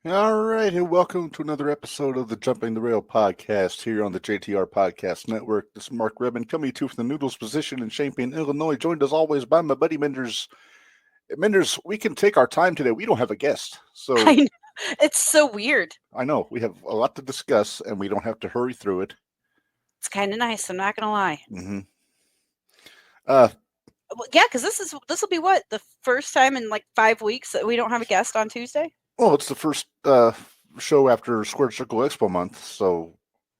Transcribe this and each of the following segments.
All right, and welcome to another episode of the Jumping the Rail podcast here on the JTR Podcast Network. This is Mark Rebin coming to you from the Noodles position in Champaign, Illinois, joined as always by my buddy Minderz. Minderz, we can take our time today. We don't have a guest, so I know. It's so weird. I know we have a lot to discuss, and we don't have to hurry through it. It's kind of nice. I'm not gonna lie. Mm-hmm. Well, yeah, because this will be what, the first time in like 5 weeks that we don't have a guest on Tuesday. Well, it's the first show after Square Circle Expo month, so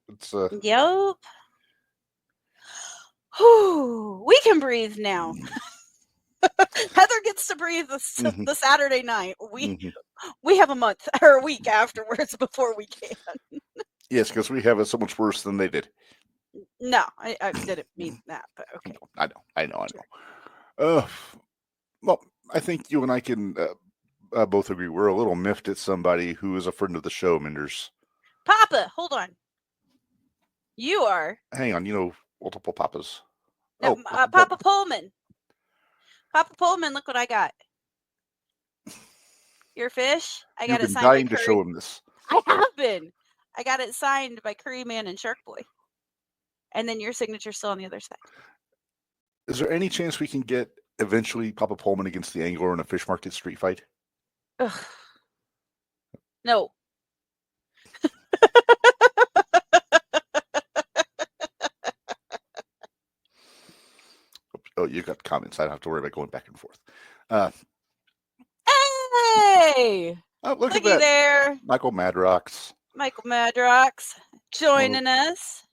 it's Yep. Whew, we can breathe now. Heather gets to breathe the Saturday night. We have a month or a week afterwards before we can. Yes, because we have it so much worse than they did. No, I didn't mean that, but okay. I know. Well, I think you and I can both agree we're a little miffed at somebody who is a friend of the show, Minderz. Papa, hold on. You are. Hang on, multiple papas. No, Papa Pullman. Papa Pullman, look what I got. Your fish? I got it signed dying by to show him this. I have been. I got it signed by Curry Man and Shark Boy. And then your signature's still on the other side. Is there any chance we can get eventually Papa Pullman against the angler in a fish market street fight? Ugh. No. Oh, you got comments. I don't have to worry about going back and forth. Hey! Oh, look at Looky that. there. Michael Madrox joining us.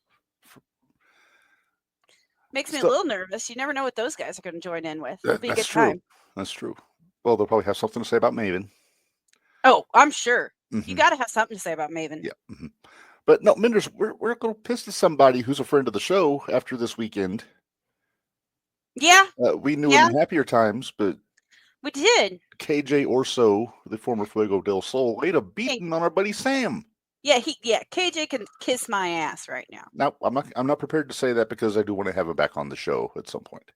Makes me a little nervous. You never know what those guys are going to join in with. It'll be a good time. That's true. Well, they'll probably have something to say about Maven. Oh, I'm sure. You got to have something to say about Maven. Yeah. Mm-hmm. But no, Minderz, we're a little pissed at somebody who's a friend of the show after this weekend. Yeah. We knew in happier times, but we did. KJ Orso, the former Fuego del Sol, laid a beating on our buddy Sam. Yeah, KJ can kiss my ass right now. Now, I'm not prepared to say that because I do want to have him back on the show at some point.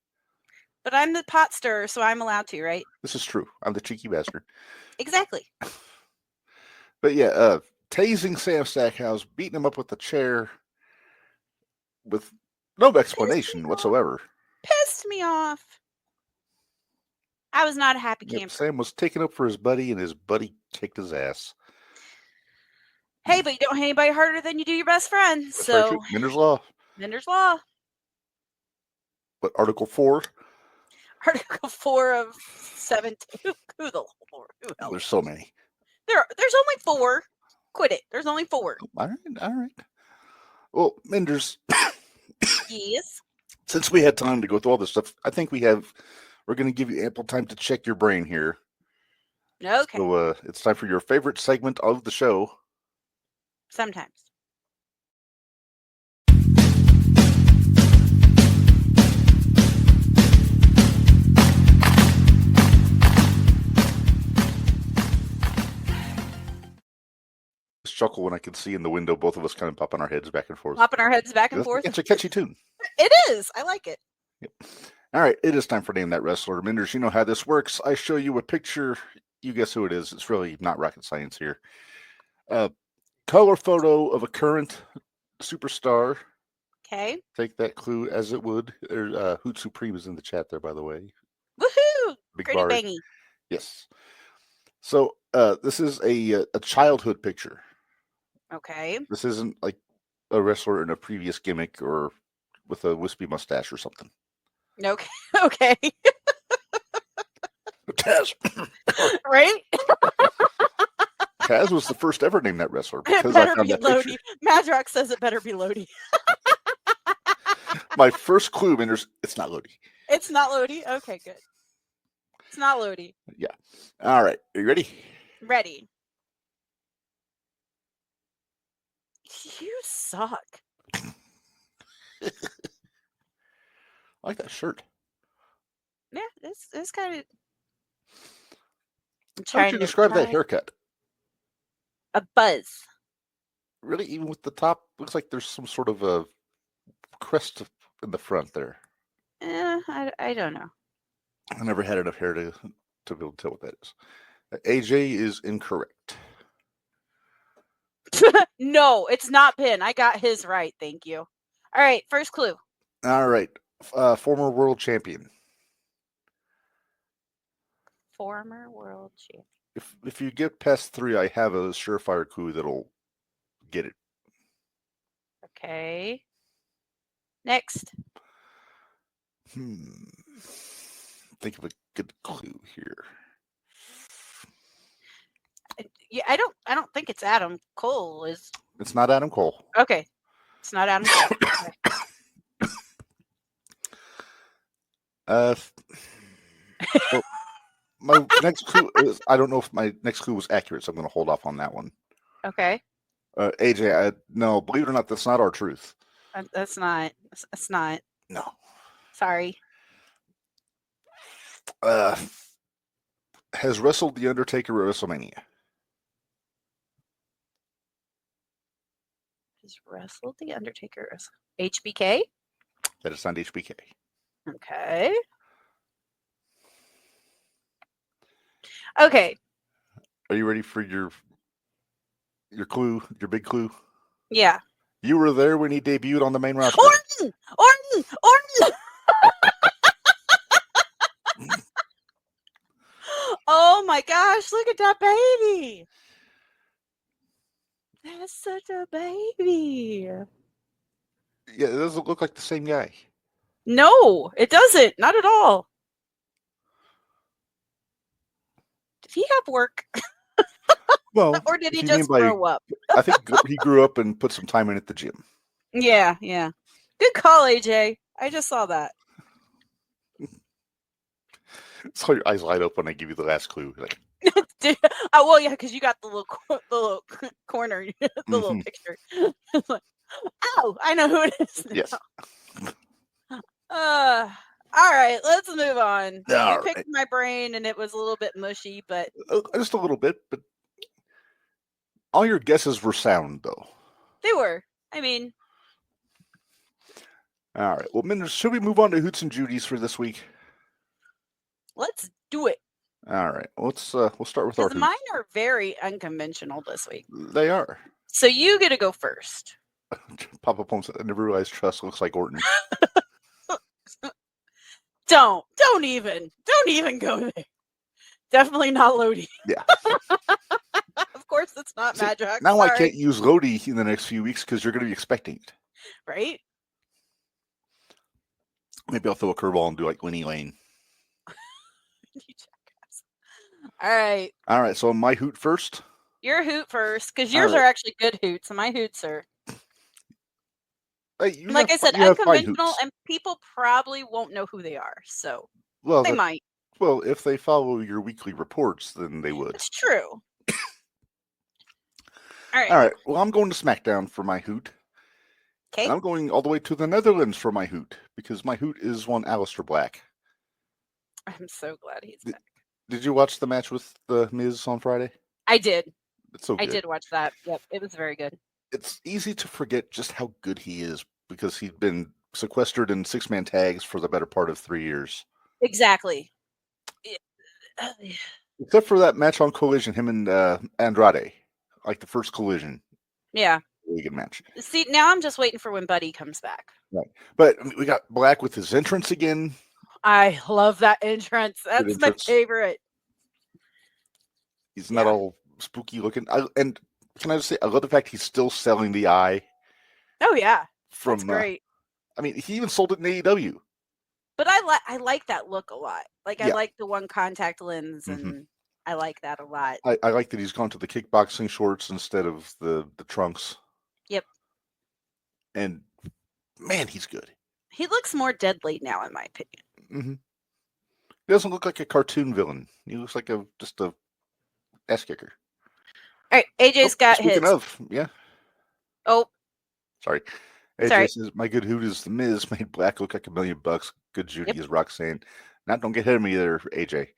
But I'm the pot stirrer, so I'm allowed to, right? This is true. I'm the cheeky bastard. Exactly. But yeah, tasing Sam Stackhouse, beating him up with a chair with no explanation whatsoever. Pissed me off. I was not a happy camper. Sam was taking up for his buddy, and his buddy kicked his ass. Hey, but you don't hit anybody harder than you do your best friend. That's so Minderz Law. Minderz Law. But Article 4? Article 4 of 17. Who else? There's so many. There's only 4. Quit it. There's only 4. All right. Well, Minderz. Yes. Since we had time to go through all this stuff, I think we're going to give you ample time to check your brain here. Okay. So it's time for your favorite segment of the show. Sometimes. Chuckle when I can see in the window both of us kind of popping our heads back and forth. It's a catchy tune. It is. I like it. Yep. All right, it is time for Name That Wrestler. Minderz, you know how this works. I show you a picture. You guess who it is. It's really not rocket science here. Color photo of a current superstar. Okay. Take that clue as it would. Hoot Supreme is in the chat there, by the way. Woohoo! Big Gritty bangy. Yes. So this is a childhood picture. Okay. This isn't like a wrestler in a previous gimmick or with a wispy mustache or something. Okay. Okay. Taz. Right? Taz was the first ever Name That Wrestler. Because I found that Lodi. Madrox says it better be Lodi. My first clue, Minderz, it's not Lodi. It's not Lodi? Okay, good. It's not Lodi. Yeah. All right. Are you ready? Ready. You suck. I like that shirt. Yeah, it's kind of. How would you describe that haircut? A buzz. Really, even with the top, looks like there's some sort of a crest in the front there. I don't know. I never had enough hair to be able to tell what that is. AJ is incorrect. No, it's not Pin. I got his right. Thank you. All right, first clue. All right. Former world champion. Former world champion. If you get past 3, I have a surefire clue that'll get it. Okay. Next. Think of a good clue here. Yeah, I don't think it's Adam Cole. It's not Adam Cole. Okay. It's not Adam Cole. Okay. Well, my next clue is, I don't know if my next clue was accurate, so I'm going to hold off on that one. Okay. AJ, no, believe it or not, that's not our truth. That's not. That's not. No. Sorry. Has wrestled The Undertaker at WrestleMania. Has wrestled The Undertaker. HBK? That is not HBK. Okay. Okay. Are you ready for your clue, your big clue? Yeah. You were there when he debuted on the main roster. Orton! Oh my gosh, look at that baby. That's such a baby. Yeah, it doesn't look like the same guy. No, it doesn't. Not at all. Did he have work? Well, or did he just grow up? I think he grew up and put some time in at the gym. Yeah. Good call, AJ. I just saw that. So your eyes light up when I give you the last clue. Like, oh well, yeah, because you got the little corner, the little picture. Oh, I know who it is now. Yes. All right, let's move on. You picked right. my brain, and it was a little bit mushy, but just a little bit. But all your guesses were sound, though. They were. I mean, all right. Well, Minderz, should we move on to Hoots and Judy's for this week? Let's do it. All right. We'll start with our. Mine are very unconventional this week. They are. So you get to go first. Papa Pumps. I never realized Trust looks like Orton. Don't even go there. Definitely not Lodi. Yeah. Of course, it's not Madrox. Now sorry. I can't use Lodi in the next few weeks because you're going to be expecting it. Right? Maybe I'll throw a curveball and do like Winnie Lane. All right. All right. So my hoot first. Your hoot first, because yours are actually good hoots, and my hoots are. Hey, like I said, unconventional, and people probably won't know who they are. So they might. Well, if they follow your weekly reports, then they would. It's true. All right. Well, I'm going to SmackDown for my hoot. Okay. I'm going all the way to the Netherlands for my hoot because my hoot is one Aleister Black. I'm so glad he's back. Did you watch the match with the Miz on Friday? I did. It's so good. I did watch that. Yep, it was very good. It's easy to forget just how good he is because he's been sequestered in 6-man tags for the better part of 3 years. Exactly. Except for that match on Collision, him and Andrade, like the first Collision. Yeah. Really good match. See, now I'm just waiting for when Buddy comes back. Right. But we got Black with his entrance again. I love that entrance. That's my favorite. He's not all spooky looking. And can I just say, I love the fact he's still selling the eye. Oh, yeah. That's great. I mean, he even sold it in AEW. But I like that look a lot. Like, I like the one contact lens, and I like that a lot. I like that he's gone to the kickboxing shorts instead of the trunks. Yep. And, man, he's good. He looks more deadly now, in my opinion. Mm-hmm. He doesn't look like a cartoon villain. He looks like just a ass kicker. All right, AJ's got his. Speaking of, yeah. Oh. Sorry. AJ says, my good hoot is the Miz made Black look like $1 million. Good Judy is Roxanne. Now, don't get ahead of me there, AJ.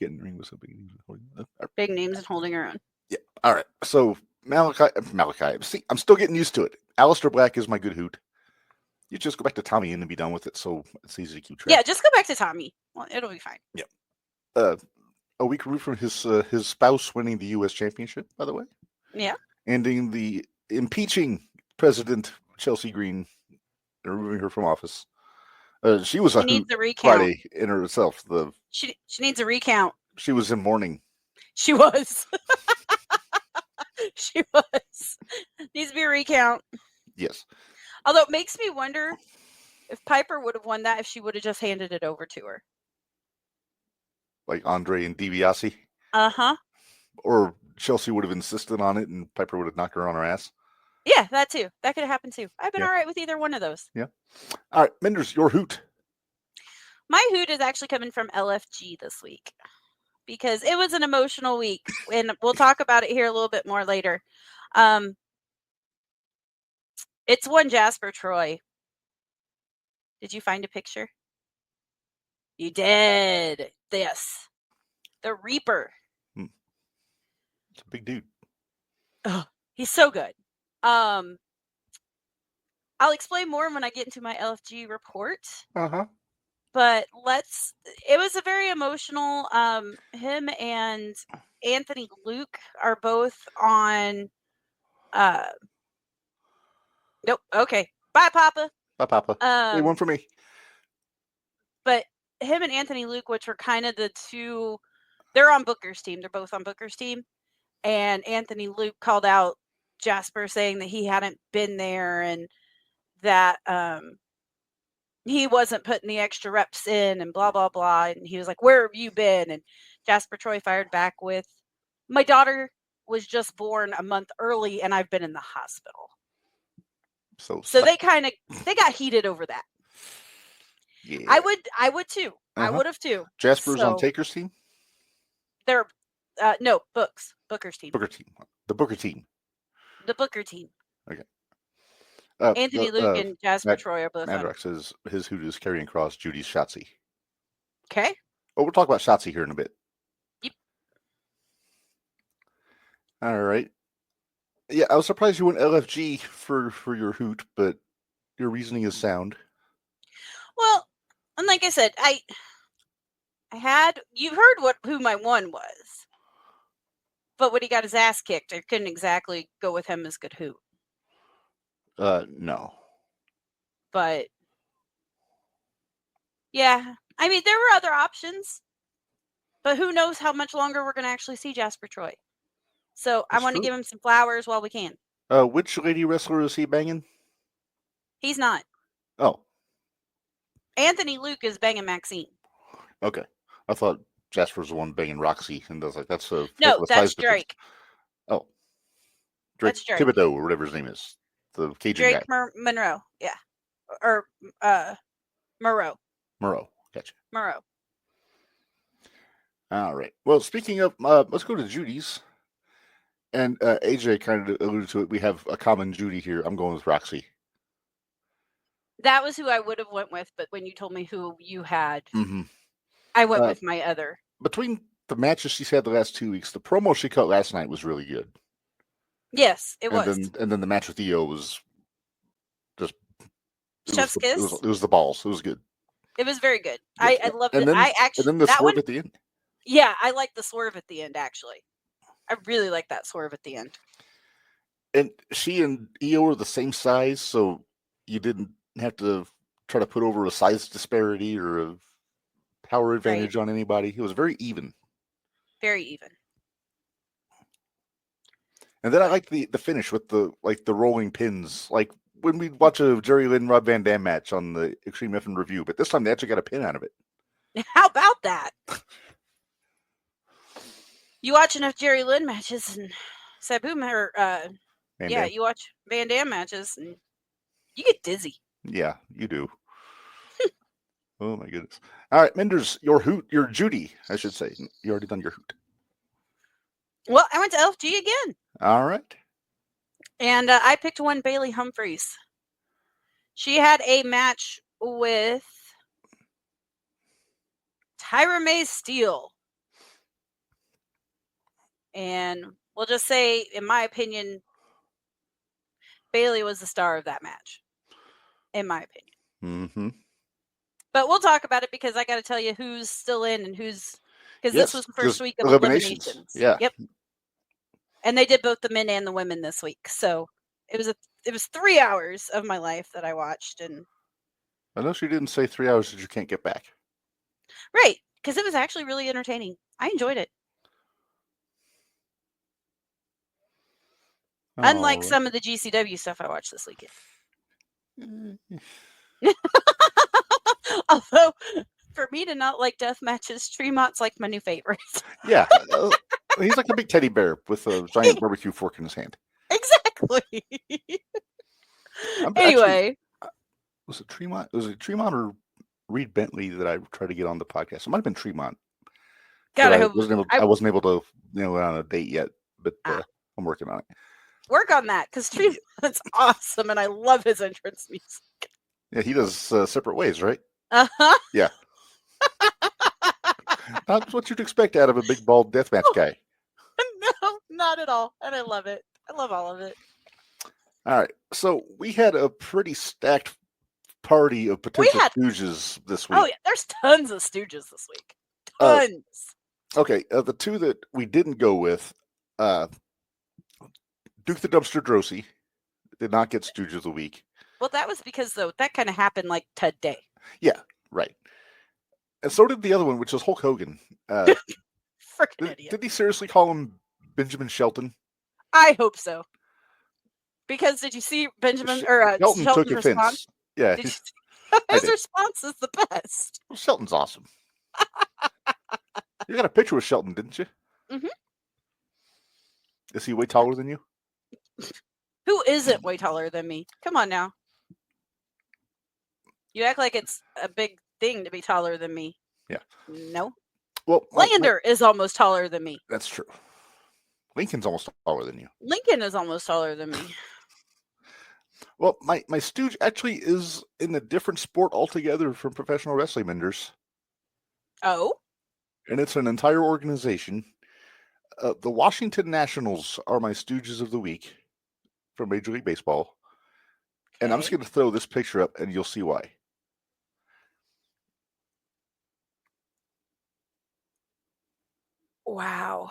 Getting ring with some big names and holding big names and holding her own. Yeah. All right. So Malachi. See, I'm still getting used to it. Aleister Black is my good hoot. You just go back to Tommy and be done with it, so it's easy to keep track. Yeah, just go back to Tommy. Well, it'll be fine. Yeah. A week removed from his spouse winning the U.S. Championship, by the way. Yeah. Ending the impeaching President Chelsea Green and removing her from office. She was She a hoot needs a recount. Friday in herself. She needs a recount. She was in mourning. She was. She was. Needs to be a recount. Yes. Although it makes me wonder if Piper would have won that if she would have just handed it over to her. Like Andre and DiBiase. Uh-huh. Or Chelsea would have insisted on it and Piper would have knocked her on her ass. Yeah, that too. That could have happened too. I've been all right with either one of those. Yeah. All right, Minderz, your hoot. My hoot is actually coming from LFG this week because it was an emotional week, and we'll talk about it here a little bit more later. It's one Jasper Troy. Did you find a picture? You did. This. The Reaper. It's a big dude. Oh, he's so good. I'll explain more when I get into my LFG report. Uh-huh. But it was a very emotional, him and Anthony Luke are both on, nope, okay, bye, Papa. Bye, Papa. Hey, one for me. But him and Anthony Luke, which were kind of the two, they're on Booker's team. They're both on Booker's team. And Anthony Luke called out Jasper saying that he hadn't been there and that he wasn't putting the extra reps in and blah, blah, blah. And he was like, where have you been? And Jasper Troy fired back with, my daughter was just born a month early and I've been in the hospital. So they got heated over that. Yeah. I would too. Uh-huh. I would have too. Jasper's on Taker's team? They're no, Booker's team. Booker team. The Booker team. The Booker team. Okay. Anthony Luke and Jasper Troy are both Madrox says his hoot is carrying across Judy's Shotzi. Okay. Well, we'll talk about Shotzi here in a bit. Yep. All right. Yeah, I was surprised you went LFG for your hoot, but your reasoning is sound. Well, and like I said, you heard who my one was. But when he got his ass kicked, I couldn't exactly go with him as good hoot. No. But yeah, I mean, there were other options, but who knows how much longer we're going to actually see Jasper Troy. So I want to give him some flowers while we can. Which lady wrestler is he banging? He's not. Oh. Anthony Luke is banging Maxine. Okay. I thought Jasper's the one banging Roxy, and I was like, that's a... No, that's Drake. Oh. Drake Thibodeau, or whatever his name is. The Cajun Drake guy. Monroe, yeah. Or, Moreau. Moreau, gotcha. Moreau. All right. Well, speaking of, let's go to Judy's. And AJ kind of alluded to it. We have a common Judy here. I'm going with Roxy. That was who I would have went with, but when you told me who you had, mm-hmm. I went with my other. Between the matches she's had the last 2 weeks, the promo she cut last night was really good. Yes, it was. And then the match with EO was just... Chef's kiss? It was the balls. It was good. It was very good. Yes. I loved it. And then the swerve at the end. Yeah, I like the swerve at the end, actually. I really like that swerve at the end. And she and EO are the same size, so you didn't have to try to put over a size disparity or a power advantage on anybody. It was very even. Very even. And then I like the finish with the rolling pins. Like when we watch a Jerry Lynn Rob Van Dam match on the Extreme Effing Review, but this time they actually got a pin out of it. How about that? You watch enough Jerry Lynn matches and Sabu you watch Van Dam matches and you get dizzy. Yeah, you do. Oh my goodness. All right, Minderz, your Judy, I should say. You already done your hoot. Well, I went to LFG again. All right. And I picked one Bailey Humphreys. She had a match with Tyra May Steele. And we'll just say, in my opinion, Bailey was the star of that match. In my opinion. Mm-hmm. But we'll talk about it because I got to tell you who's still in and who's... Because this was the first week of eliminations. Yeah. Yep. And they did both the men and the women this week. So It was 3 hours of my life that I watched, and I know she didn't say 3 hours that you can't get back. right, because it was actually really entertaining. I enjoyed it. Unlike Alright. some of the GCW stuff I watched this weekend. Although, for me to not like death matches, Tremont's like my new favorite. Yeah. He's like a big teddy bear with a giant barbecue fork in his hand. Exactly. Actually, Anyway, was it Tremont? Was it Tremont or Reed Bentley that I tried to get on the podcast? It might have been Tremont. God, But I hope I wasn't able to nail it on a date yet, but I'm working on it. work on that because Tremont's awesome, and I love his entrance music. Yeah, he does Separate Ways, right? Uh-huh. Yeah. Not what you'd expect out of a big bald deathmatch guy. No, not at all. And I love it. I love all of it. All right. So we had a pretty stacked party of potential stooges this week. Oh, yeah. There's tons of stooges this week. Tons. Okay. The two that we didn't go with, Duke the Dumpster Drosy did not get Stooge of the Week. Well, that was because, though, that kind of happened like today. Yeah, right. And so did the other one, which was Hulk Hogan. Freaking idiot. Did he seriously call him Benjamin Shelton? I hope so. Because did you see Benjamin or Shelton took response? offense. Yeah. His response is the best. Well, Shelton's awesome. You got a picture with Shelton, didn't you? Mm-hmm. Is he way taller than you? Who isn't way taller than me? Come on now. You act like it's a big thing to be taller than me. Yeah. No. Well, Lander is almost taller than me. That's true. Lincoln's almost taller than you. Lincoln is almost taller than me. Well, my stooge actually is in a different sport altogether from professional wrestling, Minderz. Oh? And it's an entire organization. The Washington Nationals are my stooges of the week from Major League Baseball. Okay. And I'm just going to throw this picture up and you'll see why. Wow.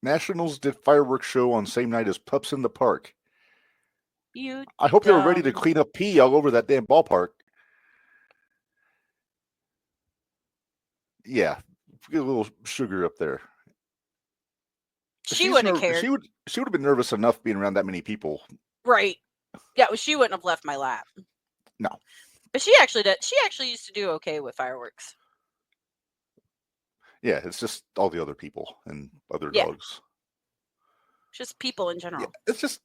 Nationals did fireworks show on same night as Pups in the Park. I hope they were ready to clean up pee all over that damn ballpark. Yeah, get a little sugar up there. She wouldn't have cared. She would have been nervous enough being around that many people. Right. Yeah, well, she wouldn't have left my lap. No. But she actually did. She actually used to do okay with fireworks. Yeah, it's just all the other people and other dogs. Just people in general. Yeah, it's just,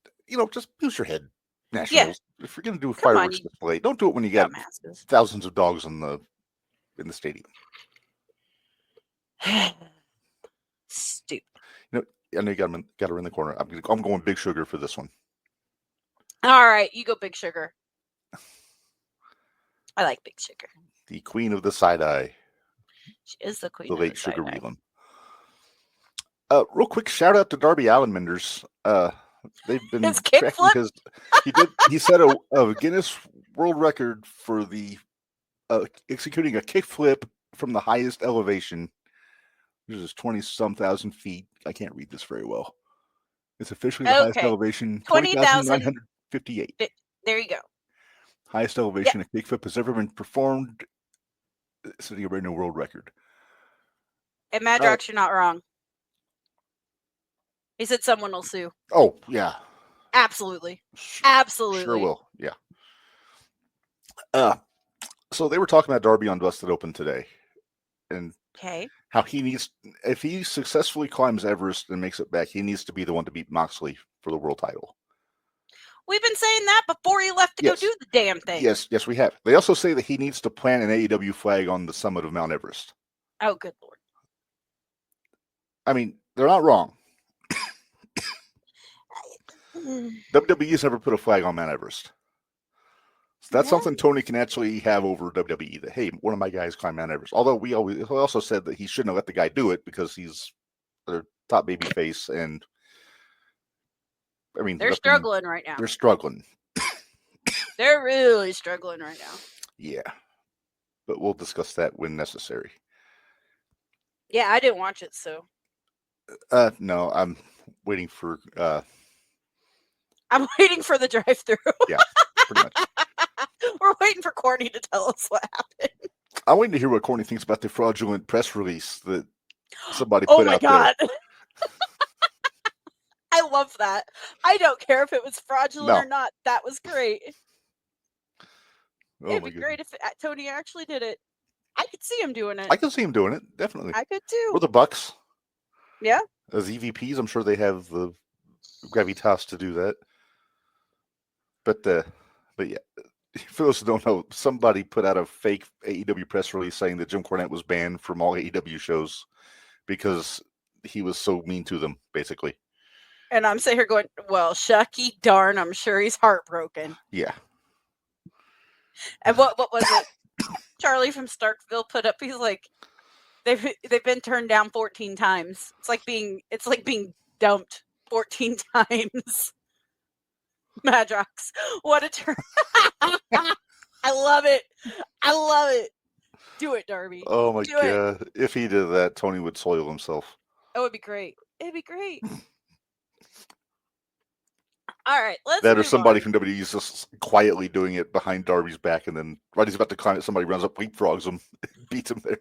just use your head. Nationals. Yeah. If you're going to do a fireworks display, don't do it when you got thousands of dogs in the stadium. Stupid. I know you got her in the corner. I'm going Big Sugar for this one. All right, you go Big Sugar. I like Big Sugar. The queen of the side eye. She is the queen. The late Sugar Whelan. Real quick shout out to Darby Allin, Minderz. They've been his kickflip. He set a Guinness World Record for the executing a kickflip from the highest elevation. This is 20-some thousand feet. I can't read this very well. It's officially the highest elevation, 20,958. There you go. Highest elevation a kickflip has ever been performed, setting a brand new world record. And Madrox, you're not wrong. He said someone will sue. Oh, yeah. Absolutely. Absolutely. Sure will, yeah. So they were talking about Darby on Busted Open today. And how he needs, if he successfully climbs Everest and makes it back, he needs to be the one to beat Moxley for the world title. We've been saying that before he left to go do the damn thing. Yes, we have. They also say that he needs to plant an AEW flag on the summit of Mount Everest. Oh, good Lord. I mean, they're not wrong. WWE's never put a flag on Mount Everest. So that's something Tony can actually have over WWE. That, hey, one of my guys climbed Mount Everest. Although we also said that he shouldn't have let the guy do it because he's their top baby face. And I mean, they're struggling right now. They're struggling. They're really struggling right now. Yeah. But we'll discuss that when necessary. Yeah, I didn't watch it, so. No, I'm waiting for I'm waiting for the drive-thru. Yeah, pretty much. We're waiting for Courtney to tell us what happened. I'm waiting to hear what Courtney thinks about the fraudulent press release that somebody Oh put my out God. there. I love that. I don't care if it was fraudulent No. or not. That was great. Oh It'd my be goodness. great if Tony actually did it. I could see him doing it. I can see him doing it, definitely. I could too. Or the Bucks. Yeah. As EVPs, I'm sure they have the gravitas to do that. But yeah, for those who don't know, somebody put out a fake AEW press release saying that Jim Cornette was banned from all AEW shows because he was so mean to them, basically. And I'm sitting here going, well, shucky darn, I'm sure he's heartbroken. Yeah. And what was it? Charlie from Starkville put up, he's like, they've been turned down 14 times. It's like being dumped 14 times. Madrox, what a turn. I love it. I love it. Do it, Darby. Oh my Do God. it. If he did that, Tony would soil himself. It would be great. It'd be great. All right, let's That or move somebody on. from WWE is just quietly doing it behind Darby's back, and then right as he's about to climb it, somebody runs up, leapfrogs him, beats him there.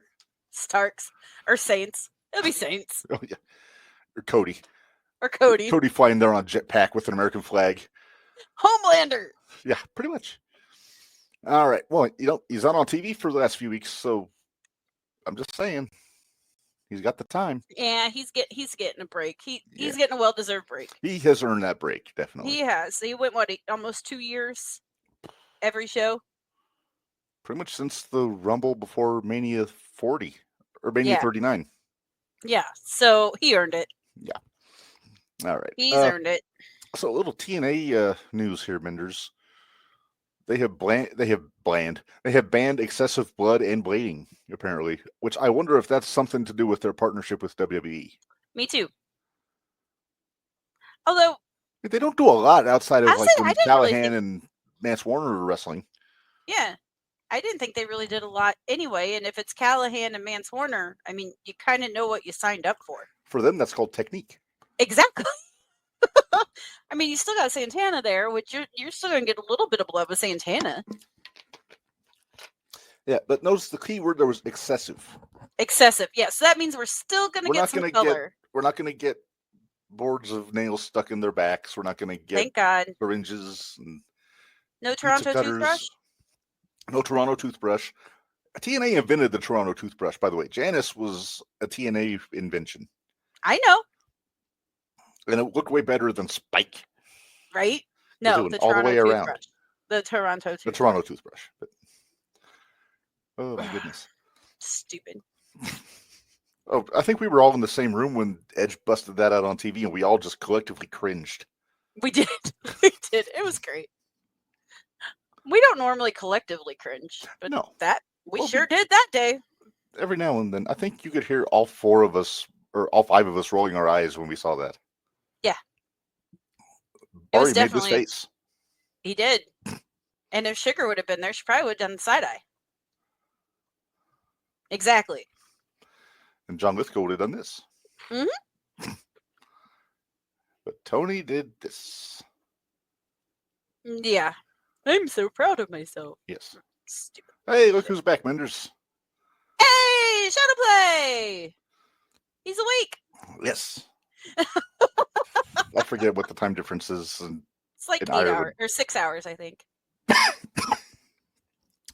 Starks or Saints. It'll be Saints Oh yeah. Or Cody. or Cody. Cody flying there on a jetpack with an American flag. Homelander. Yeah, pretty much. All right. Well, he's not on TV for the last few weeks, so I'm just saying he's got the time. Yeah, he's getting a break. He's getting a well-deserved break. He has earned that break, definitely. He has. He went almost 2 years every show. Pretty much since the Rumble before Mania 40 or Mania 39. Yeah, so he earned it. Yeah. All right. He's earned it. So a little TNA news here, Minderz. They have banned excessive blood and bleeding, apparently, which I wonder if that's something to do with their partnership with WWE. Me too. Although they don't do a lot outside of like when Callahan really and Mance Warner are wrestling. Yeah. I didn't think they really did a lot anyway, and if it's Callahan and Mance Warner, I mean, you kind of know what you signed up for. For them, that's called technique. Exactly. I mean, you still got Santana there, which you're still going to get a little bit of blood with Santana. Yeah, but notice the key word there was excessive. Excessive, yes. Yeah, so that means we're still going to get some color. We're not going to get boards of nails stuck in their backs. We're not going to get Thank God. syringes. And no Toronto toothbrush? No Toronto toothbrush. TNA invented the Toronto toothbrush, by the way. Janice was a TNA invention. I know. And it looked way better than Spike. Right? No, the all Toronto the way toothbrush. around. The Toronto toothbrush. The Toronto toothbrush. But... Oh, my goodness. Stupid. Oh, I think we were all in the same room when Edge busted that out on TV, and we all just collectively cringed. We did. We did. It was great. We don't normally collectively cringe, but no. We sure did that day. Every now and then, I think you could hear all four of us, or all five of us, rolling our eyes when we saw that. Yeah. Barry made this face. He did. And if Sugar would have been there, she probably would have done the side-eye. Exactly. And John Lithgow would have done this. Mm-hmm. But Tony did this. Yeah. I'm so proud of myself. Yes. Stupid. Hey, look who's back, Minderz. Hey, Shadow Play! He's awake. Yes. I forget what the time difference is. It's like 8 hours, or 6 hours, I think.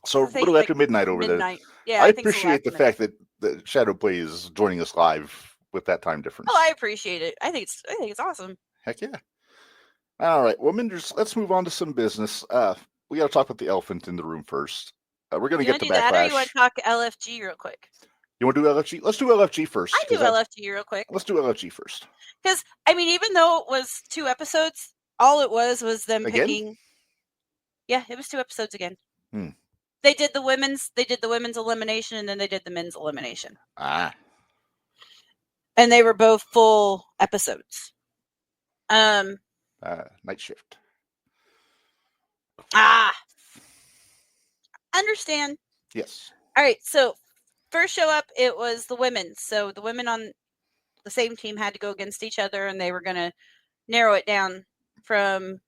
So a little after midnight over there. Yeah, I appreciate the fact that Shadow Play is joining us live with that time difference. Oh, I appreciate it. I think it's awesome. Heck yeah. All right. Well, Minderz, let's move on to some business. We got to talk about the elephant in the room first. We're going to get to Backlash. That, or you want to talk LFG real quick? You want to do LFG? Let's do LFG first. I do LFG real quick. Let's do LFG first. Because, I mean, even though it was 2 episodes, all it was them picking. Yeah, it was 2 episodes again. They did the women's elimination, and then they did the men's elimination. Ah. And they were both full episodes. Night shift. Understand. Yes. All right, so first show up, it was the women. So the women on the same team had to go against each other, and they were going to narrow it down from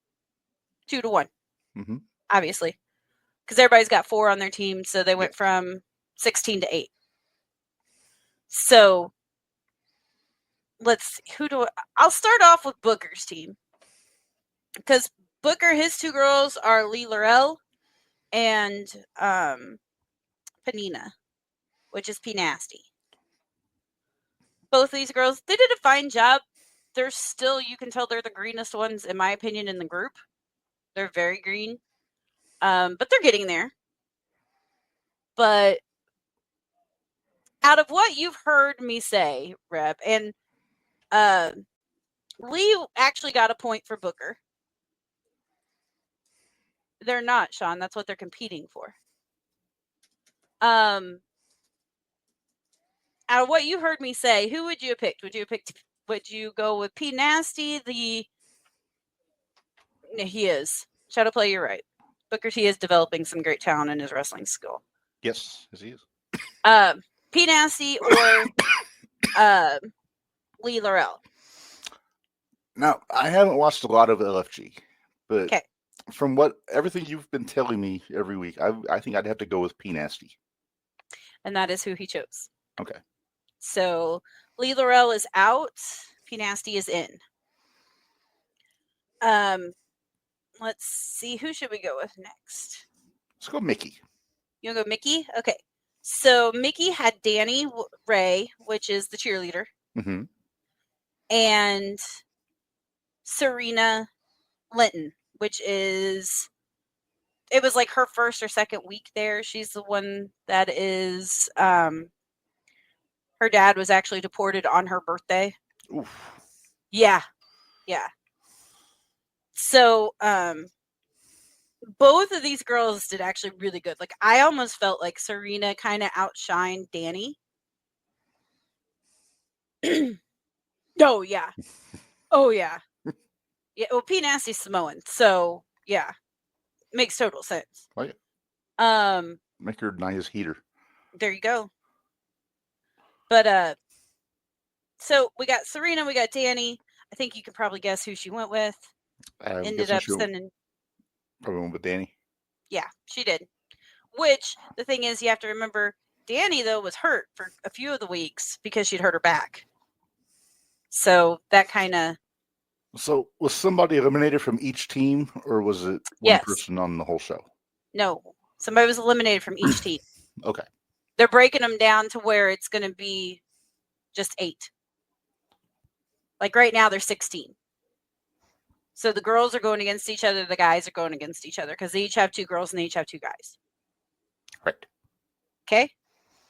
2-1, Mm-hmm. obviously, because everybody's got 4 on their team, so they went from 16 to 8. So let's see, I'll start off with Booker's team, because Booker, his 2 girls are Lee Laurel and Panina, which is P Nasty. Both of these girls, they did a fine job. They're still, you can tell they're the greenest ones, in my opinion, in the group. They're very green. But they're getting there. But out of what you've heard me say, Reb, and Lee actually got a point for Booker. They're not, Sean. That's what they're competing for. Out of what you heard me say, who would you have picked? Would you go with P Nasty? He is. Shadow Play, you're right. Booker T is developing some great talent in his wrestling skill. Yes, he is. P Nasty or Lee Laurel? Now, I haven't watched a lot of LFG, but Okay. from everything you've been telling me every week, I think I'd have to go with P Nasty. And that is who he chose. Okay. So Lee Laurel is out. P Nasty is in. Let's see. Who should we go with next? Let's go Mickey. You want to go Mickey? Okay. So Mickey had Danny Ray, which is the cheerleader, Mm-hmm. and Serena Linton, which is, it was like her first or second week there. She's the one that is, her dad was actually deported on her birthday. Oof. Yeah. Yeah. So, both of these girls did actually really good. Like, I almost felt like Serena kind of outshined Danny. Oh, yeah. Oh, yeah. Yeah. Well, P Nasty's Samoan. So, yeah. Makes total sense. Oh, yeah. Make her Nia's heater. There you go. But, so we got Serena, we got Danny. I think you can probably guess who she went with. Ended up sending. Probably went with Danny. Yeah, she did. Which, the thing is, you have to remember, Danny, though, was hurt for a few of the weeks because she'd hurt her back. So that kind of. So was somebody eliminated from each team, or was it one person on the whole show? No, somebody was eliminated from each team. Okay. They're breaking them down to where it's going to be just 8. Like right now, there's 16. So the girls are going against each other. The guys are going against each other because they each have 2 girls and they each have 2 guys. Right. Okay.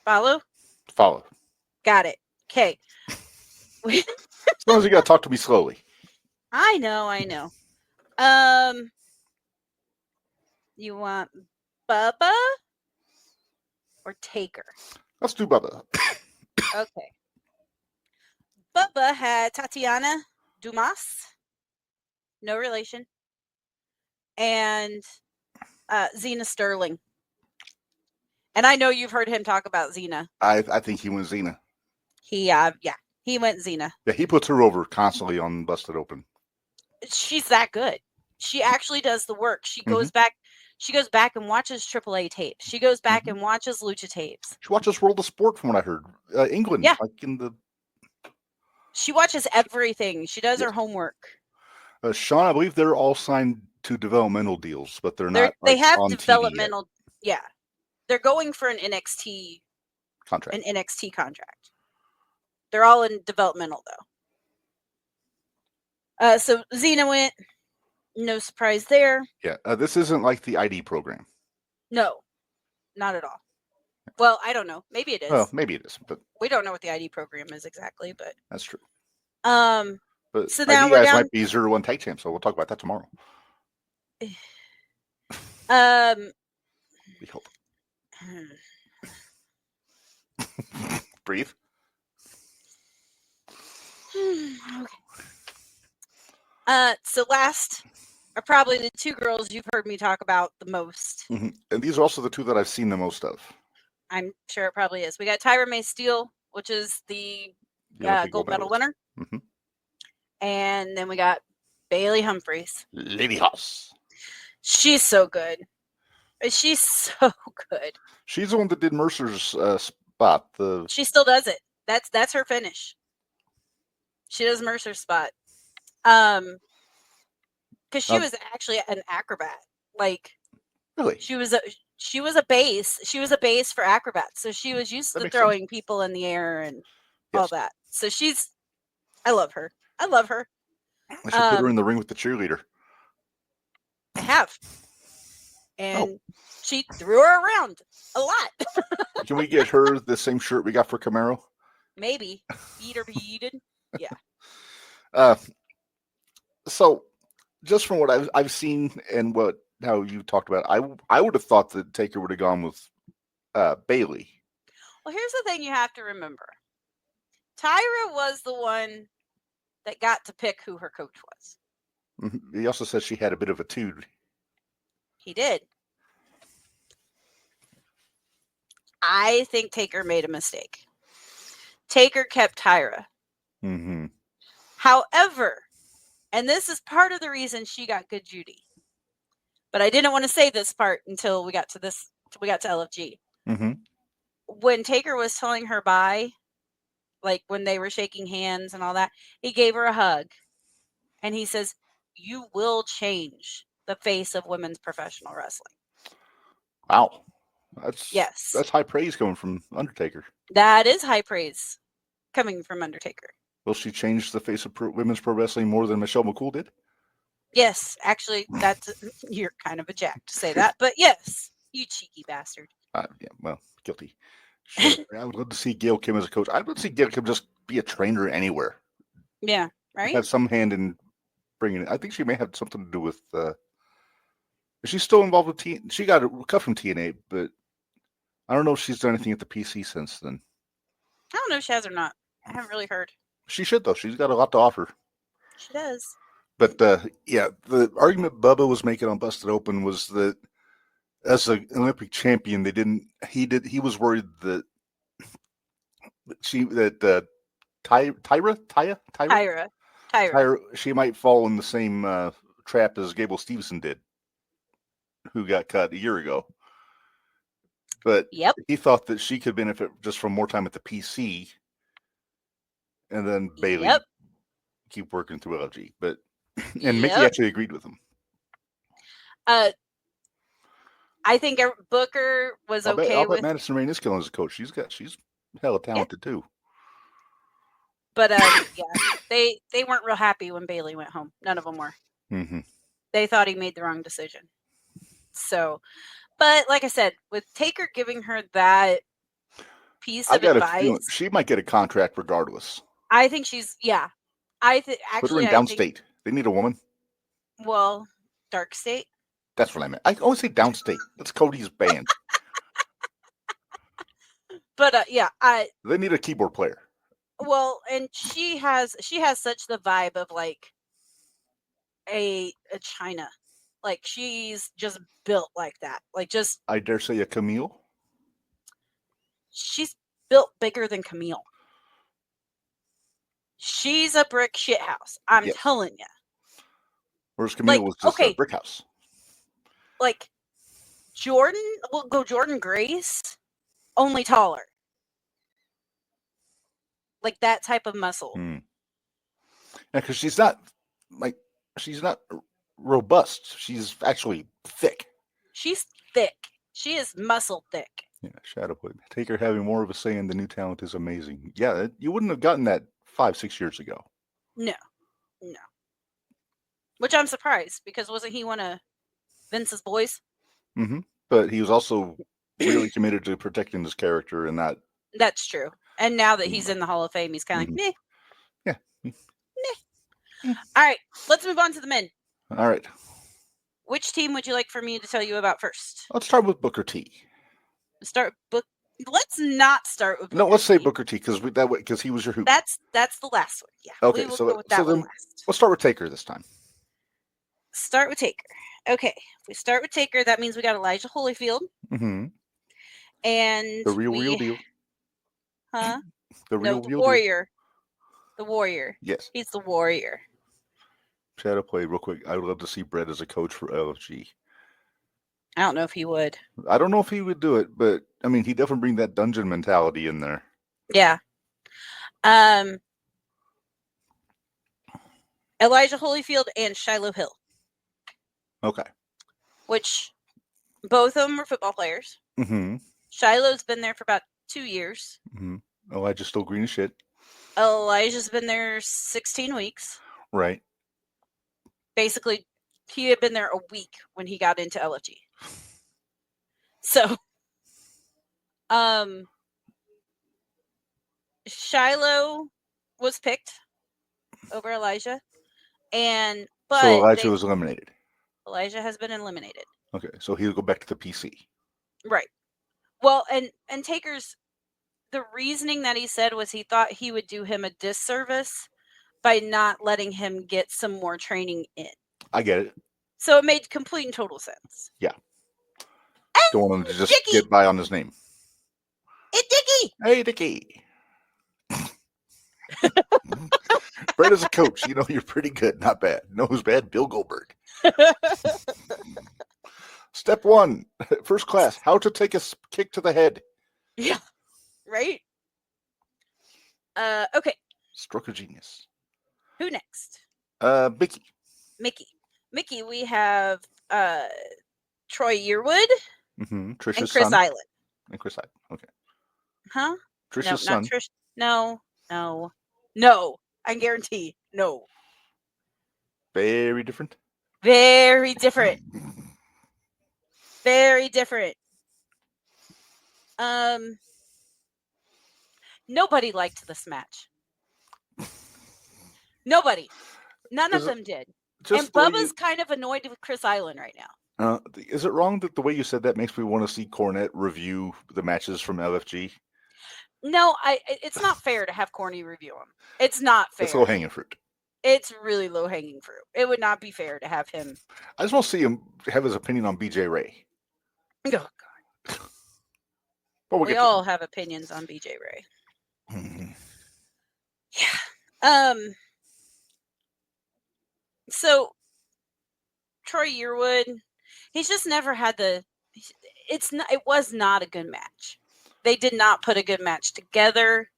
Follow? Got it. Okay. As long as you got to talk to me slowly. I know. You want Bubba or Taker? Let's do Bubba. Okay. Bubba had Tatiana Dumas. No relation. And Xena Sterling. And I know you've heard him talk about Xena. I think he went Xena. He went Xena. Yeah, he puts her over constantly on Busted Open. She's that good. She actually does the work. She goes back. She goes back and watches AAA tapes. She goes back and watches Lucha tapes. She watches World of Sport, from what I heard. England, yeah. like in the. She watches everything. She does her homework. Sean, I believe they're all signed to developmental deals, but they're not. They have on developmental. Yeah, they're going for an NXT contract. An NXT contract. They're all in developmental though. So Xena went. No surprise there. Yeah, this isn't like the ID program. No, not at all. Well, I don't know. Maybe it is. Well, maybe it is, but we don't know what the ID program is exactly. But that's true. But so now ID guys might be 0-1 tag champs, so we'll talk about that tomorrow. We hope. Breathe. Okay. So last are probably the 2 girls you've heard me talk about the most. And these are also the 2 that I've seen the most of. I'm sure it probably is. We got Tyra May Steele, which is the gold medal winner. Mm-hmm. And then we got Bailey Humphries. Lady Hoss. She's so good. She's so good. She's the one that did Mercer's spot. She still does it. That's her finish. She does Mercer's spot. Because she was actually an acrobat. Like, really, she was a base. She was a base for acrobats. So she was used to throwing people in the air and all that. So I love her. I love her. I should put her in the ring with the cheerleader. I have. And she threw her around a lot. Can we get her the same shirt we got for Camaro? Maybe. Eat or be eaten. Yeah. So, just from what I've seen and how you talked about it, I would have thought that Taker would have gone with Bailey. Well, here's the thing you have to remember. Tyra was the one that got to pick who her coach was. He also said she had a bit of a toot. He did. I think Taker made a mistake. Taker kept Tyra. Mm-hmm. However, and this is part of the reason she got good Judy, but I didn't want to say this part until we got to LFG. Mm-hmm. When Taker was telling her bye, like when they were shaking hands and all that, he gave her a hug. And he says, "You will change the face of women's professional wrestling." Wow. That's high praise coming from Undertaker. That is high praise coming from Undertaker. Will she change the face of women's pro wrestling more than Michelle McCool did? Yes, actually, you're kind of a jack to say that, but yes, you cheeky bastard. Yeah, well, guilty. Sure. I would love to see Gail Kim as a coach. I'd love to see Gail Kim just be a trainer anywhere. Yeah, right. Have some hand in bringing it. I think she may have something to do with. Is she still involved with TNA? She got cut from TNA, but I don't know if she's done anything at the PC since then. I don't know if she has or not. I haven't really heard. She should, though. She's got a lot to offer. She does. But, yeah, the argument Bubba was making on Busted Open was that as an Olympic champion, he was worried that Tyra, she might fall in the same trap as Gable Steveson did, who got cut a year ago. But he thought that she could benefit just from more time at the PC, and then Bailey keep working through LG. But Mickey actually agreed with him. I think Booker was okay I'll with bet Madison Rain is killing as a coach. She's hella talented too. But yeah, they weren't real happy when Bailey went home. None of them were. Mm-hmm. They thought he made the wrong decision. So, but like I said, with Taker giving her that piece of advice, she might get a contract regardless. I think she's actually put her in Downstate. They need a woman. Well, Dark State. That's what I meant. I always say Downstate. That's Cody's band. But they need a keyboard player. Well, and she has such the vibe of like a China. Like she's just built like that. Like just I dare say a Camille. She's built bigger than Camille. She's a brick shit house. I'm telling you. Whereas Camille was just a brick house. Like Jordan, we'll go Jordan Grace, only taller. Like that type of muscle. Yeah, because she's not robust. She's actually thick. She's thick. She is muscle thick. Yeah, Shadowboy. Taker having more of a say in the new talent is amazing. Yeah, you wouldn't have gotten that 5-6 years ago. No. Which I'm surprised because wasn't he one of Vince's boys? Mm-hmm. But he was also really committed to protecting his character and that. That's true. And now that he's in the Hall of Fame, he's kind of like, meh. Yeah. Meh. All right, let's move on to the men. All right. Which team would you like for me to tell you about first? Let's start with Booker T. Let's not start with Booker No, let's say Booker T because he was your hoop. That's the last one. Yeah. Okay, go with that one last. Let's start with Taker this time. Start with Taker. Okay. If we start with Taker, that means we got Elijah Holyfield. Mm-hmm. And the real deal. Huh? The warrior. The warrior. Yes. He's the warrior. Shadow play real quick. I would love to see Brett as a coach for LFG. I don't know if he would. I don't know if he would do it, but I mean, he definitely bring that dungeon mentality in there. Yeah. Elijah Holyfield and Shiloh Hill. Okay. Which both of them are football players. Mm-hmm. Shiloh's been there for about 2 years. Mm-hmm. Elijah's still green as shit. Elijah's been there 16 weeks. Right. Basically, he had been there a week when he got into LFG. So, Shiloh was picked over Elijah, but so Elijah was eliminated. Elijah has been eliminated. Okay, so he'll go back to the PC. Right. Well, and Taker's, the reasoning that he said was he thought he would do him a disservice by not letting him get some more training in. I get it. So it made complete and total sense. Yeah. Don't want him to just get by on his name. It's Dickie! Hey, Dickie! Brett is a coach. You know, you're pretty good. Not bad. You know who's bad? Bill Goldberg. Step 1, first class, how to take a kick to the head. Yeah. Right? Okay. Stroke of genius. Who next? Mickey, we have Troy Yearwood and Chris Island. And Chris Island. Okay. Huh? Trish's son. Not Trish. No. I guarantee. No. Very different. Very different. Very different. Nobody liked this match. Nobody. None of them did. And Bubba's kind of annoyed with Chris Island right now. Is it wrong that the way you said that makes me want to see Cornette review the matches from LFG? No, it's not fair to have Corny review them. It's not fair. It's low-hanging fruit. It's really low-hanging fruit. It would not be fair to have him. I just want to see him have his opinion on BJ Ray. Oh, God. But we all have opinions on BJ Ray. Mm-hmm. Yeah. So, Troy Yearwood, he's just never had it was not a good match. They did not put a good match together.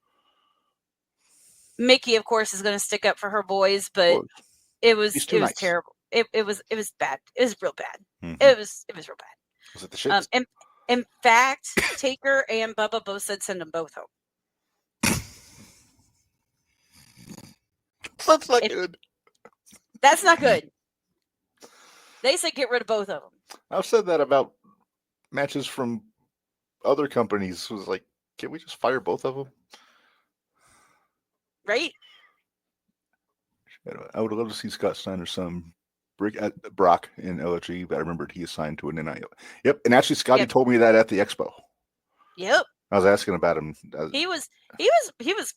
Mickey, of course, is going to stick up for her boys, but it was terrible. It was bad. It was real bad. Mm-hmm. It was real bad. Was it the shit? In fact, Taker and Bubba both said send them both home. That's not good. That's not good. They said get rid of both of them. I've said that about matches from other companies. It was like, can we just fire both of them? Right? I would love to see Scott Steiner's son, Brock, in LFG, but I remembered he assigned to an NIL. Yep, and actually Scotty told me that at the expo. Yep. I was asking about him. He was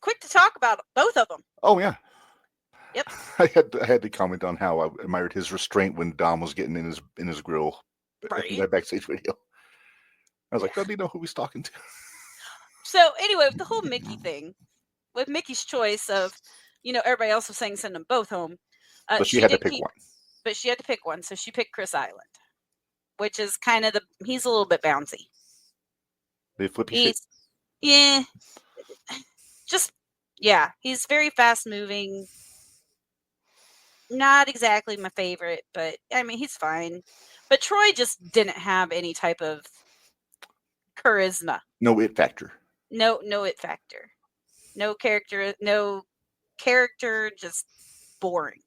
quick to talk about both of them. Oh yeah. Yep. I had to comment on how I admired his restraint when Dom was getting in his grill. Right. In that backstage video. I was like, does he know who he's talking to? So anyway, with the whole Mickey thing, with Mickey's choice of, everybody else was saying send them both home. But she had to pick one. But she had to pick one, so she picked Chris Island, which is kind of he's a little bit bouncy. They flippy shit? Yeah. He's very fast moving. Not exactly my favorite, but I mean, he's fine. But Troy just didn't have any type of charisma. No it factor. No it factor. No character, just boring.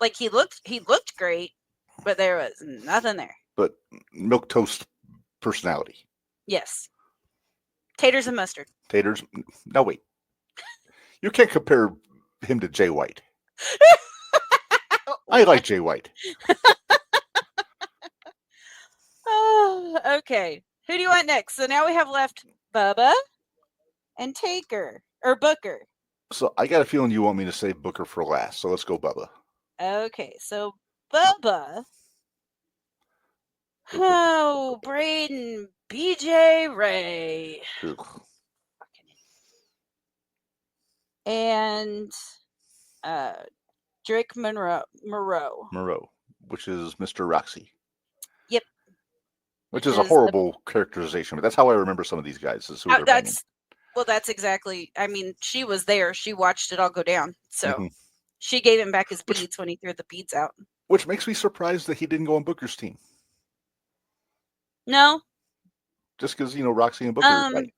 Like he looked great, but there was nothing there. But milquetoast personality. Yes. Taters and mustard. Taters. No, wait. You can't compare him to Jay White. I like Jay White. Oh, okay. Who do you want next? So now we have left Bubba and Taker or Booker. So I got a feeling you want me to say Booker for last. So let's go Bubba. Okay, so Bubba. Oh, Braden, BJ Ray. Ugh. And Drake Moreau, which is Mr. Roxy. Yep. Which is a horrible characterization, but that's how I remember some of these guys. Is who they're banging. Well, that's exactly. I mean, she was there. She watched it all go down. So she gave him back his beads when he threw the beads out. Which makes me surprised that he didn't go on Booker's team. No. Just because, Roxy and Booker are fighting.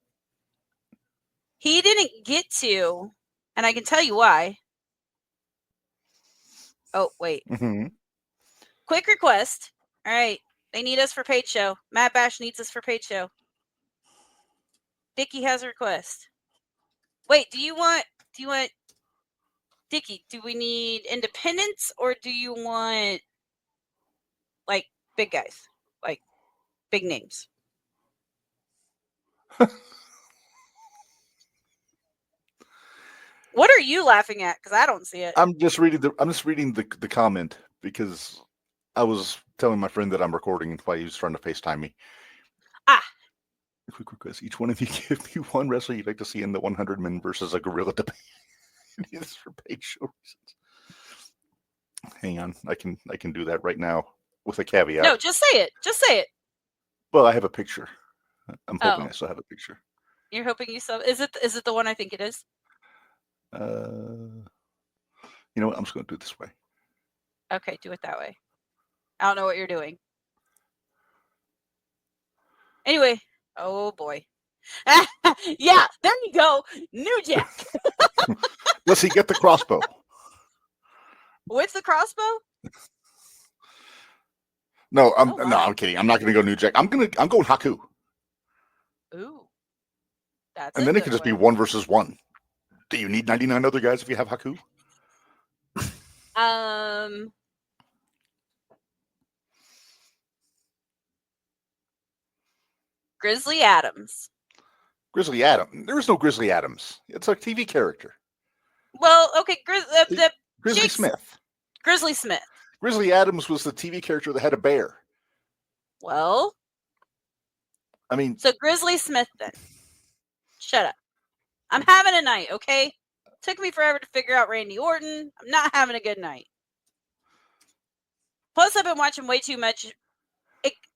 He didn't get to, and I can tell you why. Oh, wait. Quick request. All right. They need us for paid show. Matt Bash needs us for paid show. Dickie has a request. Wait, do you want Dickie, do we need independents or do you want like big guys? Like big names? What are you laughing at? Because I don't see it. I'm just reading the comment because I was telling my friend that I'm recording while he was trying to FaceTime me. Quick request: each one of you give me one wrestler you'd like to see in the 100 men versus a gorilla debate. This for paid show reasons. Hang on, I can do that right now with a caveat. No, just say it. Just say it. Well, I have a picture. I'm hoping I still have a picture. You're hoping you still? Is it the one I think it is? You know what? I'm just going to do it this way. Okay, do it that way. I don't know what you're doing. Anyway, oh boy. Yeah, there you go. New Jack. Does he get the crossbow? With the crossbow? No, I'm kidding. I'm not going to go New Jack. I'm going Haku. Ooh. That's and then it could just be 1 versus 1. Do you need 99 other guys if you have Haku? Grizzly Adams. Grizzly Adams. There is no Grizzly Adams. It's a TV character. Well, okay, Grizzly Smith. Grizzly Smith. Grizzly Adams was the TV character that had a bear. Well, I mean, so Grizzly Smith then. Shut up. I'm having a night, okay? Took me forever to figure out Randy Orton. I'm not having a good night. Plus, I've been watching way too much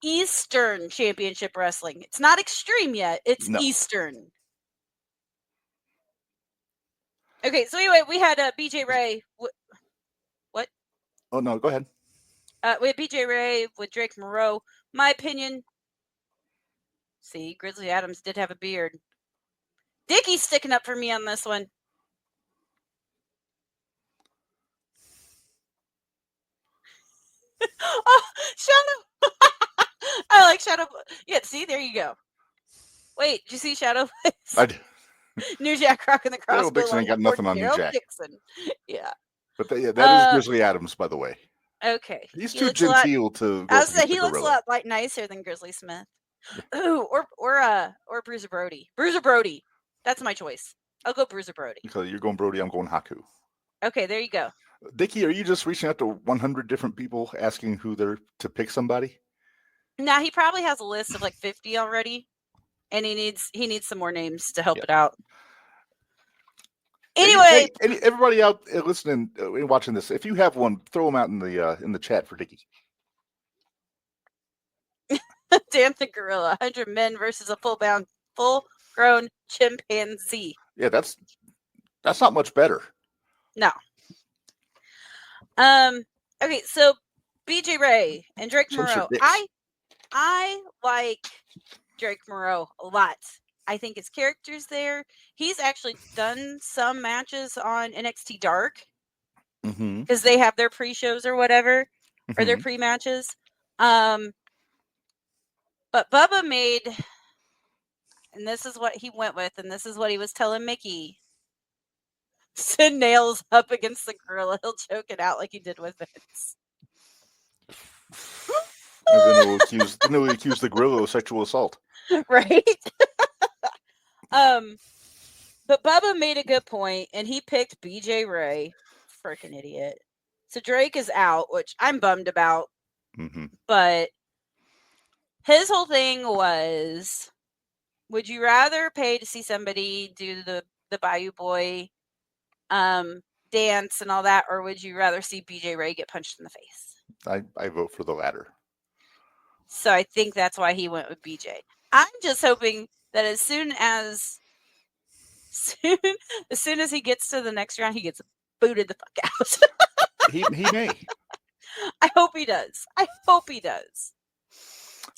Eastern Championship Wrestling. It's not Extreme yet. It's Eastern. Okay, so anyway, we had BJ Ray. What? Oh, no, go ahead. We had BJ Ray with Drake Moreau. My opinion. See, Grizzly Adams did have a beard. Dickie's sticking up for me on this one. Oh, Shadow. I like Shadow. Yeah, see, there you go. Wait, did you see Shadow? I did. New Jack rocking the crossbow. Daryl Dixon ain't got nothing on New Jack. Dixon. Yeah. But that is Grizzly Adams, by the way. Okay. He's too genteel to go. I was saying he looks a lot nicer than Grizzly Smith. Ooh, or Bruiser Brody. Bruiser Brody. That's my choice. I'll go Bruiser Brody. Okay, you're going Brody. I'm going Haku. Okay, there you go. Dickie, are you just reaching out to 100 different people asking who they're to pick somebody? Nah, he probably has a list of like 50 already, and he needs some more names to help it out. Anyway, hey, everybody out listening and watching this, if you have one, throw them out in the chat for Dickie. Damn the gorilla! 100 men versus a full-grown chimpanzee. Yeah, that's not much better. No. Okay, so BJ Ray and Drake Moreau. I like Drake Moreau a lot. I think his character's there. He's actually done some matches on NXT Dark because they have their pre-shows or whatever, or their pre-matches. But Bubba made, and this is what he went with, and this is what he was telling Mickey. Send Nails up against the gorilla. He'll choke it out like he did with Vince. And then he'll accuse the gorilla of sexual assault. Right? But Bubba made a good point, and he picked BJ Ray. Freaking idiot. So Drake is out, which I'm bummed about. But his whole thing was, would you rather pay to see somebody do the Bayou Boy dance and all that, or would you rather see BJ Ray get punched in the face? I vote for the latter. So I think that's why he went with BJ. I'm just hoping that as soon as he gets to the next round, he gets booted the fuck out. He may. I hope he does. I hope the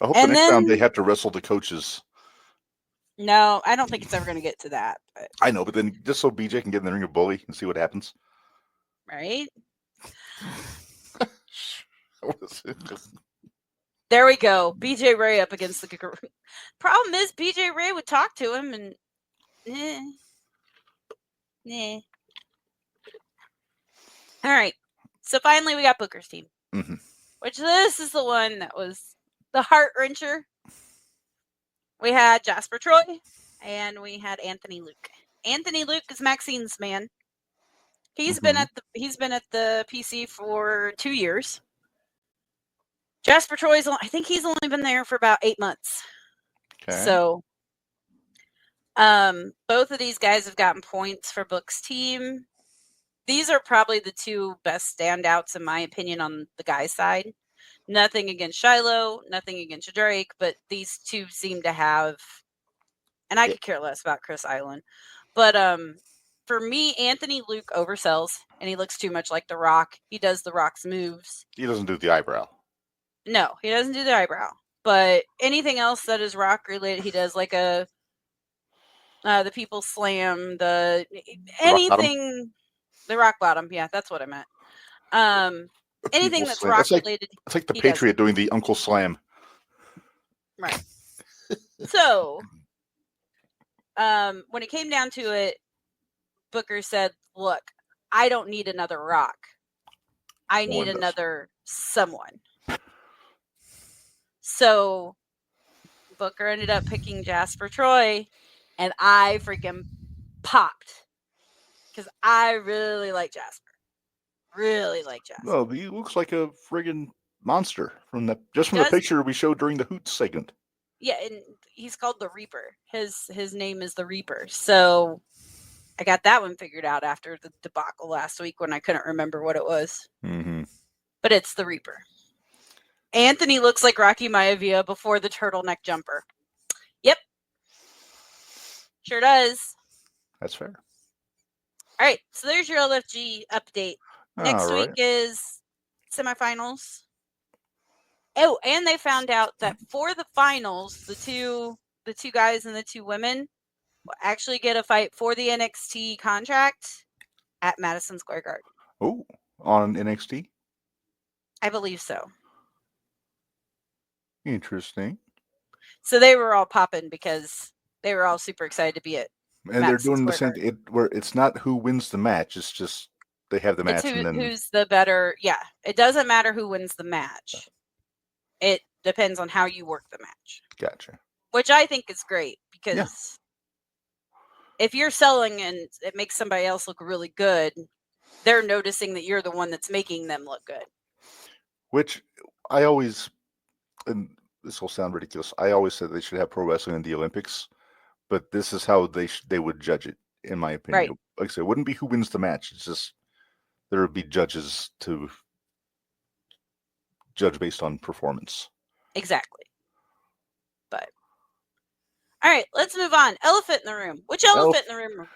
And next round then- they have to wrestle the coaches. No, I don't think it's ever going to get to that. But, I know, but then just so BJ can get in the ring of bully and see what happens. right? There we go. BJ Ray up against the problem is BJ Ray would talk to him and All right. So finally we got Booker's team. Mm-hmm. Which this is the one that was the heart wrencher. We had Jasper Troy and we had Anthony Luke. Anthony Luke is Maxine's man. He's been at the PC for 2 years. Jasper Troy's I think he's only been there for about 8 months. Okay. So both of these guys have gotten points for Book's team. These are probably the two best standouts in my opinion on the guys' side. Nothing against Shiloh, nothing against Drake, but these two seem to have, and I could care less about Chris Island, but for me, Anthony Luke oversells, and he looks too much like The Rock. He does The Rock's moves. He doesn't do the eyebrow. No, he doesn't do the eyebrow. But anything else that is Rock related, he does like the People Slam, the Rock Bottom. Yeah, that's what I meant. Anything that's Rock related. It's like the Patriot doing the Uncle Slam. Right. So, when it came down to it, Booker said, look, I don't need another Rock. I need another someone. So, Booker ended up picking Jasper Troy, and I freaking popped. Because I really like Jasper. Really like Jasper. Well, he looks like a friggin' monster from the picture we showed during the Hoots segment. Yeah, and he's called the Reaper. His name is the Reaper. So I got that one figured out after the debacle last week when I couldn't remember what it was. Mm-hmm. But it's the Reaper. Anthony looks like Rocky Maivia before the turtleneck jumper. Yep. Sure does. That's fair. All right, so there's your LFG update. Next week is semifinals. Oh, and they found out that for the finals, the two guys and the two women will actually get a fight for the NXT contract at Madison Square Garden. Oh, on NXT? I believe so. Interesting. So they were all popping because they were all super excited to be at And they're doing the same thing where it's not who wins the match, it's just they have the match and then who's the better. Yeah, it doesn't matter who wins the match. It depends on how you work the match. Gotcha. Which I think is great because if you're selling and it makes somebody else look really good, they're noticing that you're the one that's making them look good. Which I always, and this will sound ridiculous, I always said they should have pro wrestling in the Olympics, but this is how they would judge it, in my opinion. Right. Like I said, it wouldn't be who wins the match. It's just there would be judges to judge based on performance. Exactly. But all right, let's move on. Elephant in the room. Which elephant in the room?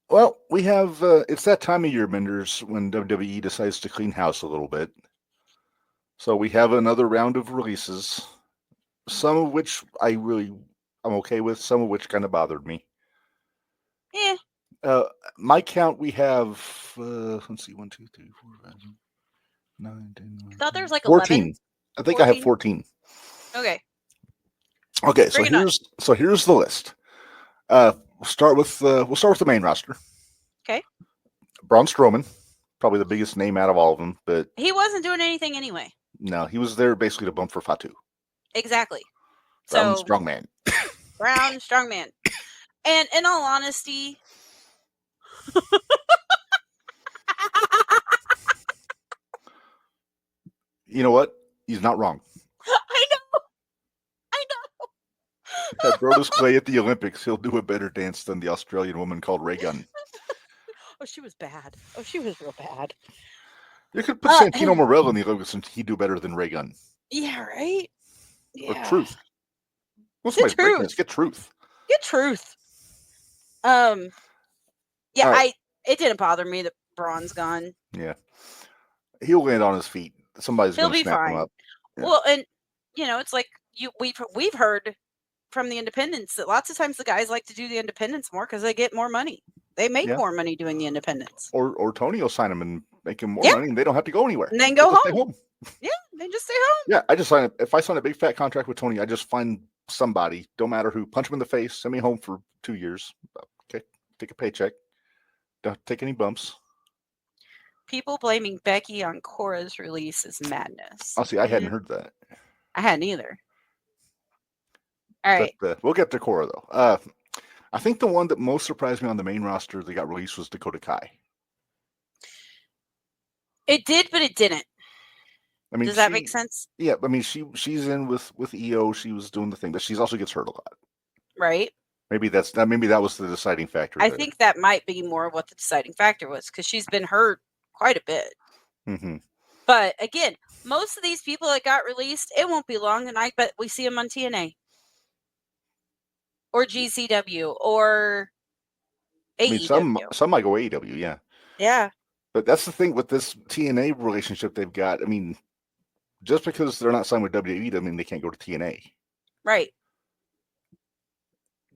Well, we have it's that time of year, Minderz, when WWE decides to clean house a little bit. So we have another round of releases, some of which I'm okay with, some of which kind of bothered me. Yeah. My count, we have let's see, 1, 2, 3, 4, 5, 9, 10, 11, I thought there was like 14. 11. I think 14? I have 14. Okay. Okay, so here's the list. We'll start with the main roster. Okay. Braun Strowman, probably the biggest name out of all of them, but he wasn't doing anything anyway. No, he was there basically to bump for Fatu. Exactly. Brown strongman. Brown strongman. And in all honesty, you know what? He's not wrong. I know. Had Brodus Clay at the Olympics, he'll do a better dance than the Australian woman called Ray Gunn. Oh, she was bad. Oh, she was real bad. You could put Santino Morel in the Olympics and he'd do better than Ray Gunn. Yeah, right? or Truth. What's Get my breaking Truth. this? Get Truth. Get Truth. It didn't bother me that Braun's gone. Yeah. He'll land on his feet. Somebody's He'll going to be snap him fine. up. Yeah. Well, and it's like we've heard from the independents that lots of times the guys like to do the independents more because they get more money. They make more money doing the independents. Or Tony will sign them and make him more money, and they don't have to go anywhere. And then go home. Stay home. Yeah, they just stay home. Yeah, I just sign it. If I sign a big fat contract with Tony, I just find somebody, don't matter who, punch him in the face, send me home for 2 years. Okay, take a paycheck. Don't take any bumps. People blaming Becky on Cora's release is madness. Oh, see, I hadn't heard that. I hadn't either. All right. But, we'll get to Cora, though. I think the one that most surprised me on the main roster that got released was Dakota Kai. It did, but it didn't. I mean, does that make sense? Yeah, I mean, she's in with EO. She was doing the thing, but she also gets hurt a lot. Right. Maybe that was the deciding factor. I think that might be more of what the deciding factor was because she's been hurt quite a bit. Mm-hmm. But again, most of these people that got released, it won't be long, and I bet we see them on TNA or GCW or AEW. I mean, some might go AEW, yeah. Yeah. But that's the thing with this TNA relationship they've got. I mean, just because they're not signed with WWE doesn't mean they can't go to TNA. Right.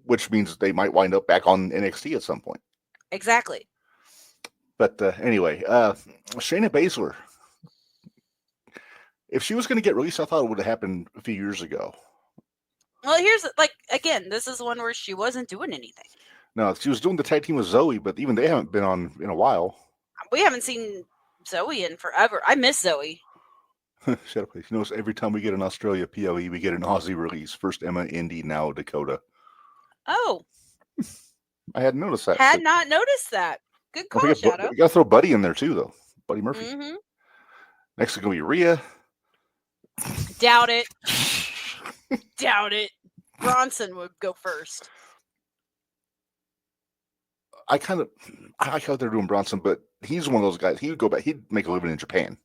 Which means they might wind up back on NXT at some point. Exactly. But anyway, Shayna Baszler. If she was going to get released, I thought it would have happened a few years ago. Well, here's, again, this is one where she wasn't doing anything. No, she was doing the tag team with Zoe, but even they haven't been on in a while. We haven't seen Zoe in forever. I miss Zoe. Shut up, please. You notice every time we get an Australia PLE, we get an Aussie release. First Emma, Indy, now Dakota. Oh. I hadn't noticed that. Had not noticed that. Good call, Shootout. We got to throw Buddy in there, too, though. Buddy Murphy. Mm-hmm. Next is going to be Rhea. Doubt it. Doubt it. Bronson would go first. I like how they're doing Bronson, but he's one of those guys. He would go back. He'd make a living in Japan.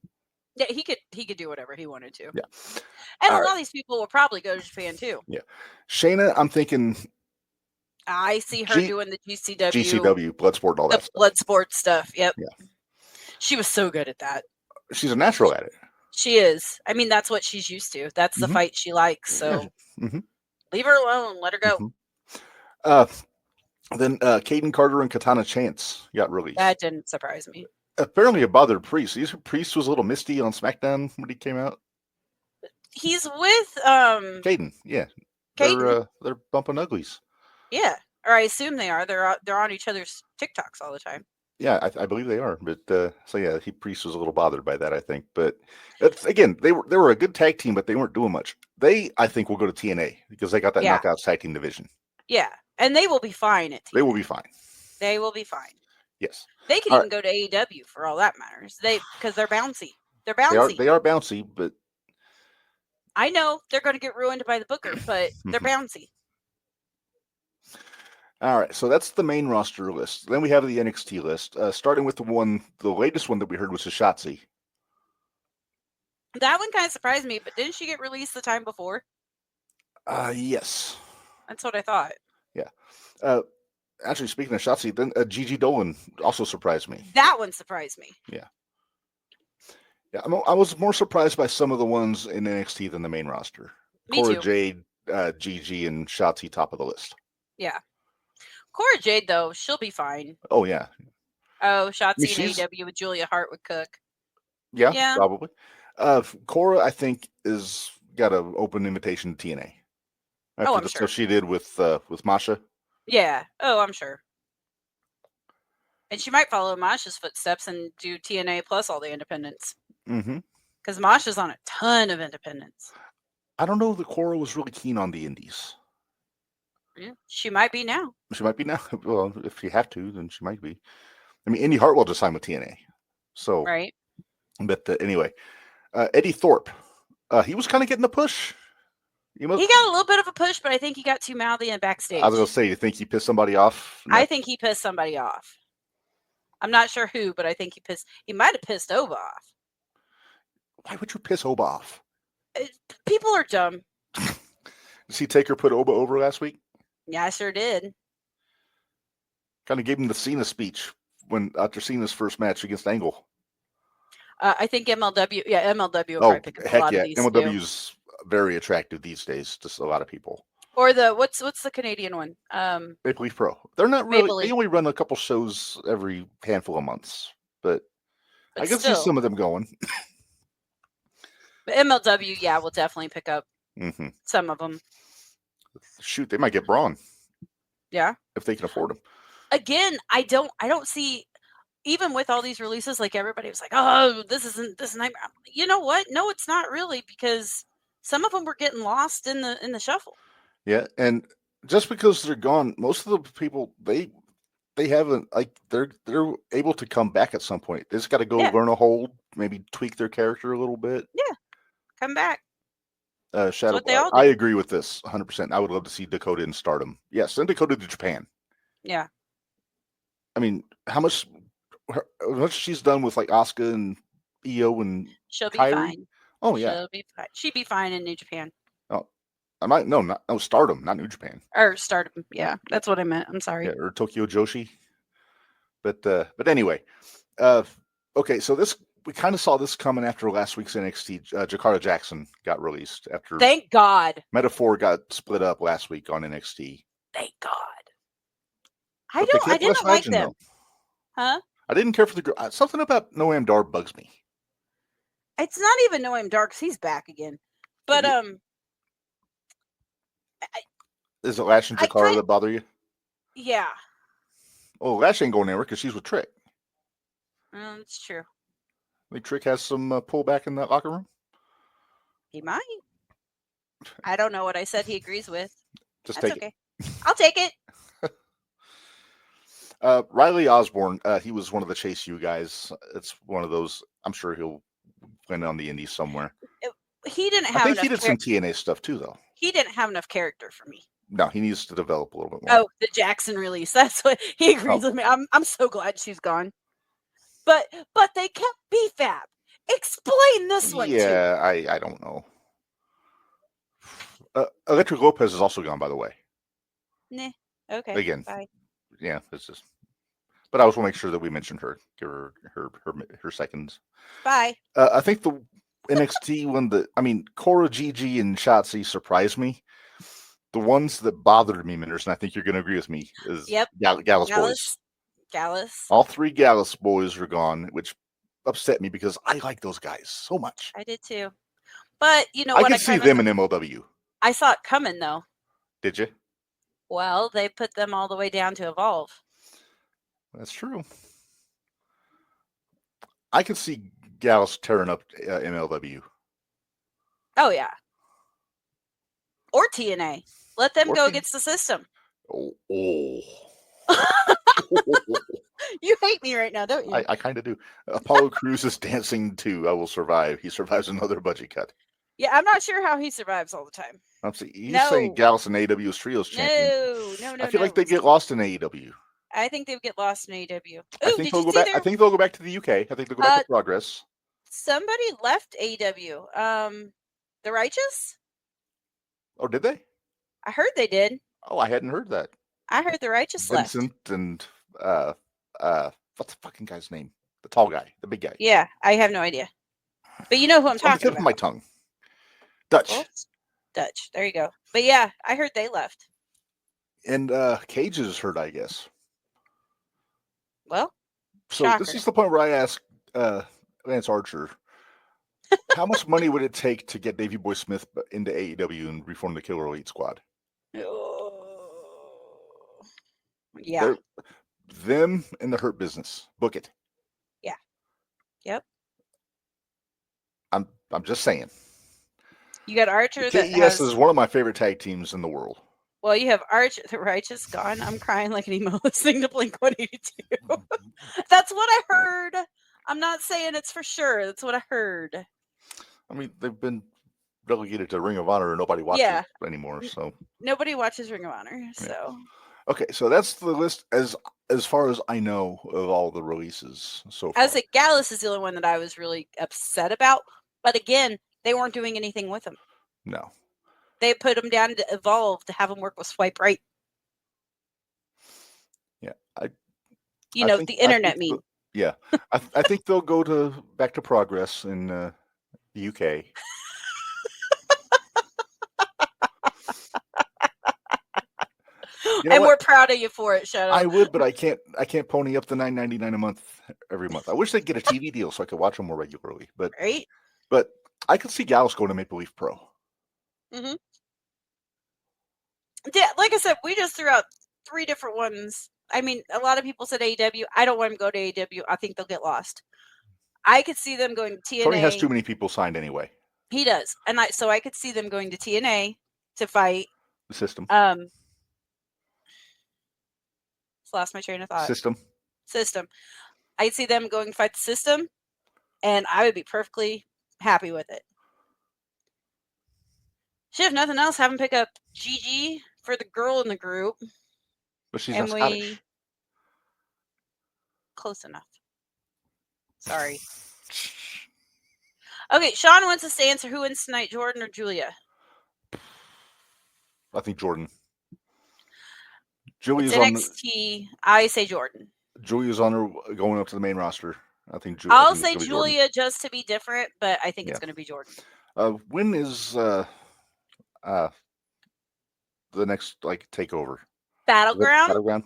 Yeah, he could do whatever he wanted to. Yeah. And a lot of these people will probably go to Japan, too. Yeah. Shayna, I'm thinking... I see her doing the GCW. GCW, Bloodsport, all that stuff. Bloodsport stuff, yep. Yeah. She was so good at that. She's a natural at it. She is. I mean, that's what she's used to. That's the fight she likes, so leave her alone. Let her go. Then Kaden Carter and Katana Chance got released. That didn't surprise me. Apparently it bothered Priest. Priest was a little misty on SmackDown when he came out. He's with Kaden, yeah. Kaden. They're bumping uglies. Yeah, or I assume they are. They're on each other's TikToks all the time. Yeah, I believe they are. But so yeah, Priest was a little bothered by that, I think. But again, they were a good tag team, but they weren't doing much. I think will go to TNA because they got that Knockouts tag team division. Yeah, and they will be fine at TNA. They will be fine. They will be fine. Yes. They could even go to AEW for all that matters. Because they're bouncy. They're bouncy. They are bouncy, but I know they're going to get ruined by the booker, but they're bouncy. All right, so that's the main roster list. Then we have the NXT list, starting with the latest one that we heard was Shotzi. That one kind of surprised me, but didn't she get released the time before? Yes. That's what I thought. Yeah. Actually, speaking of Shotzi, then Gigi Dolan also surprised me. That one surprised me. Yeah. Yeah, I was more surprised by some of the ones in NXT than the main roster. Me Cora too. Jade, Gigi, and Shotzi top of the list. Yeah. Cora Jade, though, she'll be fine. Oh, yeah. Oh, Shotzi in AEW with Julia Hart would cook. Yeah, probably. Cora, I think, is got an open invitation to TNA. After the stuff she did with Masha. Yeah. Oh, I'm sure. And she might follow Masha's footsteps and do TNA plus all the independents. Mm-hmm. Because Masha's on a ton of independents. I don't know that Cora was really keen on the indies. Yeah, she might be now. She might be now. Well, if you have to, then she might be. I mean, Indy Hartwell just signed with TNA. So, right. But anyway, Eddie Thorpe, he was kind of getting a push. He got a little bit of a push, but I think he got too mouthy in backstage. I was going to say, you think he pissed somebody off? I think he pissed somebody off. I'm not sure who, but I think he might have pissed Oba off. Why would you piss Oba off? People are dumb. See Taker put Oba over last week? Yeah, I sure did. Kind of gave him the Cena speech after Cena's first match against Angle. I think MLW will probably pick up a lot of these MLW's very attractive these days to a lot of people. Or what's the Canadian one? Maple Leaf Pro. They're not really. They only run a couple shows every handful of months, but I can see some of them going. But MLW, yeah, will definitely pick up some of them. Shoot, they might get Braun. Yeah, if they can afford them. Again, I don't see. Even with all these releases, like everybody was like, "Oh, this nightmare." You know what? No, it's not really, because some of them were getting lost in the shuffle. Yeah, and just because they're gone, most of the people they haven't, like, they're able to come back at some point. They just got to go learn a hold, maybe tweak their character a little bit. Yeah, come back. Shadow, I agree with this 100%. I would love to see Dakota in Stardom. Yeah, send Dakota to Japan. Yeah. I mean, how much she's done with, like, Asuka and Io and she'll be Kairi? Fine. Oh yeah, she'll be fine. She'd be fine in New Japan. Oh, Stardom, not New Japan. Or Stardom. Yeah, that's what I meant. I'm sorry. Yeah, or Tokyo Joshi. But anyway, okay. So we kind of saw this coming after last week's NXT. Jakarta Jackson got released after. Thank God. Metaphor got split up last week on NXT. Thank God. I didn't like them. Huh? I didn't care for the girl. Something about Noam Dar bugs me. It's not even Noam Dar, because he's back again. But is it Lash and Jakarta that bother you? Yeah. Oh, Lash ain't going anywhere because she's with Trick. It's true. I think Trick has some pullback in that locker room. He might. I don't know what I said he agrees with. That's take okay. I'll take it. Riley Osborne, he was one of the Chase U guys. It's one of those. I'm sure he'll win on the Indies somewhere. He didn't have. I think he did some TNA stuff too, though. He didn't have enough character for me. No, he needs to develop a little bit more. Oh, the Jackson release. That's what he agrees with me. I'm so glad she's gone. But they kept BFAB. Explain this one. Yeah, I don't know. Electric Lopez is also gone, by the way. Nah. Okay. Again. Bye. Yeah, it's just. But I was want to make sure that we mentioned her. Give her seconds. Bye. I think the NXT one Cora, Gigi, and Shotzi surprised me. The ones that bothered me, Minderz, and I think you're going to agree with me, is Gallus boys. Gallus. All three Gallus boys are gone, which upset me because I like those guys so much. I did too. But you know what? I can see them in MLW. I saw it coming, though. Did you? Well, they put them all the way down to Evolve. That's true. I could see Gallus tearing up MLW. Oh, yeah. Or TNA. Let them go against the system. Oh. You hate me right now, don't you? I kind of do. Apollo Crews is dancing to I Will Survive. He survives another budget cut. Yeah, I'm not sure how he survives all the time. He's saying Gallus and AEW's Trios champion. No. I feel like they get lost in AEW. I think they get lost in AEW. I think they'll go back to the UK. I think they'll go back to Progress. Somebody left AEW. The Righteous? Oh, did they? I heard they did. Oh, I hadn't heard that. I heard the Righteous left. Vincent and what's the fucking guy's name? The tall guy, the big guy. Yeah, I have no idea. But you know who I'm talking about. On my tongue. Dutch. Well, Dutch. There you go. But yeah, I heard they left. And Cage is hurt, I guess. Well, so shocker. This is the point where I ask Lance Archer, how much money would it take to get Davey Boy Smith into AEW and reform the Killer Elite Squad? Yeah. Them in the Hurt Business. Book it. Yeah. Yep. I'm just saying. You got Archer. KES is one of my favorite tag teams in the world. Well, you have Archer, the Righteous gone. I'm crying like an emo listening to Blink-182. That's what I heard. I'm not saying it's for sure. That's what I heard. I mean, they've been relegated to Ring of Honor and nobody watches anymore. So nobody watches Ring of Honor. So okay, so that's the list as far as I know of all the releases so far. I was like, Gallus is the only one that I was really upset about. But again, they weren't doing anything with him. No. they put him down to Evolve to have him work with Swipe Right. Yeah, the internet meme. Yeah, I think they'll go back to Progress in the UK. And we're proud of you for it, Shootout. I would, but I can't pony up the $9.99 a month every month. I wish they'd get a TV deal so I could watch them more regularly. But right? But I could see Gallus going to Maple Leaf Pro. Mm-hmm. Yeah, like I said, we just threw out 3 different ones. I mean, a lot of people said AEW. I don't want them to go to AEW. I think they'll get lost. I could see them going to TNA. Tony has too many people signed anyway. He does, and so I could see them going to TNA to fight the System. Lost my train of thought. System. I'd see them going to fight the System, and I would be perfectly happy with it. Shit, if nothing else, have them pick up Gigi for the girl in the group. But she's not Scottish. Close enough. Sorry. Okay, Sean wants us to answer who wins tonight, Jordan or Julia? I think Jordan. Julia's on NXT. I say Jordan. Julia's on her going up to the main roster. I think I'll say Julia just to be different, but I think it's going to be Jordan. When is the next takeover? Battleground? Battleground?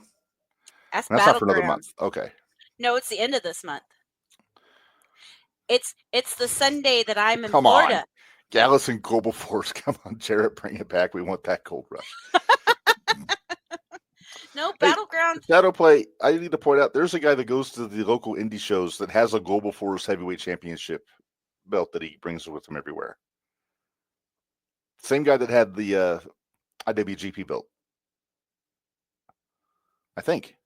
That's not for another month. Okay. No, it's the end of this month. It's the Sunday that I'm in Florida. On. Gallus and Global Force. Come on, Jarrett, bring it back. We want that Gold Rush. No, Battleground. Shadow Play, I need to point out, there's a guy that goes to the local indie shows that has a Global Force Heavyweight Championship belt that he brings with him everywhere. Same guy that had the IWGP belt. I think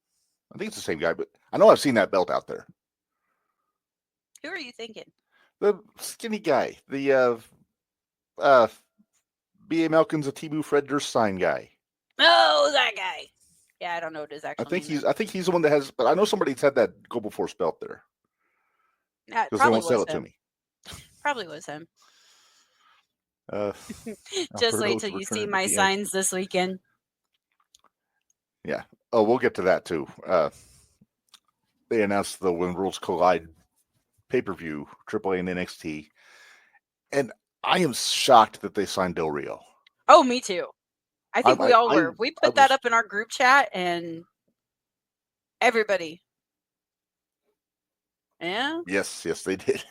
it's the same guy, but I know I've seen that belt out there. Who are you thinking? The skinny guy. The B.A. Malkin's a Tibu Fred Durstein guy. Oh, that guy. Yeah, I don't know what his actual name is. I think he's the one that has, but I know somebody's had that Global Force belt there. Because they won't sell it to me. Probably was him. Just Alberto's wait till you see my signs this weekend. Yeah. Oh, we'll get to that too. They announced the When Worlds Collide pay-per-view, AAA and NXT. And I am shocked that they signed Del Rio. Oh, me too. I think we all were. We put that up in our group chat and everybody. Yeah? Yes, they did.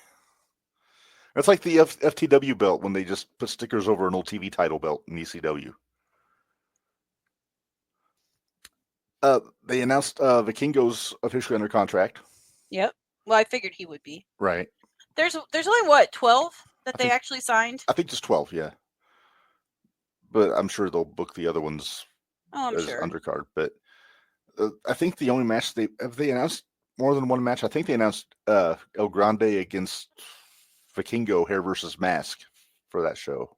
It's like the FTW belt when they just put stickers over an old TV title belt in ECW. They announced Vikingo's officially under contract. Yep. Well, I figured he would be. Right. There's only, what, 12 that they actually signed? I think just 12, yeah. But I'm sure they'll book the other ones as undercard. But I think the only match they announced more than one match. I think they announced El Grande against Vikingo hair versus mask for that show.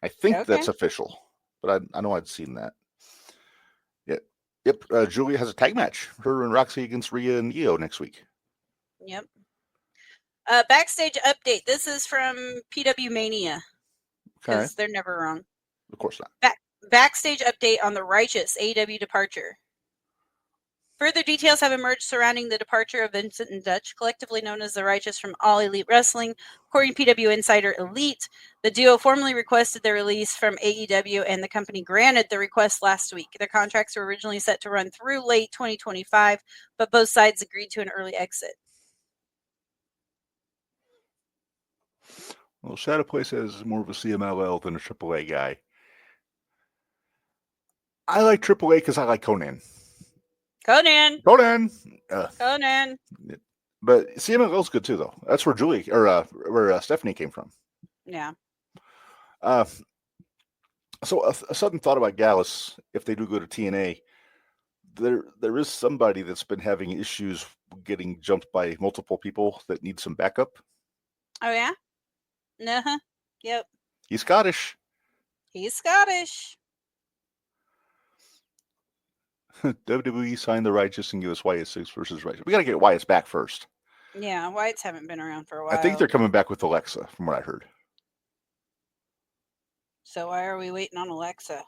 I think that's official, but I know I'd seen that. Yeah. Yep. Julia has a tag match. Her and Roxy against Rhea and Io next week. Yep. Backstage update. This is from PW Mania. Because they're never wrong. Of course not. Backstage update on the Righteous AEW departure. Further details have emerged surrounding the departure of Vincent and Dutch, collectively known as the Righteous from All Elite Wrestling. According to PW Insider Elite, the duo formally requested their release from AEW, and the company granted the request last week. Their contracts were originally set to run through late 2025, but both sides agreed to an early exit. Well, Shadow Play says more of a CMLL than a AAA guy. I like AAA because I like Conan. Conan. But CMLL's good too, though. That's where Julie where Stephanie came from. Yeah. So a sudden thought about Gallus. If they do go to TNA, there is somebody that's been having issues getting jumped by multiple people that need some backup. Oh yeah. Uh-huh. Yep. He's Scottish. WWE signed the Righteous and give us Wyatt 6 versus Righteous. We got to get Wyatt's back first. Yeah, Wyatts haven't been around for a while. I think they're coming back with Alexa, from what I heard. So why are we waiting on Alexa?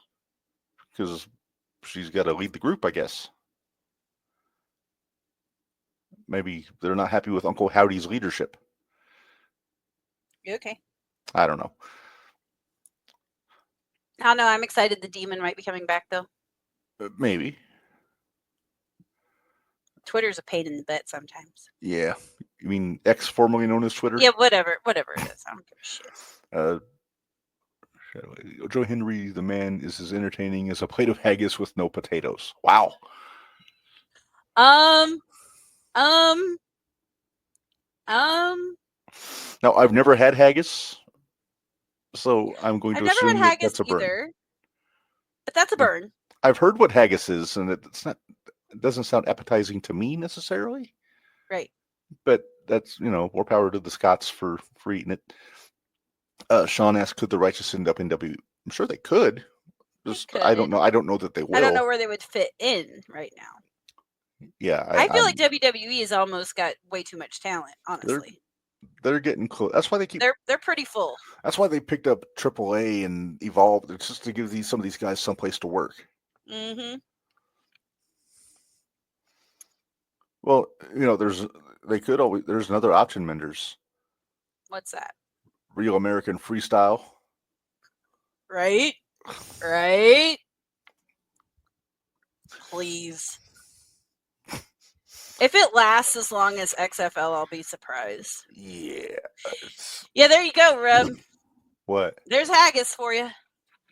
Because she's got to lead the group, I guess. Maybe they're not happy with Uncle Howdy's leadership. Okay. I don't know. I don't know. I'm excited the demon might be coming back, though. Maybe. Twitter's a pain in the butt sometimes. Yeah. You mean X, formerly known as Twitter? Yeah, whatever it is. I don't give a shit. Joe Henry, the man, is as entertaining as a plate of haggis with no potatoes. Wow. Now, I've never had haggis, so I'm going to I've never assume had that haggis that's a burn. either, but that's a burn. I've heard what haggis is, and it doesn't sound appetizing to me necessarily. Right. But that's, more power to the Scots for eating it. Sean asked, could the Righteous end up in W? I'm sure they could. I don't know. I don't know that they will. I don't know where they would fit in right now. Yeah. I feel like WWE has almost got way too much talent, honestly. They're getting close. That's why they keep. They're pretty full. That's why they picked up AAA and Evolve. It's just to give some of these guys someplace to work. Mm-hmm. Well, there's another option, Minderz. What's that? Real American Freestyle. Right. Please. If it lasts as long as XFL, I'll be surprised. Yeah. Yeah, there you go, Reb. What? There's haggis for you.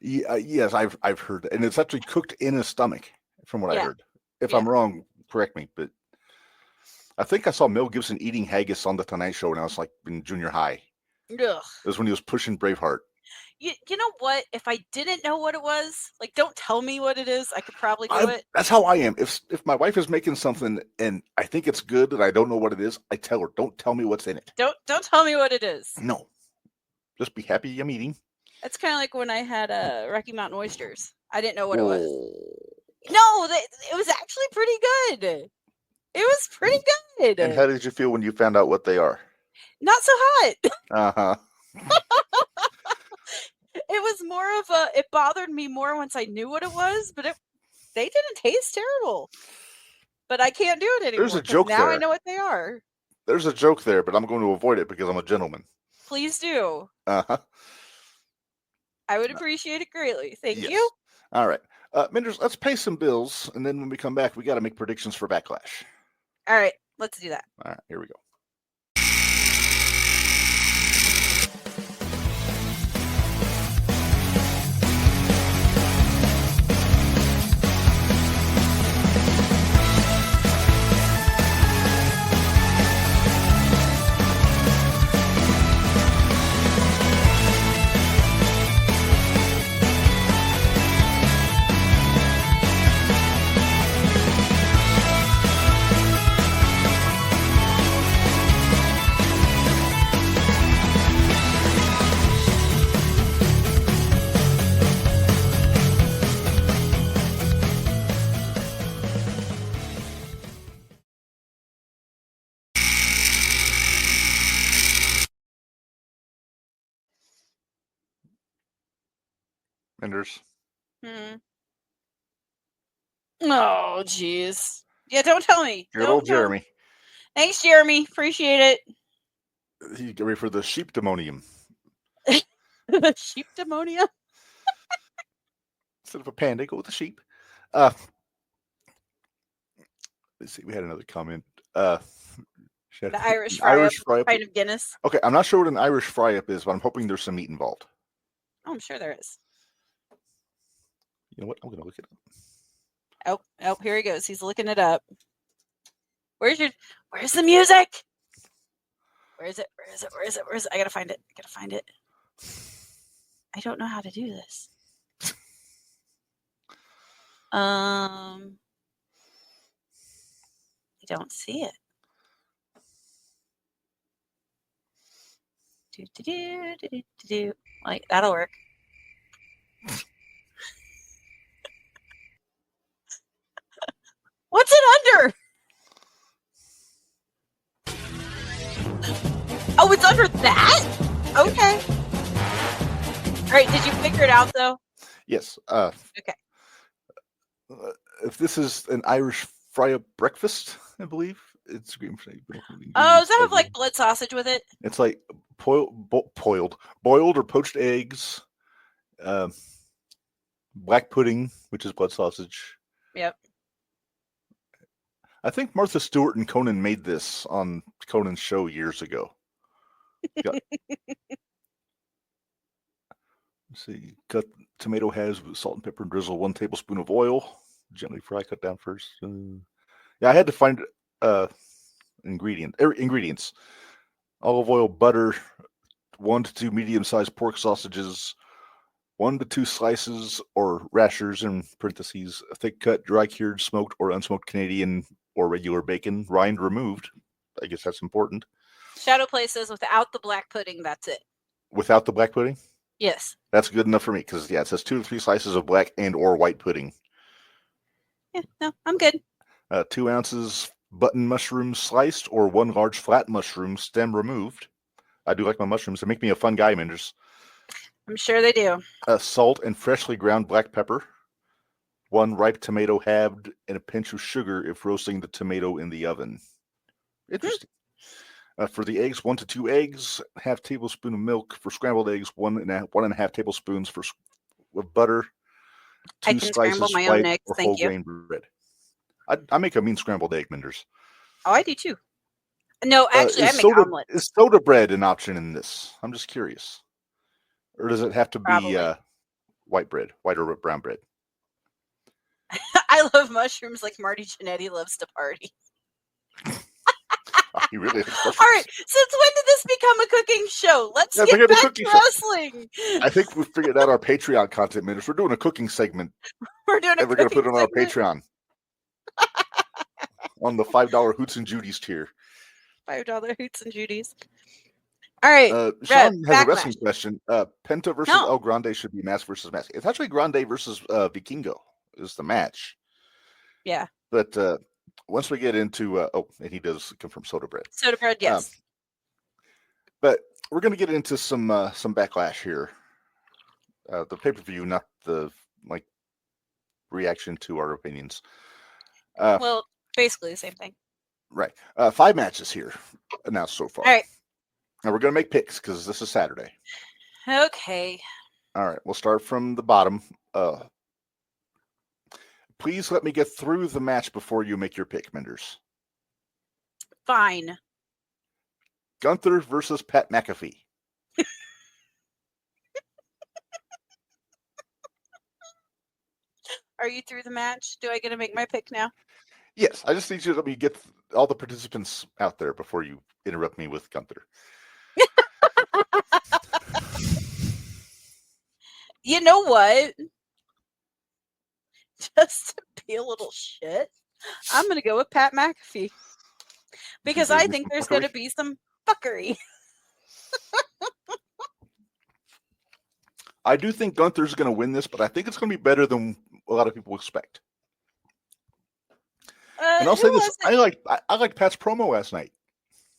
Yeah, yes, I've heard that. And it's actually cooked in a stomach, from what I heard. If I'm wrong, correct me. But I think I saw Mel Gibson eating haggis on The Tonight Show when I was in junior high. Ugh. It was when he was pushing Braveheart. You know what? If I didn't know what it was, don't tell me what it is. I could probably do it. That's how I am. If my wife is making something and I think it's good and I don't know what it is, I tell her, don't tell me what's in it. Don't tell me what it is. No. Just be happy I'm eating. It's kind of like when I had Rocky Mountain oysters. I didn't know what it was. No, it was actually pretty good. It was pretty good. And how did you feel when you found out what they are? Not so hot. Uh-huh. It was more of it bothered me more once I knew what it was, but they didn't taste terrible. But I can't do it anymore. There's a joke now there. I know what they are. There's a joke there, but I'm going to avoid it because I'm a gentleman. Please do. Uh-huh. I would appreciate it greatly. Thank Yes. you. All right. Minderz, let's pay some bills, and then when we come back, we got to make predictions for Backlash. All right. Let's do that. All right. Here we go. Minderz. Oh, jeez. Yeah, don't tell me. Good old Jeremy. Thanks, Jeremy. Appreciate it. You get ready for the sheepdemonium. Sheepdemonium? Instead of a panda, go with a sheep. Let's see. We had another comment. The Irish fry-up. Pint of Guinness. Okay, I'm not sure what an Irish fry-up is, but I'm hoping there's some meat involved. Oh, I'm sure there is. You know what? I'm going to look it up. Oh, here he goes. He's looking it up. Where's the music? Where is it? I gotta find it. I don't know how to do this. I don't see it. Do. Like, that'll work. What's it under? Oh, it's under that? Okay. All right, did you figure it out though? Yes. Okay. If this is an Irish fry-up breakfast, I believe it's green. Oh, does that have like blood sausage with it? It's like boiled or poached eggs, black pudding, which is blood sausage. Yep. I think Martha Stewart and Conan made this on Conan's show years ago. Let's see. Cut tomato halves with salt and pepper and drizzle 1 tablespoon of oil. Gently fry, cut down first. Yeah, I had to find ingredients. Olive oil, butter, 1 to 2 medium-sized pork sausages, 1 to 2 slices or rashers in parentheses, thick cut, dry cured, smoked or unsmoked Canadian or regular bacon, rind removed. I guess that's important. Shadow Play says without the black pudding, that's it. Without the black pudding? Yes. That's good enough for me because, yeah, it says 2 to 3 slices of black and or white pudding. Yeah, no, I'm good. 2 ounces button mushrooms sliced or 1 large flat mushroom stem removed. I do like my mushrooms. They make me a fun guy, Minderz. I'm sure they do. Salt and freshly ground black pepper. 1 ripe tomato halved and a pinch of sugar if roasting the tomato in the oven. Interesting. For the eggs, 1 to 2 eggs, half tablespoon of milk. For scrambled eggs, 1.5 tablespoons with butter. 2 I can slices scramble my white own eggs. or Thank whole you. grain bread. I make a mean scrambled egg, Minderz. Oh, I do too. No, actually, I make omelets. Is soda bread an option in this? I'm just curious. Or does it have to be white bread, white or brown bread? I love mushrooms like Marty Jannetty loves to party. You really like mushrooms. All right, since when did this become a cooking show? Let's get back to wrestling. I think we figured out our Patreon content, Minderz. We're doing a cooking segment. We're going to put it on our Patreon. On the $5 Hoots and Judy's tier. $5 Hoots and Judy's. All right. Sean has a wrestling question. Penta versus El Grande should be mask versus mask. It's actually Grande versus Vikingo is the match. Yeah. But once we get into and he does confirm soda bread. Soda bread, yes. But we're going to get into some backlash here. The pay-per-view, not the reaction to our opinions. Well, basically the same thing. Right. 5 matches here announced so far. All right. Now we're going to make picks because this is Saturday. Okay. All right. We'll start from the bottom. Please let me get through the match before you make your pick, Minderz. Fine. Gunther versus Pat McAfee. Are you through the match? Do I get to make my pick now? Yes. I just need you to let me get all the participants out there before you interrupt me with Gunther. You know what? Just to be a little shit, I'm going to go with Pat McAfee. Because I think there's going to be some fuckery. I do think Gunther's going to win this, but I think it's going to be better than a lot of people expect. And I'll say this: I like Pat's promo last night.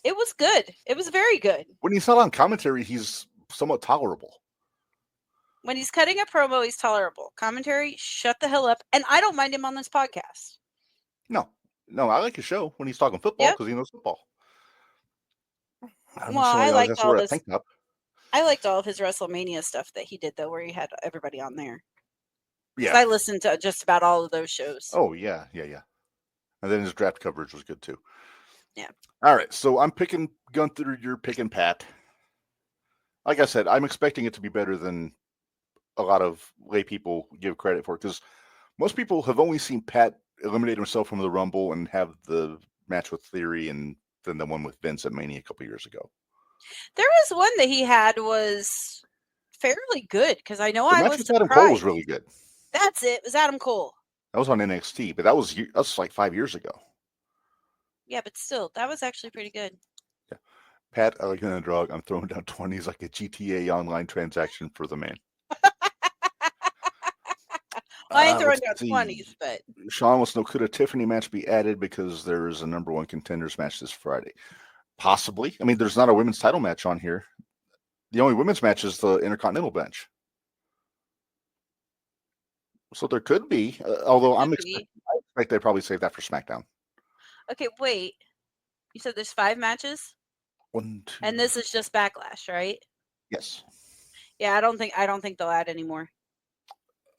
It was good. It was very good. When he's not on commentary, he's somewhat tolerable. When he's cutting a promo, he's tolerable. Commentary, shut the hell up. And I don't mind him on this podcast. No, I like his show when he's talking football because he knows football. I liked all of his WrestleMania stuff that he did, though, where he had everybody on there. Yeah. I listened to just about all of those shows. Oh, yeah. And then his draft coverage was good, too. Yeah. All right, so I'm picking Gunther, you're picking Pat. Like I said, I'm expecting it to be better than a lot of lay people give credit for, because most people have only seen Pat eliminate himself from the Rumble and have the match with Theory and then the one with Vince at Mania a couple years ago. There was one that he had was fairly good, because I know I was surprised. Adam Cole was really good. That's it. It was Adam Cole. That was on NXT, but that was like 5 years ago. Yeah, but still, that was actually pretty good. Yeah. Pat, I like an underdog. I'm throwing down 20s like a GTA online transaction for the man. I ain't throwing down 20s, but... Sean wants to know, could a Tiffany match be added because there is a number 1 contenders match this Friday? Possibly. I mean, there's not a women's title match on here. The only women's match is the Intercontinental match. So there could be, although I Could expect they probably save that for SmackDown. Okay, wait. You said there's 5 matches? 1, 2. And this is just Backlash, right? Yes. Yeah, I don't think they'll add any more.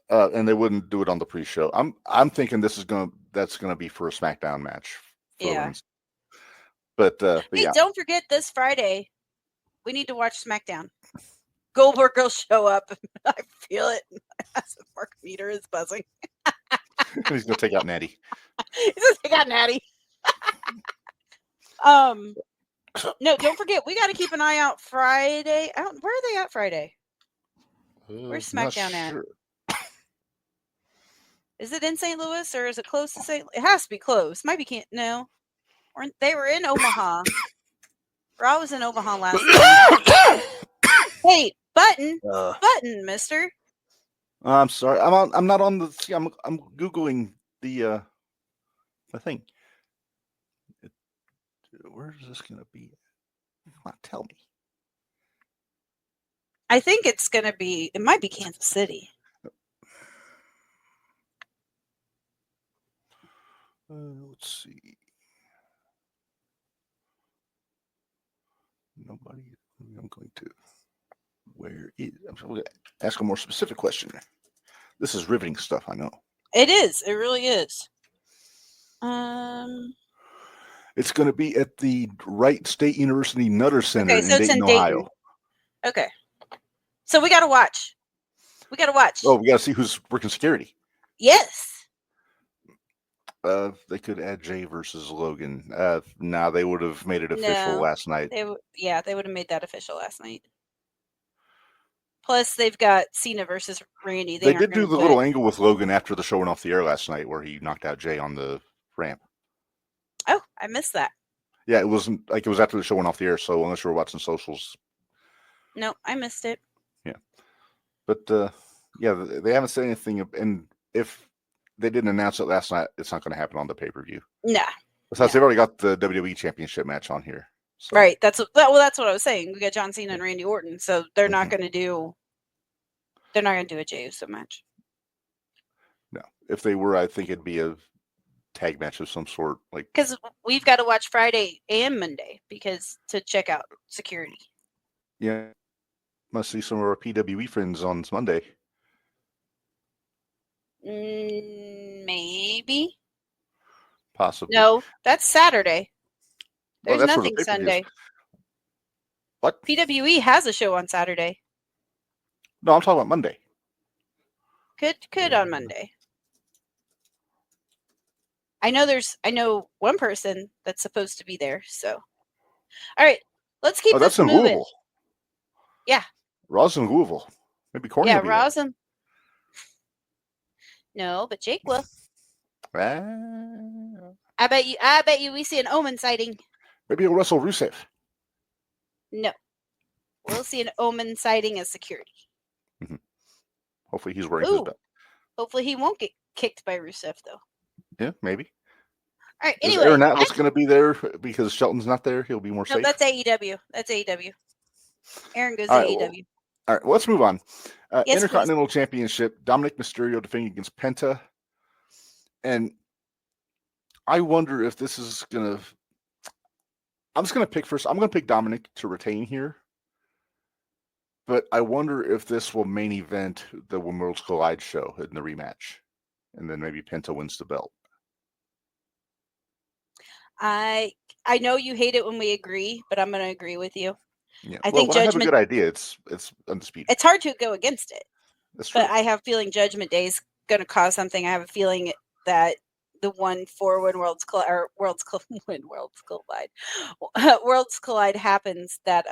And they wouldn't do it on the pre-show. I'm thinking that's gonna be for a SmackDown match. Yeah. But Hey, yeah. Don't forget this Friday, we need to watch SmackDown. Goldberg will show up. I feel it. My mark meter is buzzing. He's gonna take out Natty. He's gonna take out Natty. No, don't forget, we got to keep an eye out Friday. Where are they at Friday? Where's SmackDown at? Is it in St. Louis or is it close to St. It has to be close. Might be no. They were in Omaha. Raw was in Omaha last night. Hey, button, mister. I'm sorry. I'm not on the. I'm googling the thing. Where is this gonna be? Come on, tell me. I think it's gonna be. It might be Kansas City. Let's see. Nobody. I'm going to. Where is? I'm going to ask a more specific question. This is riveting stuff. I know. It is. It really is. It's going to be at the Wright State University Nutter Center in Dayton, Ohio. Okay. So we got to watch. Oh, we got to see who's working security. Yes. They could add Jay versus Logan. They would have made it official last night. They would have made that official last night. Plus, they've got Cena versus Randy. They did do the little angle with Logan after the show went off the air last night, where he knocked out Jay on the ramp. Oh, I missed that. Yeah, it wasn't like it was after the show went off the air. So unless you were watching socials, no, I missed it. Yeah, but they haven't said anything. And if they didn't announce it last night, it's not going to happen on the pay-per-view. Nah. Besides, they've already got the WWE Championship match on here. So. Right. That's what I was saying. We got John Cena and Randy Orton, so they're not going to do. They're not going to do a Jey Uso match. No, if they were, I think it'd be a tag match of some sort. Like because we've got to watch Friday and Monday to check out security. Yeah, must see some of our PWE friends on Monday. Maybe. Possibly. No, that's Saturday. There's nothing Sunday. What? PWE has a show on Saturday. No, I'm talking about Monday. Could on Monday. I know one person that's supposed to be there. So, all right, let's keep this moving. That's in Louisville. Yeah. Raw's in Louisville. Maybe Corny. Yeah, Raw's in. No, but Jake will. I bet you we see an Omen sighting. Maybe he'll wrestle Rusev. No. We'll see an Omen sighting as security. Mm-hmm. Hopefully he's wearing his belt. Hopefully he won't get kicked by Rusev, though. Yeah, maybe. All right, anyway. Is Aaron Atlas going to be there because Shelton's not there? He'll be more safe? That's AEW. Aaron goes to AEW. All right, well, let's move on. Yes, Intercontinental Championship, Dominic Mysterio defending against Penta. And I wonder if this is going to... I'm just going to pick first. I'm going to pick Dominic to retain here. But I wonder if this will main event the When Worlds Collide show in the rematch. And then maybe Penta wins the belt. I know you hate it when we agree, but I'm going to agree with you. Yeah. I think Judgment. I have a good idea. It's undisputed. It's hard to go against it. That's true. But I have a feeling Judgment Day is going to cause something. I have a feeling that the one for When Worlds Collide Worlds Collide happens, that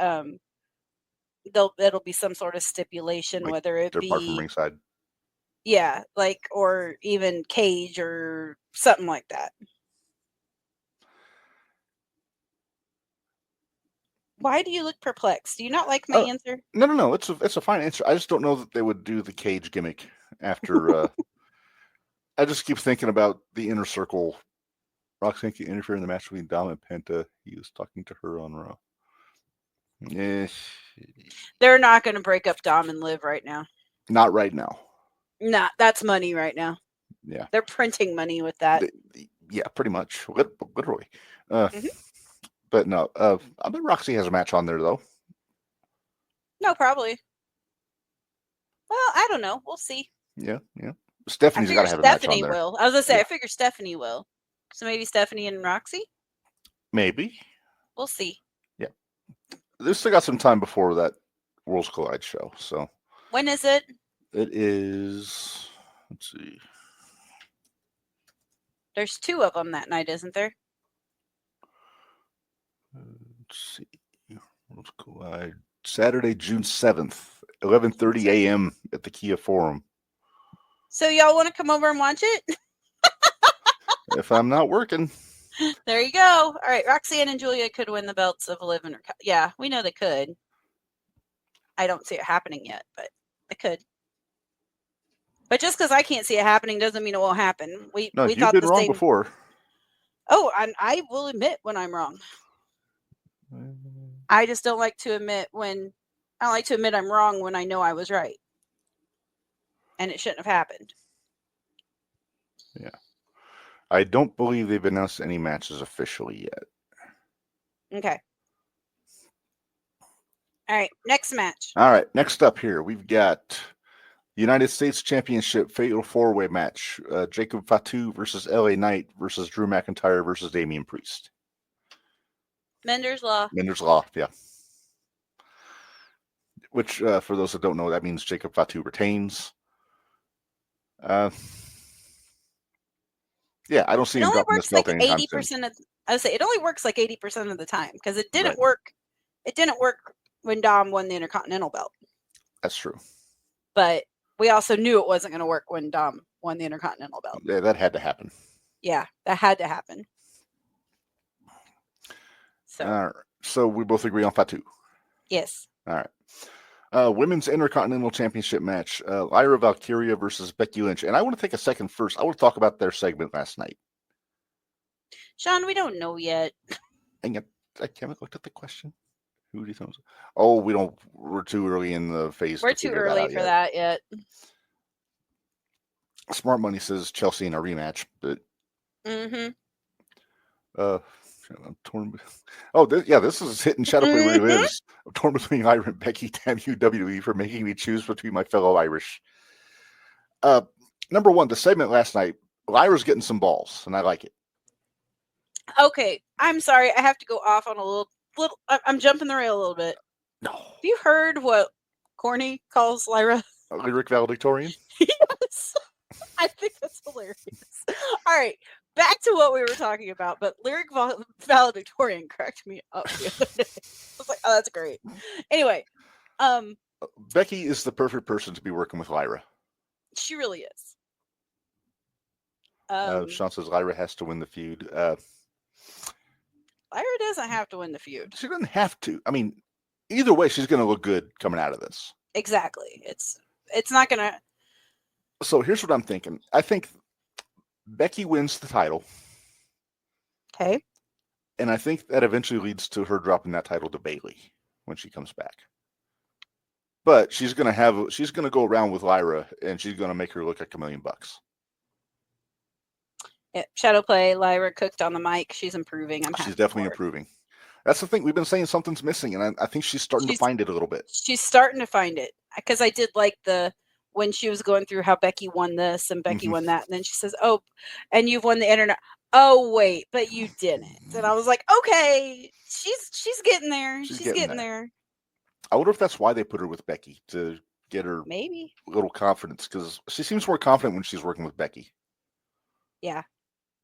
it'll be some sort of stipulation, like whether it be part from ringside. Yeah, or even cage or something like that. Why do you look perplexed? Do you not like my answer? No. It's a fine answer. I just don't know that they would do the cage gimmick after. I just keep thinking about the Inner Circle. Roxanne can interfere in the match between Dom and Penta. He was talking to her on Raw. Yes. They're not going to break up Dom and Liv right now. Not right now. Nah, that's money right now. Yeah. They're printing money with that. Yeah, pretty much. Literally. Mhm. But no, I bet Roxy has a match on there, though. No, probably. Well, I don't know. We'll see. Yeah. I Stephanie's got figure to have a match on Stephanie there. will. I was gonna say, Yeah. I figure Stephanie will. So maybe Stephanie and Roxy. Maybe. We'll see. Yeah. They've still got some time before that Worlds Collide show. So When is it? it is. Let's see. There's 2 of them that night, isn't there? Let's see. Worlds Collide. Saturday, June 7th, 11:30 a.m. at the Kia Forum. So y'all want to come over and watch it? If I'm not working. There you go. All right, Roxanne and Julia could win the belts of 11 or yeah, we know they could. I don't see it happening yet, but they could. But just because I can't see it happening doesn't mean it won't happen. We You've thought been the wrong same before. Oh, I will admit when I'm wrong. I just don't like to admit I'm wrong when I know I was right. And it shouldn't have happened. Yeah. I don't believe they've announced any matches officially yet. Okay. All right, next match. All right, next up here, we've got United States Championship Fatal 4-Way match. Jacob Fatu versus LA Knight versus Drew McIntyre versus Damian Priest. Minderz Law. Minderz Law, yeah. Which, for those that don't know, that means Jacob Fatu retains. Yeah, I don't see him dropping this belt anytime soon. I would say it only works like 80% of the time because it didn't work. It didn't work when Dom won the Intercontinental belt. That's true. But we also knew it wasn't going to work when Dom won the Intercontinental belt. Yeah, that had to happen. Yeah, that had to happen. So we both agree on Fatu. Yes. All right. Women's Intercontinental Championship match. Lyra Valkyria versus Becky Lynch. And I want to take a second first. I want to talk about their segment last night. Sean, we don't know yet. I haven't looked at the question. Who do you think? Oh, we're too early in the phase. We're too early for that yet. Smart Money says Chelsea in a rematch, but I'm torn. Oh, this is hitting Shadowplay where he lives. I'm torn between Lyra and Becky. Damn you, WWE, for making me choose between my fellow Irish. Number one, the segment last night, Lyra's getting some balls, and I like it. Okay, I'm sorry. I have to go off on a little. I'm jumping the rail a little bit. No. Have you heard what Corny calls Lyra? Lyric valedictorian? Yes. I think that's hilarious. All right. Back to what we were talking about, but lyric valedictorian cracked me up the other day. I was like, oh, that's great. Anyway, Becky is the perfect person to be working with Lyra. She really is. Sean says Lyra has to win the feud. Lyra doesn't have to win the feud. She doesn't have to. I mean, either way, she's going to look good coming out of this. Exactly. It's not going to. So here's what I'm thinking. I think Becky wins the title. Okay. And I think that eventually leads to her dropping that title to Bayley when she comes back. But she's going to go around with Lyra and she's going to make her look like $1 million. Yeah, Shadowplay, Lyra cooked on the mic. She's improving. She's definitely improving. That's the thing. We've been saying something's missing, and I think she's starting to find it a little bit. She's starting to find it because I did like when she was going through how Becky won this and Becky won that, and then she says, "Oh, and you've won the internet." Oh wait, but you didn't. And I was like, okay, she's getting there. She's getting there. I wonder if that's why they put her with Becky, to get her maybe a little confidence, because she seems more confident when she's working with Becky. Yeah.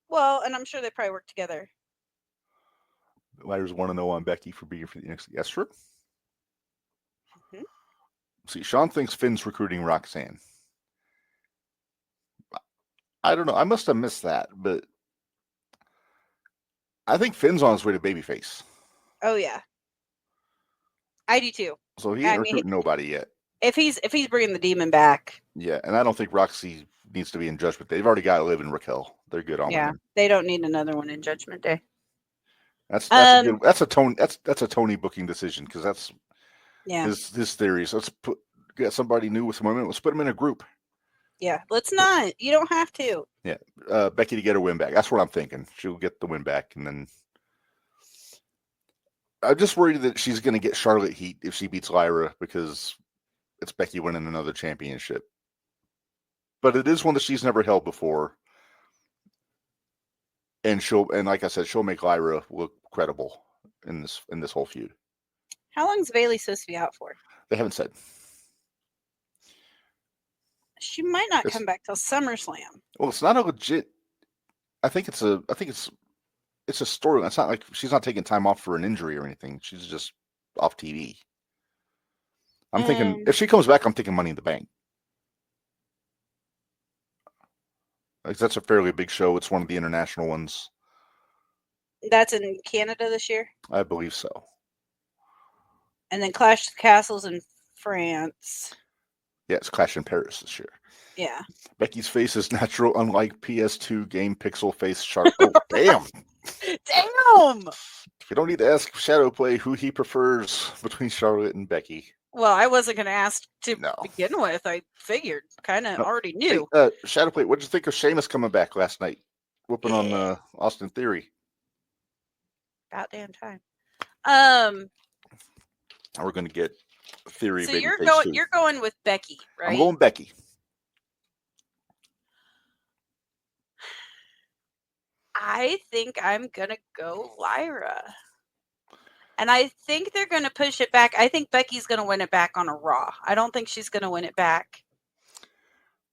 Well, and I'm sure they probably work together. Lyra's 1-0 on Becky for being for the next. Yes, sure. See, Sean thinks Finn's recruiting Roxanne. I don't know. I must have missed that, but I think Finn's on his way to babyface. Oh yeah, I do too. So he ain't recruiting nobody yet. If he's bringing the demon back. Yeah, and I don't think Roxy needs to be in Judgment Day. They've already got to live in Raquel. They're good on women. They don't need another one in Judgment Day. That's a Tony booking decision, because that's his theory. So let's get somebody new with some momentum. Let's put them in a group. Yeah, let's not. You don't have to. Yeah, Becky to get her win back. That's what I'm thinking. She'll get the win back, and then I'm just worried that she's going to get Charlotte heat if she beats Lyra because it's Becky winning another championship. But it is one that she's never held before, and like I said, she'll make Lyra look credible in this whole feud. How long is Bayley supposed to be out for? They haven't said. She might not come back till SummerSlam. Well, it's not a legit. I think it's a story. It's not like she's not taking time off for an injury or anything. She's just off TV. I'm thinking if she comes back, I'm thinking Money in the Bank. Like, that's a fairly big show. It's one of the international ones. That's in Canada this year? I believe so. And then Clash of the Castles in France. Yeah, it's Clash in Paris this year. Yeah. Becky's face is natural, unlike PS2 game pixel face Charlotte. Oh, damn. Damn! You don't need to ask Shadowplay who he prefers between Charlotte and Becky. Well, I wasn't going to ask to begin with. I figured. Kind of already knew. Hey, Shadowplay, what did you think of Sheamus coming back last night? Whooping on Austin Theory. About damn time. We're going to get Theory. So you're going with Becky, right? I'm going Becky. I think I'm going to go Lyra. And I think they're going to push it back. I think Becky's going to win it back on a Raw. I don't think she's going to win it back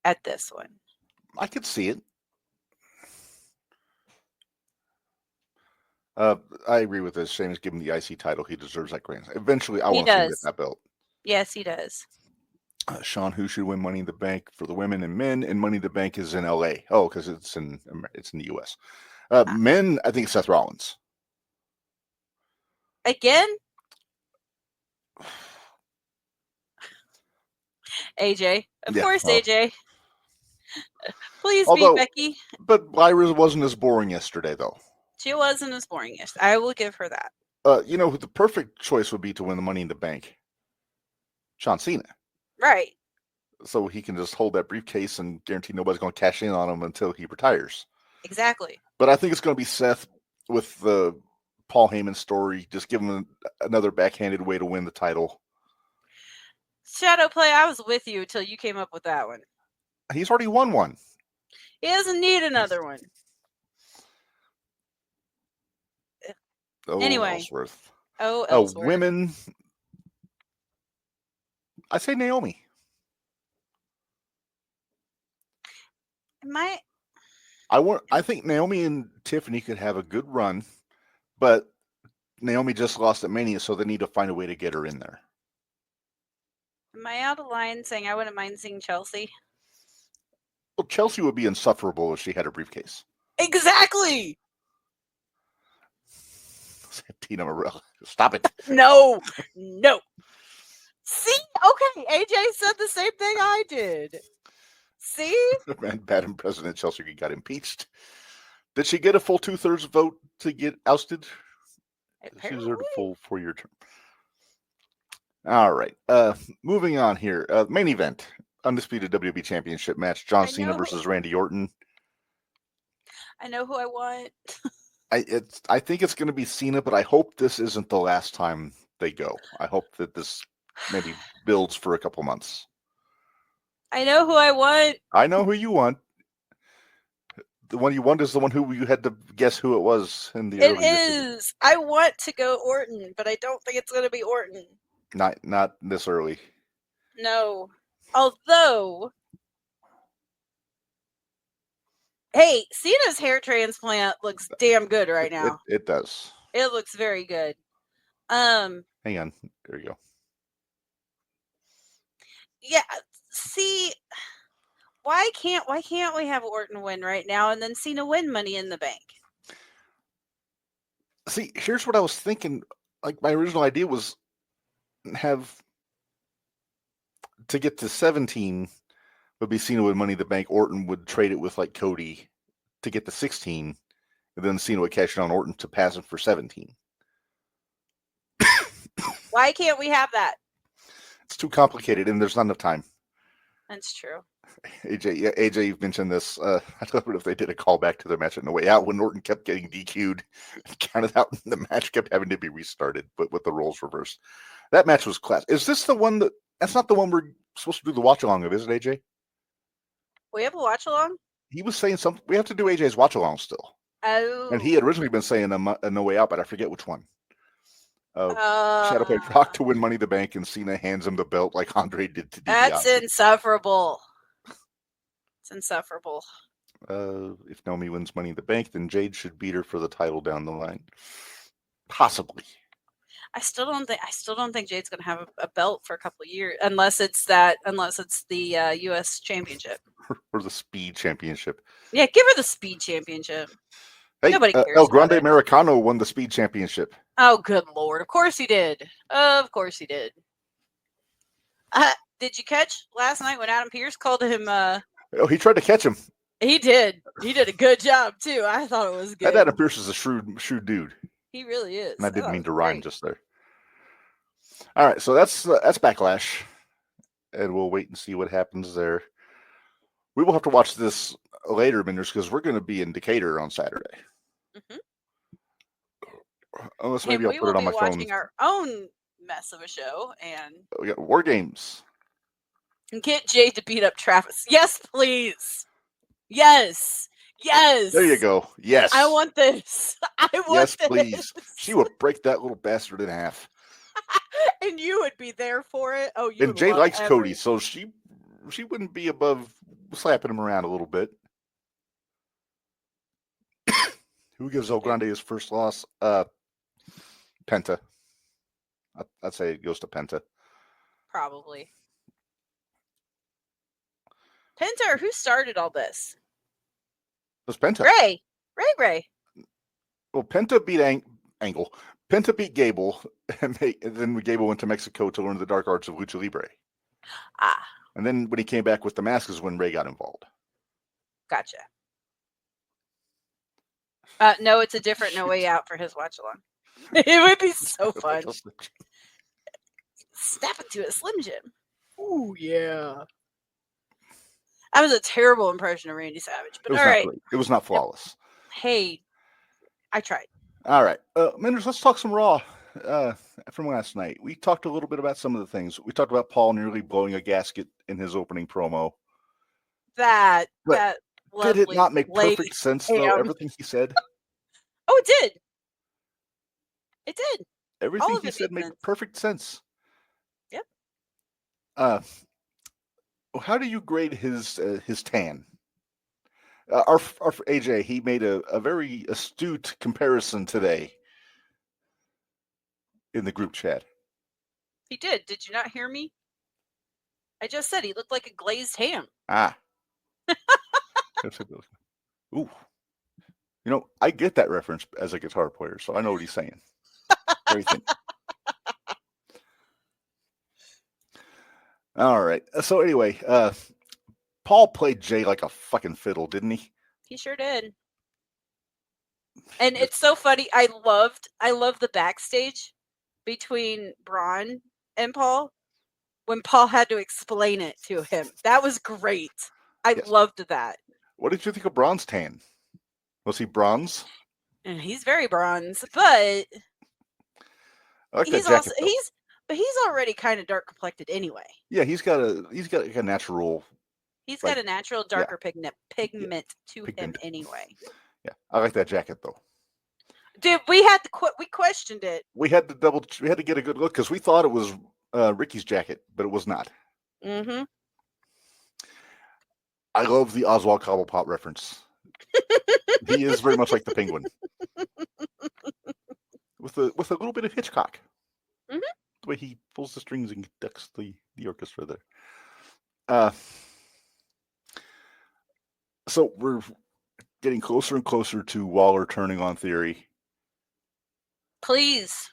at this one. I could see it. I agree with this. Sheamus giving the IC title. He deserves that grand. Eventually, I want to get that belt. Yes, he does. Sean, who should win Money in the Bank for the women and men? And Money in the Bank is in LA. Oh, because it's in the US. Men, I think Seth Rollins. Again? AJ. Of course, AJ. Please beat Becky. But Lyra wasn't as boring yesterday, though. She wasn't as boring yesterday. I will give her that. The perfect choice would be to win the Money in the Bank. John Cena. Right. So he can just hold that briefcase and guarantee nobody's going to cash in on him until he retires. Exactly. But I think it's going to be Seth with the Paul Heyman story. Just give him another backhanded way to win the title. Shadowplay, I was with you until you came up with that one. He's already won one. He doesn't need another one. Oh, anyway. Ellsworth. Ellsworth. Women. I say Naomi. I think Naomi and Tiffany could have a good run, but Naomi just lost at Mania, so they need to find a way to get her in there. Am I out of line saying I wouldn't mind seeing Chelsea? Well, Chelsea would be insufferable if she had a briefcase. Exactly. Tina Morella, stop it. No. See? Okay, AJ said the same thing I did. See? Madam President Chelsea got impeached. Did she get a full 2/3 vote to get ousted? Apparently. She deserved a full 4-year term. All right. Moving on here. Main event. Undisputed WWE Championship match. John Cena versus Randy Orton. I know who I want. I think it's going to be Cena, but I hope this isn't the last time they go. I hope that this maybe builds for a couple months. I know who I want. I know who you want. The one you want is the one who you had to guess who it was in the early is. I want to go Orton, but I don't think it's going to be Orton. Not this early. No. Although, hey, Cena's hair transplant looks damn good right now. It does. It looks very good. Hang on. There you go. Yeah. See, why can't we have Orton win right now and then Cena win Money in the Bank? See, here's what I was thinking. Like, my original idea was have to get to 17 would be Cena with Money in the Bank. Orton would trade it with like Cody to get to 16, and then Cena would cash in on Orton to pass him for 17. Why can't we have that? It's too complicated, and there's not enough time. That's true. AJ, you've mentioned this. I don't know if they did a callback to the match on the way out when Orton kept getting DQ'd, counted out, and the match kept having to be restarted, but with the roles reversed. That match was class. Is this the one that's not the one we're supposed to do the watch along of, is it, AJ? We have a watch along? He was saying something. We have to do AJ's watch along still. Oh. And he had originally been saying a No Way Out, but I forget which one. Shadow played Rock to win Money in the Bank, and Cena hands him the belt like Andre did to DiBiase. That's insufferable. It's insufferable. If Naomi wins Money in the Bank, then Jade should beat her for the title down the line. Possibly. I still don't think Jade's going to have a belt for a couple of years, unless it's the U.S. Championship or the Speed Championship. Yeah, give her the Speed Championship. Hey, nobody cares. El Grande Americano won the Speed Championship. Oh, good Lord! Of course he did. Of course he did. Did you catch last night when Adam Pearce called him? Oh, he tried to catch him. He did. He did a good job too. I thought it was good. That Adam Pearce is a shrewd dude. He really is. And I didn't mean to rhyme just there. All right, so that's Backlash, and we'll wait and see what happens there. We will have to watch this later, Minderz, because we're going to be in Decatur on Saturday. Mm-hmm. Unless maybe I'll put it on my phone. We will be watching our own mess of a show, and we got War Games. And get Jade to beat up Travis. Yes, please. Yes. Yes. There you go. Yes. I want this. I want this. Yes, please. She would break that little bastard in half. And you would be there for it. Oh, you. And Jade likes Cody, so she wouldn't be above slapping him around a little bit. Who gives El Grande his first loss? Penta. I'd say it goes to Penta. Probably. Penta, or who started all this? It was Penta. Ray. Well, Penta beat Angle. Penta beat Gable, and then Gable went to Mexico to learn the dark arts of Lucha Libre. And then when he came back with the mask is when Ray got involved. Gotcha. No, it's a different No Way Out for his watch along. It would be so fun. Snap into a Slim Jim. Ooh, yeah. That was a terrible impression of Randy Savage, but all right. Great. It was not flawless. Hey, I tried. All right. Minderz, let's talk some Raw from last night. We talked a little bit about some of the things. We talked about Paul nearly blowing a gasket in his opening promo. That did it not make perfect sense, though, everything he said? Oh, it did. It did. Everything he said made perfect sense. Yep. How do you grade his tan? Our AJ, he made a very astute comparison today in the group chat. He did. Did you not hear me? I just said he looked like a glazed ham. Ooh. You know, I get that reference as a guitar player, so I know what he's saying. Everything. All right. So anyway, Paul played Jay like a fucking fiddle, didn't he? He sure did. And it's so funny. I loved the backstage between Braun and Paul when Paul had to explain it to him. That was great. I loved that. What did you think of Braun's tan? Was he bronze? And he's very bronze, but I like he's that jacket, he's already kind of dark complected anyway. Yeah, he's got a natural. He's got a natural darker pigment to him anyway. Yeah, I like that jacket though. Dude, we questioned it. We had to get a good look because we thought it was Ricky's jacket, but it was not. Mm-hmm. I love the Oswald Cobblepot reference. He is very much like the Penguin, with a little bit of Hitchcock. Mm-hmm. The way he pulls the strings and conducts the orchestra there. So we're getting closer and closer to Waller turning on Theory. Please.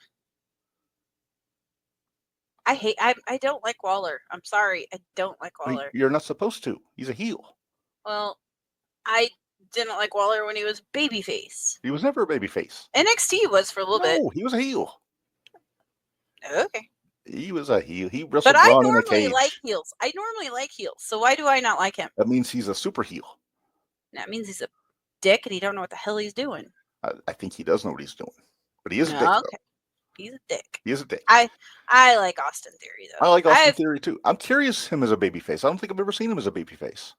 I don't like Waller. I'm sorry. I don't like Waller. You're not supposed to. He's a heel. Well, I didn't like Waller when he was babyface. He was never a babyface. NXT was for a little bit. No, he was a heel. Okay. He was a heel. He But wrestled I Braun in a normally like cage. heels. I normally like heels. So why do I not like him? That means he's a super heel. That means he's a dick and he don't know what the hell he's doing. I think he does know what he's doing. But he is a dick, Okay. though. He's a dick. He is a dick. I like Austin Theory, though. I like Austin Theory, too. I'm curious him as a babyface. I don't think I've ever seen him as a babyface.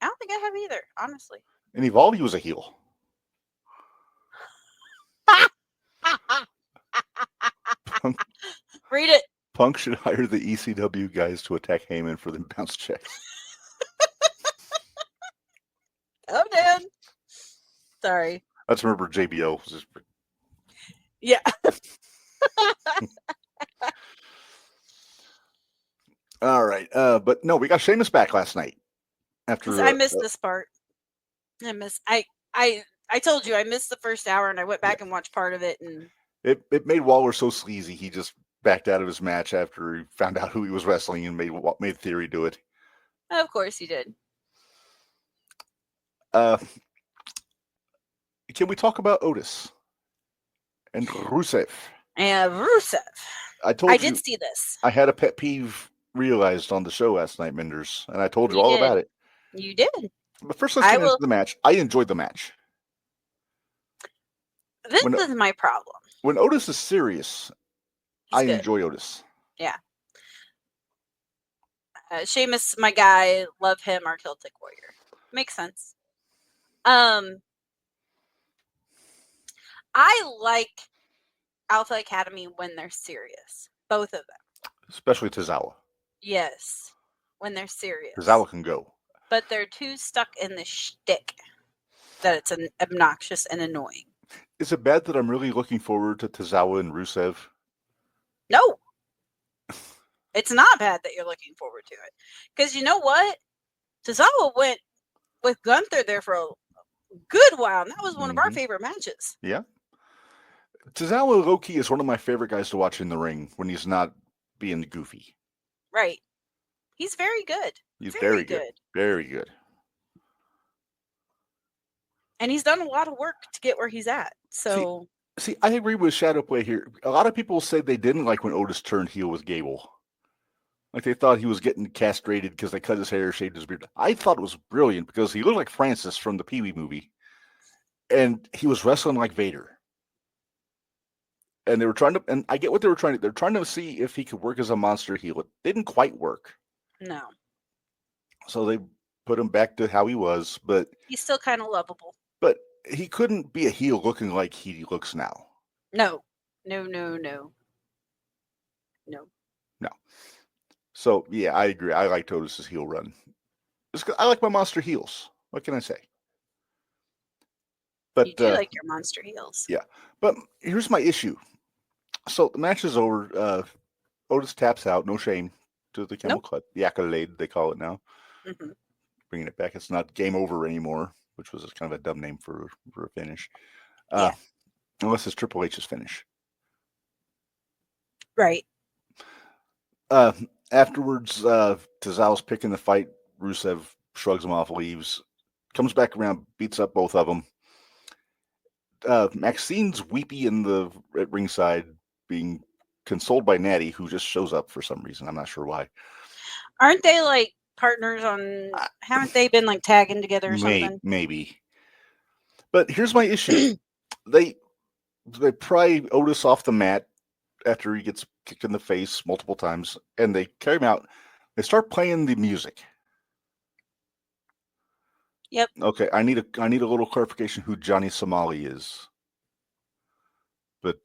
I don't think I have either, honestly. In Evolve, he was a heel. Read it. Punk should hire the ECW guys to attack Heyman for the bounce checks. Oh, Dan. Sorry. Let's remember JBL. Yeah. All right. But no, we got Sheamus back last night. After I missed this part. I told you I missed the first hour and I went back and watched part of it, and it made Waller so sleazy. He just backed out of his match after he found out who he was wrestling and made Theory do it. of course he did. Can we talk about Otis and Rusev? And Rusev. I did see this. I had a pet peeve realized on the show last night, Minderz, and I told you all about it. You did. But first, let's get into the match. I enjoyed the match. This is my problem. When Otis is serious, I enjoy Otis. Yeah. Sheamus, my guy, love him. Our Celtic Warrior. Makes sense. I like Alpha Academy when they're serious. Both of them. Especially Tozawa. Yes. When they're serious. Tozawa can go. But they're too stuck in the shtick that it's obnoxious and annoying. Is it bad that I'm really looking forward to Tozawa and Rusev? No. It's not bad that you're looking forward to it. Because you know what? Tozawa went with Gunther there for a good while, and that was one of our favorite matches. Yeah. Tozawa low-key is one of my favorite guys to watch in the ring when he's not being goofy. Right. He's very good. He's very good. Very good. And he's done a lot of work to get where he's at. So See, I agree with Shadowplay here. A lot of people say they didn't like when Otis turned heel with Gable. Like they thought he was getting castrated because they cut his hair, shaved his beard. I thought it was brilliant because he looked like Francis from the Pee-wee movie. And he was wrestling like Vader. And they were trying to, and I get what they were trying to, they're trying to see if he could work as a monster heel. It didn't quite work. No. So they put him back to how he was, but he's still kind of lovable. But he couldn't be a heel looking like he looks now. No. So yeah, I agree. I like Otis's heel run. I like my monster heels. What can I say? But you do like your monster heels. Yeah. But here's my issue. So the match is over. Otis taps out. No shame to the camel clutch. The accolade, they call it now. Mm-hmm. Bringing it back. It's not game over anymore, which was kind of a dumb name for a finish. Unless it's Triple H's finish. Right. Afterwards, Tozawa's picking the fight. Rusev shrugs him off, leaves. Comes back around, beats up both of them. Maxine's weepy at ringside, being consoled by Natty, who just shows up for some reason. I'm not sure why. Aren't they like partners on? Haven't they been like tagging together or something? Maybe. But here's my issue: they pry Otis off the mat after he gets kicked in the face multiple times, and they carry him out. They start playing the music. Yep. Okay, I need a little clarification who Johnny Somali is. But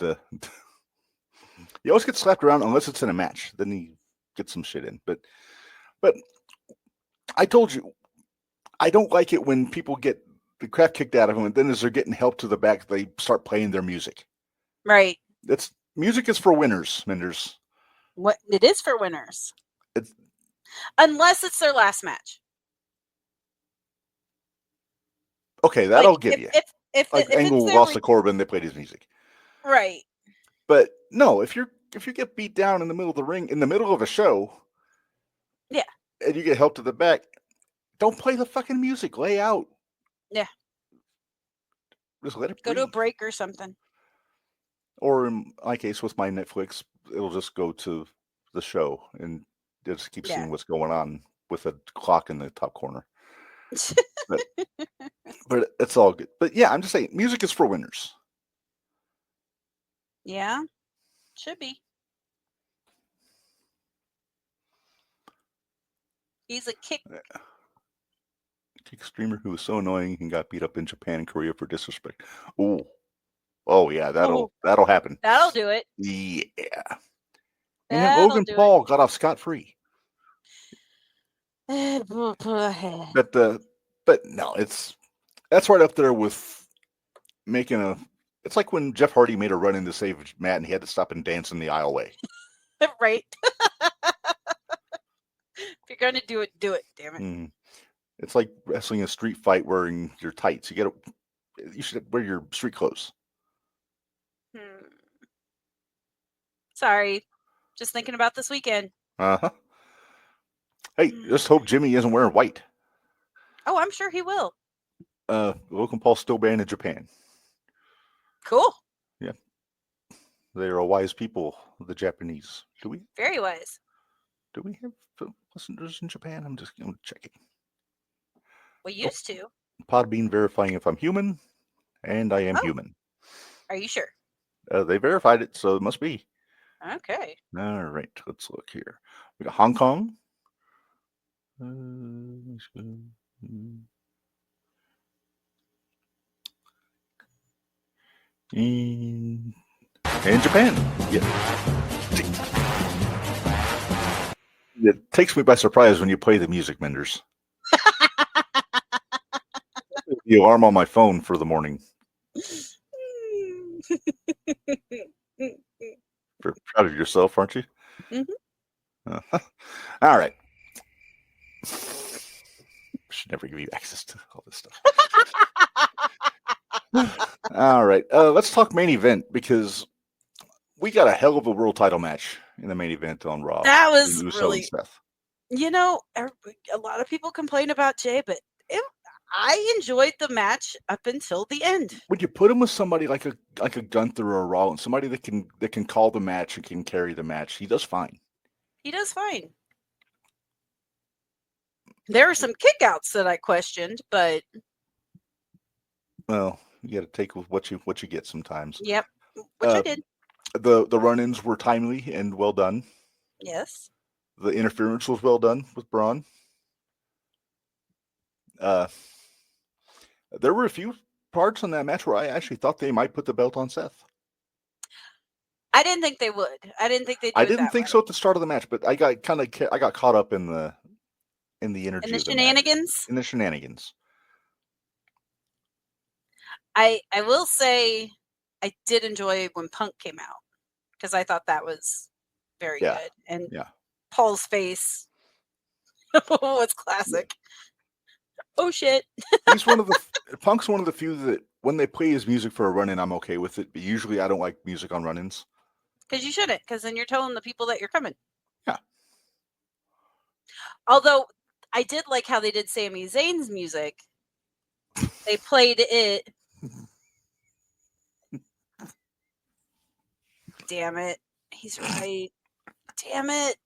he always gets slapped around unless it's in a match. Then he gets some shit in. But I told you, I don't like it when people get the crap kicked out of them, and then as they're getting help to the back, they start playing their music. Right. Music is for winners, Minderz. What it is for winners. Unless it's their last match. Okay, that I'll give you. If Angle lost to Corbin, they played his music. Right. But no, if you get beat down in the middle of the ring, in the middle of a show, yeah, and you get help to the back, don't play the fucking music. Lay out. Yeah. Just let it go to a break or something. Or in my case with my Netflix, it'll just go to the show and they'll just keep Yeah. seeing what's going on with a clock in the top corner. But it's all good. But yeah, I'm just saying, music is for winners. Yeah, should be. He's a kick streamer who was so annoying and got beat up in Japan and Korea for disrespect. Oh yeah, that'll happen. That'll do it. Yeah. And then Logan Paul got off scot-free. But no, that's right up there with making it's like when Jeff Hardy made a run in to save Matt and he had to stop and dance in the aisleway. Right. If you're gonna do it, damn it. It's like wrestling a street fight wearing your tights. You should wear your street clothes. Sorry. Just thinking about this weekend. Uh-huh. Hey, just hope Jimmy isn't wearing white. Oh, I'm sure he will. Logan Paul's still banned in Japan. Cool. Yeah. They are a wise people, the Japanese. Do we? Very wise. Do we have listeners in Japan? I'm checking. We used to. Podbean verifying if I'm human, and I am human. Are you sure? They verified it, so it must be. Okay. All right, let's look here. We got Hong Kong. And Japan. Yeah. It takes me by surprise when you play the music, Minderz. The alarm on my phone for the morning. You're proud of yourself, aren't you? Mm-hmm. All right. Should never give you access to all this stuff. All right. Let's talk main event because we got a hell of a world title match in the main event on Raw. That was really, Seth. A lot of people complain about Jay, but I enjoyed the match up until the end. Would you put him with somebody like a Gunther or a Rollins, somebody that can call the match and can carry the match? He does fine. He does fine. There were some kickouts that I questioned, but well, you got to take with what you get sometimes. Yep, which I did. The run-ins were timely and well done. Yes. The interference was well done with Braun. There were a few parts in that match where I actually thought they might put the belt on Seth. I didn't think they would. I didn't think they'd do I didn't think so at the start of the match, but I got caught up in the energy in the of the shenanigans. match. In the shenanigans. I will say I did enjoy when Punk came out because I thought that was very good. And Paul's face was classic. Oh shit. Punk's one of the few that when they play his music for a run-in, I'm okay with it. But usually I don't like music on run-ins. Because you shouldn't, because then you're telling the people that you're coming. Yeah. Although I did like how they did Sami Zayn's music. They played it. Damn it. He's right. Damn it.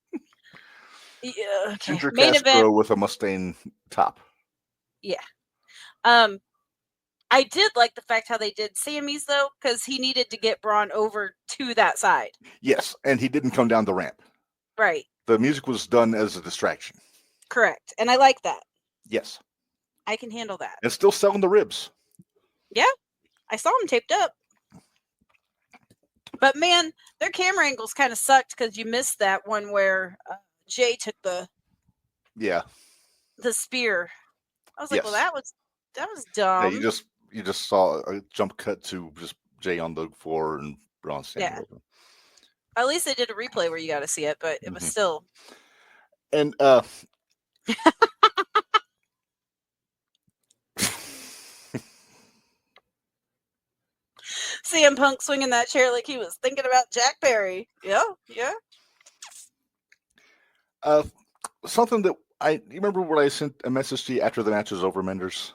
Yeah, okay. Ginger Main Castro event with a Mustaine top. Yeah. I did like the fact how they did Sammy's though, because he needed to get Braun over to that side. Yes, and he didn't come down the ramp. Right. The music was done as a distraction. Correct. And I like that. Yes. I can handle that. And still selling the ribs. Yeah. I saw them taped up. But man, their camera angles kind of sucked because you missed that one where Jay took the spear. I was like, well, that was dumb. Yeah, you just saw a jump cut to just Jay on the floor and Braun standing over. At least they did a replay where you got to see it, but it was still. And CM Punk swinging that chair like he was thinking about Jack Perry. Yeah. Something that you remember what I sent a message to you after the match was over, Minderz?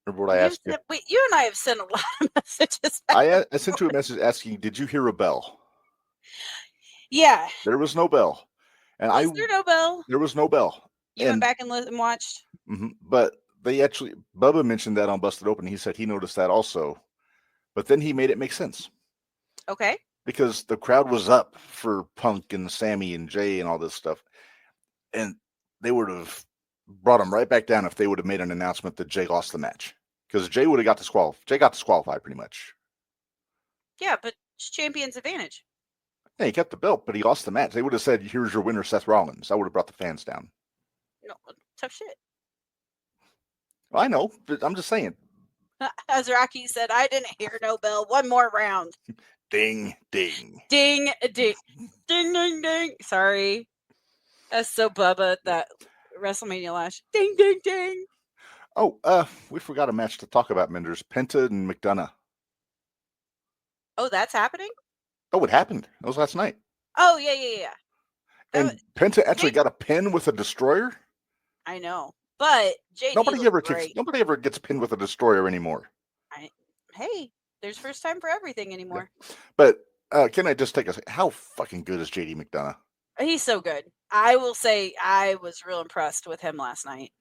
Remember what I asked you? You and I have sent a lot of messages. I sent you a message asking, did you hear a bell? Yeah. There was no bell. And Was there no bell? there was no bell. You went back and watched? But Bubba mentioned that on Busted Open. He said he noticed that also. But then he made it make sense. Okay. Because the crowd was up for Punk and Sammy and Jay and all this stuff. And they would have brought him right back down if they would have made an announcement that Jay lost the match. Because Jay would have got disqualified. Jay got disqualified pretty much. Yeah, but it's champion's advantage. Yeah, he kept the belt, but he lost the match. They would have said, here's your winner, Seth Rollins. That would have brought the fans down. No, tough shit. Well, I know, but I'm just saying. As Rocky said, I didn't hear no bell. One more round. Ding, ding. Ding, ding. Ding, ding, ding. Sorry. That's so Bubba, that WrestleMania lash. Ding, ding, ding. Oh, we forgot a match to talk about, Minderz. Penta and McDonough. Oh, that's happening? Oh, it happened. It was last night. Oh, yeah. And Penta actually got a pin with a destroyer? I know. But JD nobody ever gets pinned with a destroyer anymore. Hey, there's first time for everything anymore. Yeah. But can I just take a second? How fucking good is JD McDonough? He's so good. I will say I was real impressed with him last night.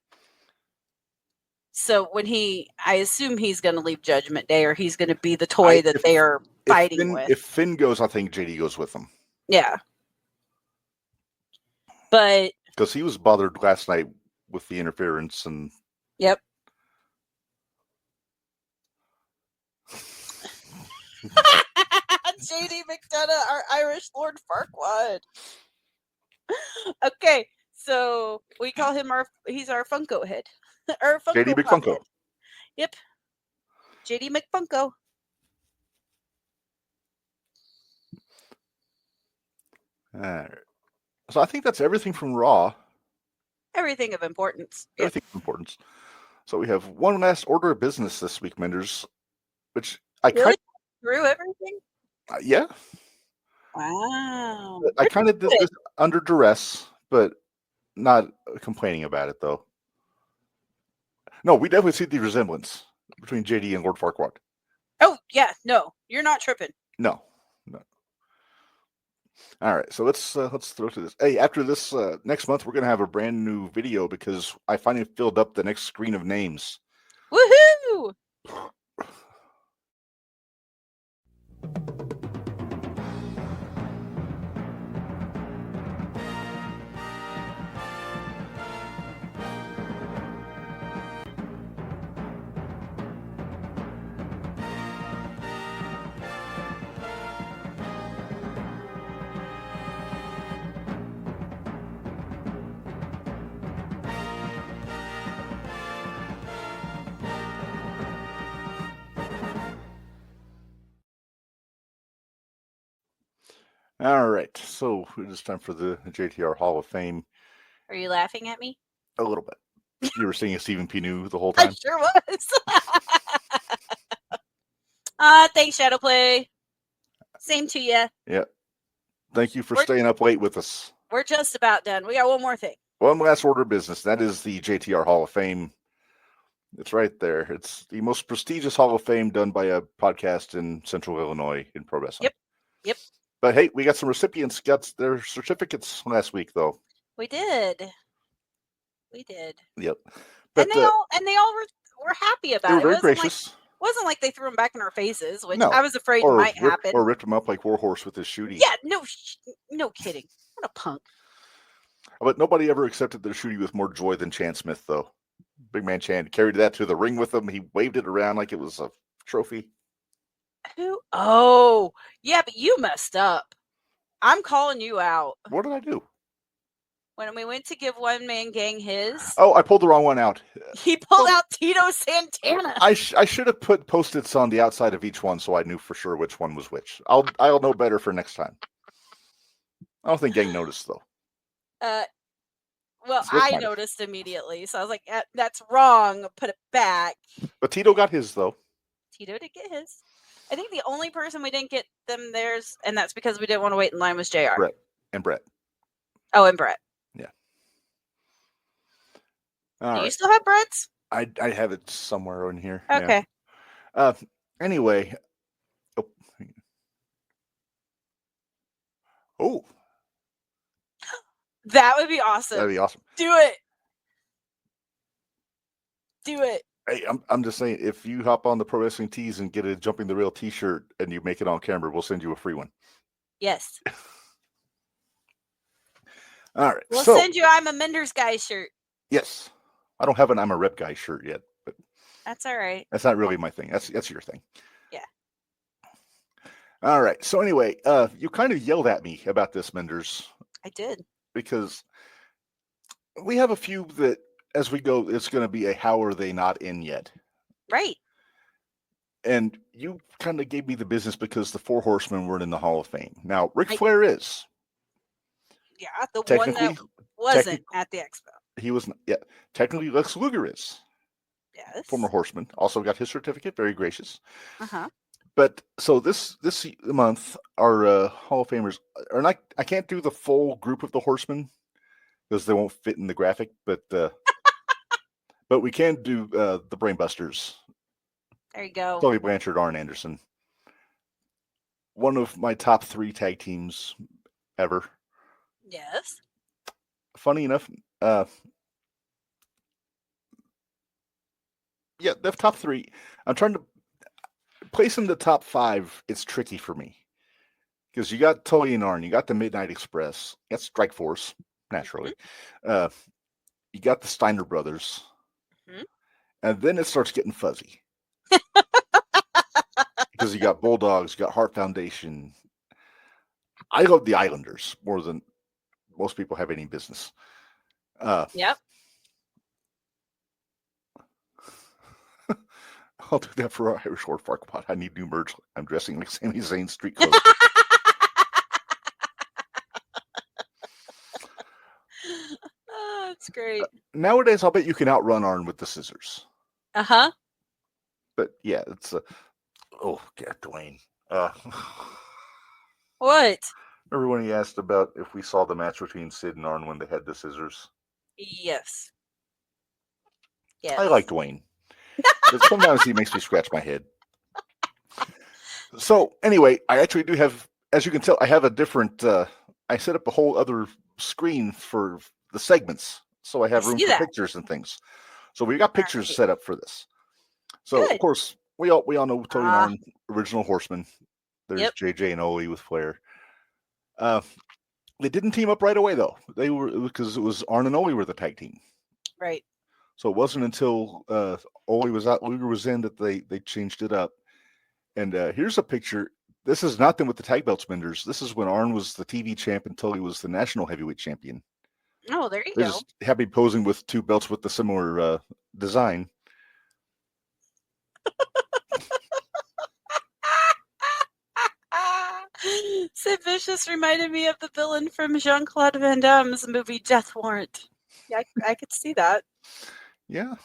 So when I assume he's going to leave Judgment Day, or he's going to be the toy that they are fighting with. If Finn goes, I think JD goes with him. Yeah. But because he was bothered last night with the interference and. Yep. JD McDonough, our Irish Lord Farquaad. Okay, so we call him he's our Funko head. Our Funko JD McFunko. Head. Yep. JD McFunko. All right. So I think that's everything from Raw. Everything of importance. Everything of importance. So we have one last order of business this week, Minderz, which I really? Through everything? Yeah. Wow. I kind of did this under duress, but not complaining about it, though. No, we definitely see the resemblance between JD and Lord Farquaad. Oh, yeah. No, you're not tripping. No. All right, so let's throw to this. Hey, after this next month, we're gonna have a brand new video because I finally filled up the next screen of names. Woohoo! All right, so it is time for the JTR Hall of Fame. Are you laughing at me? A little bit. You were singing Stephen P. New the whole time? I sure was. Thanks, Shadowplay. Same to you. Yeah. Thank you for staying up late with us. We're just about done. We got one more thing. One last order of business. That is the JTR Hall of Fame. It's right there. It's the most prestigious Hall of Fame done by a podcast in Central Illinois in pro wrestling. Yep. But hey, we got some recipients got their certificates last week, though. We did. Yep. But, and they all were happy about it. They were very gracious. It wasn't like they threw them back in our faces, which I was afraid might happen. Or ripped them up like Warhorse with his shooty. Yeah, no kidding. What a punk. But nobody ever accepted their shooty with more joy than Chan Smith, though. Big man Chan carried that to the ring with him. He waved it around like it was a trophy. Who? Oh, yeah, but you messed up. I'm calling you out. What did I do? When we went to give One Man Gang his. Oh, I pulled the wrong one out. He pulled out Tito Santana. I should have put Post-its on the outside of each one so I knew for sure which one was which. I'll know better for next time. I don't think Gang noticed, though. Well, I noticed immediately, so I was like, that's wrong. Put it back. But Tito got his, though. Tito did get his. I think the only person we didn't get them theirs, and that's because we didn't want to wait in line, was JR. Brett. Oh, and Brett. Yeah. Do you still have Brett's? I have it somewhere in here. Okay. Yeah. Anyway. Oh, That would be awesome. that'd be awesome. Do it. Do it. Hey, I'm just saying, if you hop on the Pro Wrestling Tees and get a Jumping the Rail T-shirt and you make it on camera, we'll send you a free one. Yes. All right. We'll send you I'm a Minderz guy shirt. Yes. I don't have an I'm a Rep Guy shirt yet, but that's all right. That's not really my thing. That's your thing. Yeah. All right. So anyway, you kind of yelled at me about this, Minderz. I did. Because we have a few that, as we go, it's going to be a how are they not in yet? Right. And you kind of gave me the business because the Four Horsemen weren't in the Hall of Fame. Now, Ric Flair is. Yeah, the one that wasn't at the Expo. He was, yeah. Technically, Lex Luger is. Yes. Former Horseman. Also got his certificate. Very gracious. Uh-huh. But so this month, our Hall of Famers are not. I can't do the full group of the Horsemen because they won't fit in the graphic. But but we can do the Brainbusters. There you go. Tully Blanchard, Arn Anderson. One of my top 3 tag teams ever. Yes. Funny enough, yeah, the top 3. I'm trying to place in the top 5. It's tricky for me because you got Tully and Arn, you got the Midnight Express, you got Strike Force, naturally. You got the Steiner brothers, and then it starts getting fuzzy because you got Bulldogs, you got Hart Foundation. I love the Islanders more than most people have any business. Yep. I'll do that for our Irish War Fark Pot. I need new merch. I'm dressing like Sami Zayn street clothes. Oh, that's great. Nowadays, I'll bet you can outrun Arn with the scissors. Uh-huh. But yeah, it's oh, God, Dwayne. What? Remember when he asked about if we saw the match between Sid and Arn when they had the scissors? Yes. Yes. I like Dwayne. But sometimes he makes me scratch my head. So anyway, I actually do have, as you can tell, I have a different, I set up a whole other screen for the segments. So I have room for pictures and things. So we got pictures set up for this. So of course, we all know Tony and Arn, original Horsemen. There's JJ and Ole with Flair. They didn't team up right away though. They were, because it was Arn and Ole were the tag team. Right. So it wasn't until Ole was out, Luger was in, that they changed it up. And here's a picture. This is not them with the tag belts, Minderz. This is when Arn was the TV champ and Tully was the national heavyweight champion. Oh, there you They're go. just happy posing with 2 belts with the similar design. Sid Vicious reminded me of the villain from Jean-Claude Van Damme's movie Death Warrant. Yeah, I could see that. Yeah.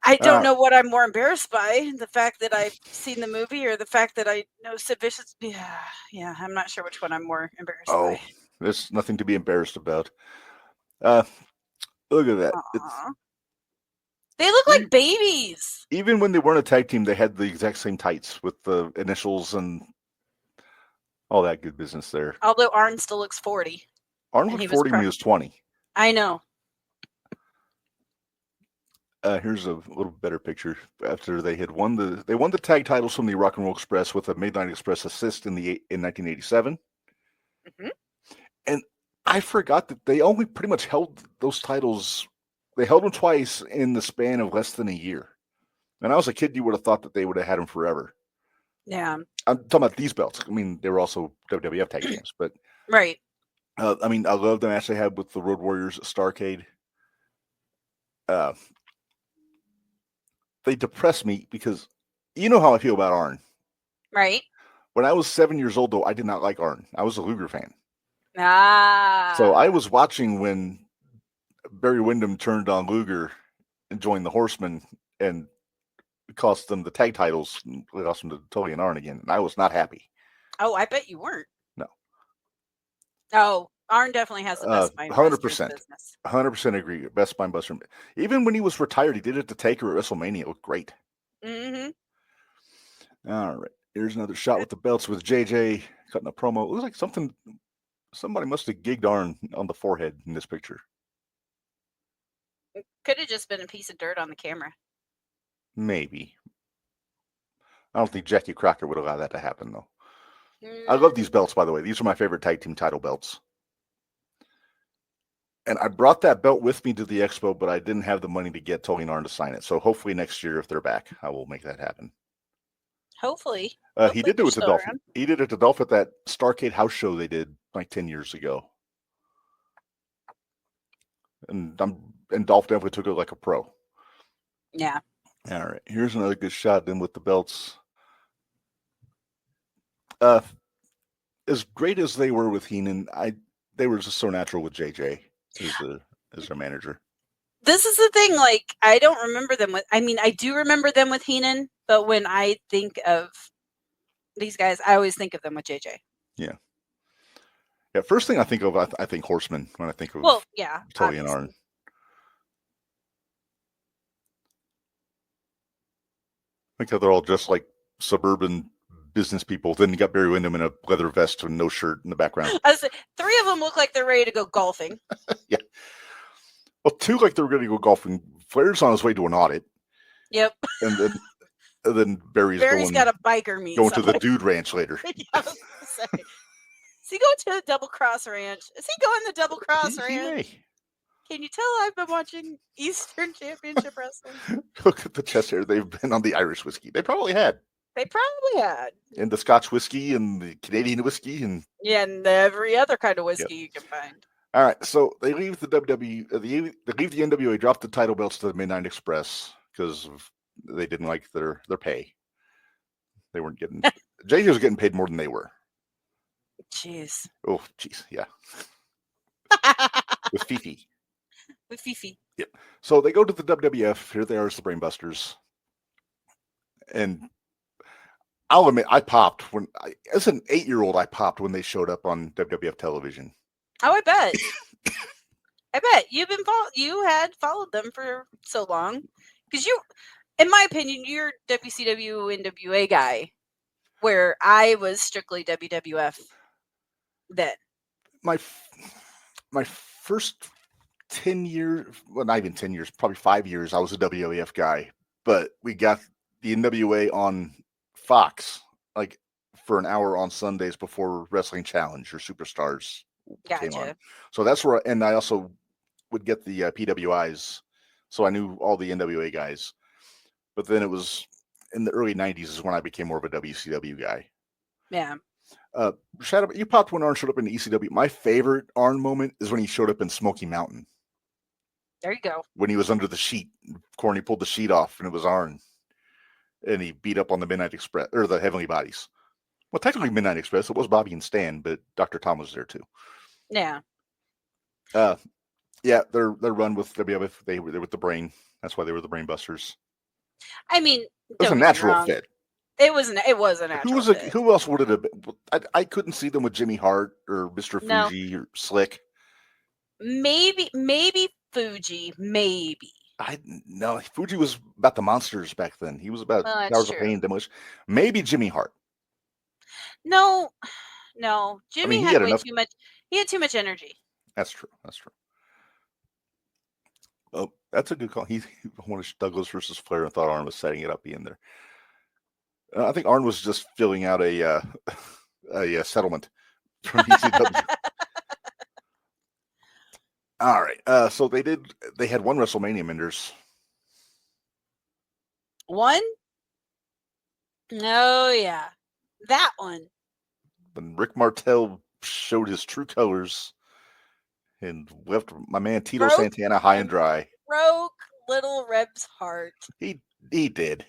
I don't know what I'm more embarrassed by, the fact that I've seen the movie or the fact that I know Sid Vicious. Yeah, I'm not sure which one I'm more embarrassed by. There's nothing to be embarrassed about. Look at that. They look like babies. Even when they weren't a tag team, they had the exact same tights with the initials and all that good business there. Although Arn still looks 40. Arn looked 40 when he was 20. I know. Here's a little better picture after they had won the tag titles from the Rock and Roll Express with a Midnight Express assist in 1987. And I forgot that they only pretty much held those titles. They held them twice in the span of less than a year. And I was a kid, you would have thought that they would have had them forever. Yeah. I'm talking about these belts. I mean, they were also WWF tag teams, but right. I mean, I love the match they had with the Road Warriors at Starrcade. They depress me because you know how I feel about Arn. Right. When I was 7 years old, though, I did not like Arn. I was a Luger fan. So I was watching when Barry Windham turned on Luger and joined the Horsemen and cost them the tag titles and lost them to Tully and Arn again. And I was not happy. Oh, I bet you weren't. No. Oh, Arn definitely has the best spine 100%. 100% agree. Best spine buster. Even when he was retired, he did it to Taker at WrestleMania. It looked great. Mm-hmm. All right. Here's another shot with the belts with JJ cutting a promo. It looks like somebody must have gigged Arn on the forehead in this picture. Could have just been a piece of dirt on the camera. Maybe. I don't think Jackie Crocker would allow that to happen, though. I love these belts, by the way. These are my favorite tag team title belts. And I brought that belt with me to the expo, but I didn't have the money to get Tony Arn to sign it. So hopefully next year, if they're back, I will make that happen. Hopefully. He did do it to Dolph. He did it to Dolph at that Starrcade house show they did like 10 years ago. And Dolph definitely took it like a pro. Yeah. All right. Here's another good shot then with the belts. As great as they were with Heenan, they were just so natural with JJ as their manager. This is the thing, like, I don't remember them with, I mean, I do remember them with Heenan, but when I think of these guys, I always think of them with JJ. Yeah. Yeah, first thing I think of, I think Horseman when I think of Tully and Arn. I think they're all just like suburban business people. Then you got Barry Windham in a leather vest and no shirt in the background. Three of them look like they're ready to go golfing. Yeah. Well, two like they're going to go golfing. Flair's on his way to an audit. Yep. And then Barry's got a biker meet. Going to the Dude Ranch later. Yeah, I was gonna say. Is he going to the Double Cross Ranch? Is he going to Double Cross Ranch? He Can you tell I've been watching Eastern Championship Wrestling? Look at the chest hair. They've been on the Irish whiskey. They probably had. And the Scotch whiskey and the Canadian whiskey and every other kind of whiskey you can find. All right, so they leave the WWE. They leave the NWA. Drop the title belts to the Midnight Express because they didn't like their pay. They weren't getting. JJ was getting paid more than they were. Jeez. Oh, jeez, yeah. With Fifi. Yeah. So they go to the WWF. Here they are as the Brainbusters. And I'll admit, I popped as an 8-year-old. I popped when they showed up on WWF television. Oh, I bet. I bet you had followed them for so long because in my opinion, you're WCW NWA guy, where I was strictly WWF. Then my first 10 years, well, not even 10 years, probably 5 years, I was a WWF guy. But we got the NWA on Fox, like for an hour on Sundays before Wrestling Challenge or Superstars came on. So that's where, and I also would get the PWIs, so I knew all the NWA guys. But then it was in the early 90s is when I became more of a WCW guy. Yeah. You popped when Arn showed up in the ECW. My favorite Arn moment is when he showed up in Smoky Mountain. There you go. When he was under the sheet, Corny pulled the sheet off, and it was Arn, and he beat up on the Midnight Express or the Heavenly Bodies. Well, technically Midnight Express. It was Bobby and Stan, but Dr. Tom was there too. Yeah. Yeah. Their run with WWF, they were with the Brain. That's why they were the Brainbusters. I mean, it was a natural fit. It was a natural fit. Who else would it have been? I couldn't see them with Jimmy Hart or Mr. Fuji or Slick. Maybe Fuji. Maybe. No, Fuji was about the monsters back then. He was about Powers of Pain and Demolition. Maybe Jimmy Hart. No. Jimmy had way too much. He had too much energy. That's true. Oh, that's a good call. He wanted Douglas versus Flair and thought Arn was setting it up being there. I think Arn was just filling out a settlement from ECW. All right. So they had one WrestleMania, Minderz. One? Oh, yeah. That one. When Rick Martel showed his true colors and left my man Tito Santana high and dry. Broke Little Reb's heart. He did.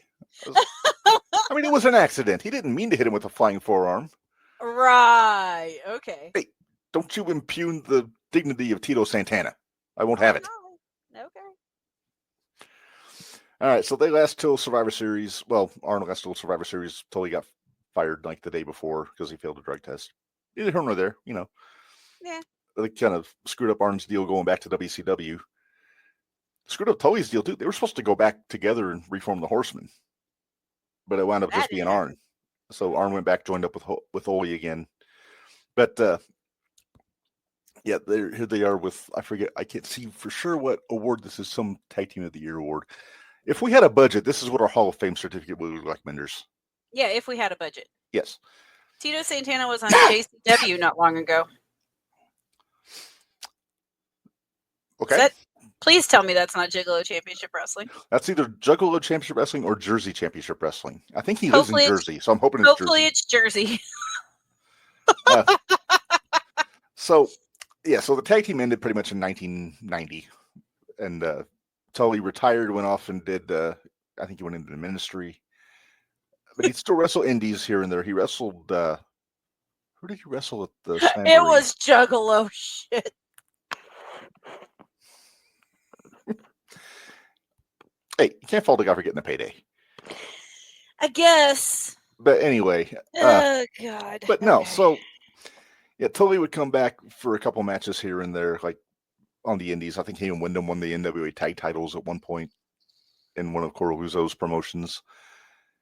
I mean, it was an accident. He didn't mean to hit him with a flying forearm. Right. Okay. Hey, don't you impugn the dignity of Tito Santana. I won't have it. No. Okay. All right, so they last till Survivor Series. Well, Arn last till Survivor Series till he got fired like the day before because he failed a drug test. Neither here nor there, Yeah. They kind of screwed up Arn's deal going back to WCW. Screwed up Tully's deal, too. They were supposed to go back together and reform the Horsemen. But it wound up just being Arn. So Arn went back, joined up with Ole again. But yeah, here they are with, I forget, I can't see for sure what award this is, some Tag Team of the Year award. If we had a budget, this is what our Hall of Fame certificate would look like, Minderz. Yeah, if we had a budget. Yes. Tito Santana was on JCW not long ago. Okay. Please tell me that's not Gigolo Championship Wrestling. That's either Juggalo Championship Wrestling or Jersey Championship Wrestling. I think he lives in Jersey, so I'm hoping it's Jersey. Hopefully it's Jersey. So the tag team ended pretty much in 1990. And Tully retired, went off and did, I think he went into the ministry. But he'd still wrestle indies here and there. He wrestled, who did he wrestle at the Slamboree? It was Juggalo shit. Hey, you can't fault a guy for getting a payday. I guess. But anyway. Oh, God. But no, so, yeah, Tully would come back for a couple matches here and there, like on the indies. I think he and Wyndham won the NWA tag titles at one point in one of Coraluzzo's promotions.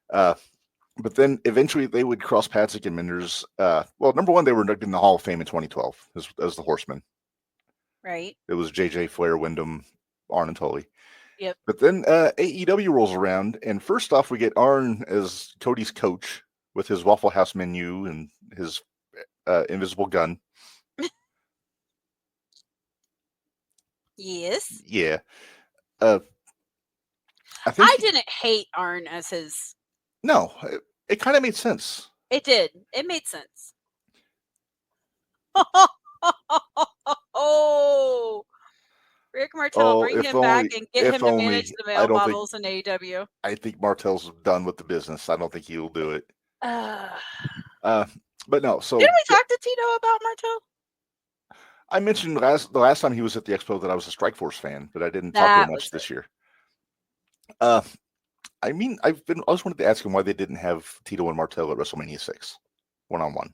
But then eventually they would cross paths again, Minderz. Well, number one, they were inducted in the Hall of Fame in 2012 as the Horsemen. Right. It was JJ, Flair, Wyndham, Arn, and Tully. Yep. But then AEW rolls around, and first off, we get Arn as Cody's coach with his Waffle House menu and his invisible gun. Yes. Yeah. I didn't hate Arn as his. No, it kind of made sense. It did. It made sense. Oh, Rick Martel, bring him back and get him to manage the male models in AEW. I think Martel's done with the business. I don't think he'll do it. But no. So didn't we talk to Tito about Martel? I mentioned the last time he was at the Expo that I was a Strikeforce fan, but I didn't talk to him much this year. I mean, I just wanted to ask him why they didn't have Tito and Martel at WrestleMania 6 1-on-1.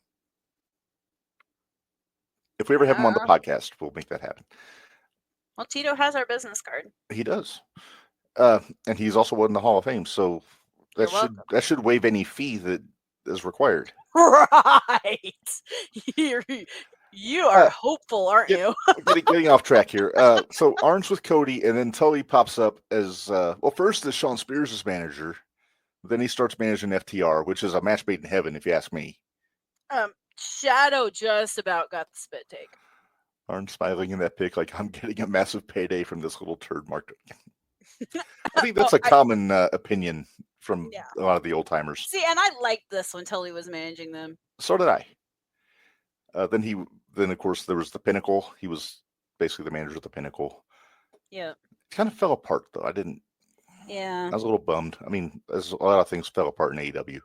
If we ever have him on the podcast, we'll make that happen. Well, Tito has our business card. He does. And he's also in the Hall of Fame, so that should waive any fee that is required. Right. You are hopeful, aren't you? Getting off track here. So Arn's with Cody, and then Tully pops up as first as Sean Spears' manager. Then he starts managing FTR, which is a match made in heaven, if you ask me. Shadow just about got the spit take. Arn smiling in that pic like I'm getting a massive payday from this little turd mark. I think that's a common opinion from a lot of the old timers. See, and I liked this when Tully was managing them. So did I. Then of course there was the Pinnacle. He was basically the manager of the Pinnacle. Yeah. It kind of fell apart though. I was a little bummed. I mean, as a lot of things fell apart in AEW.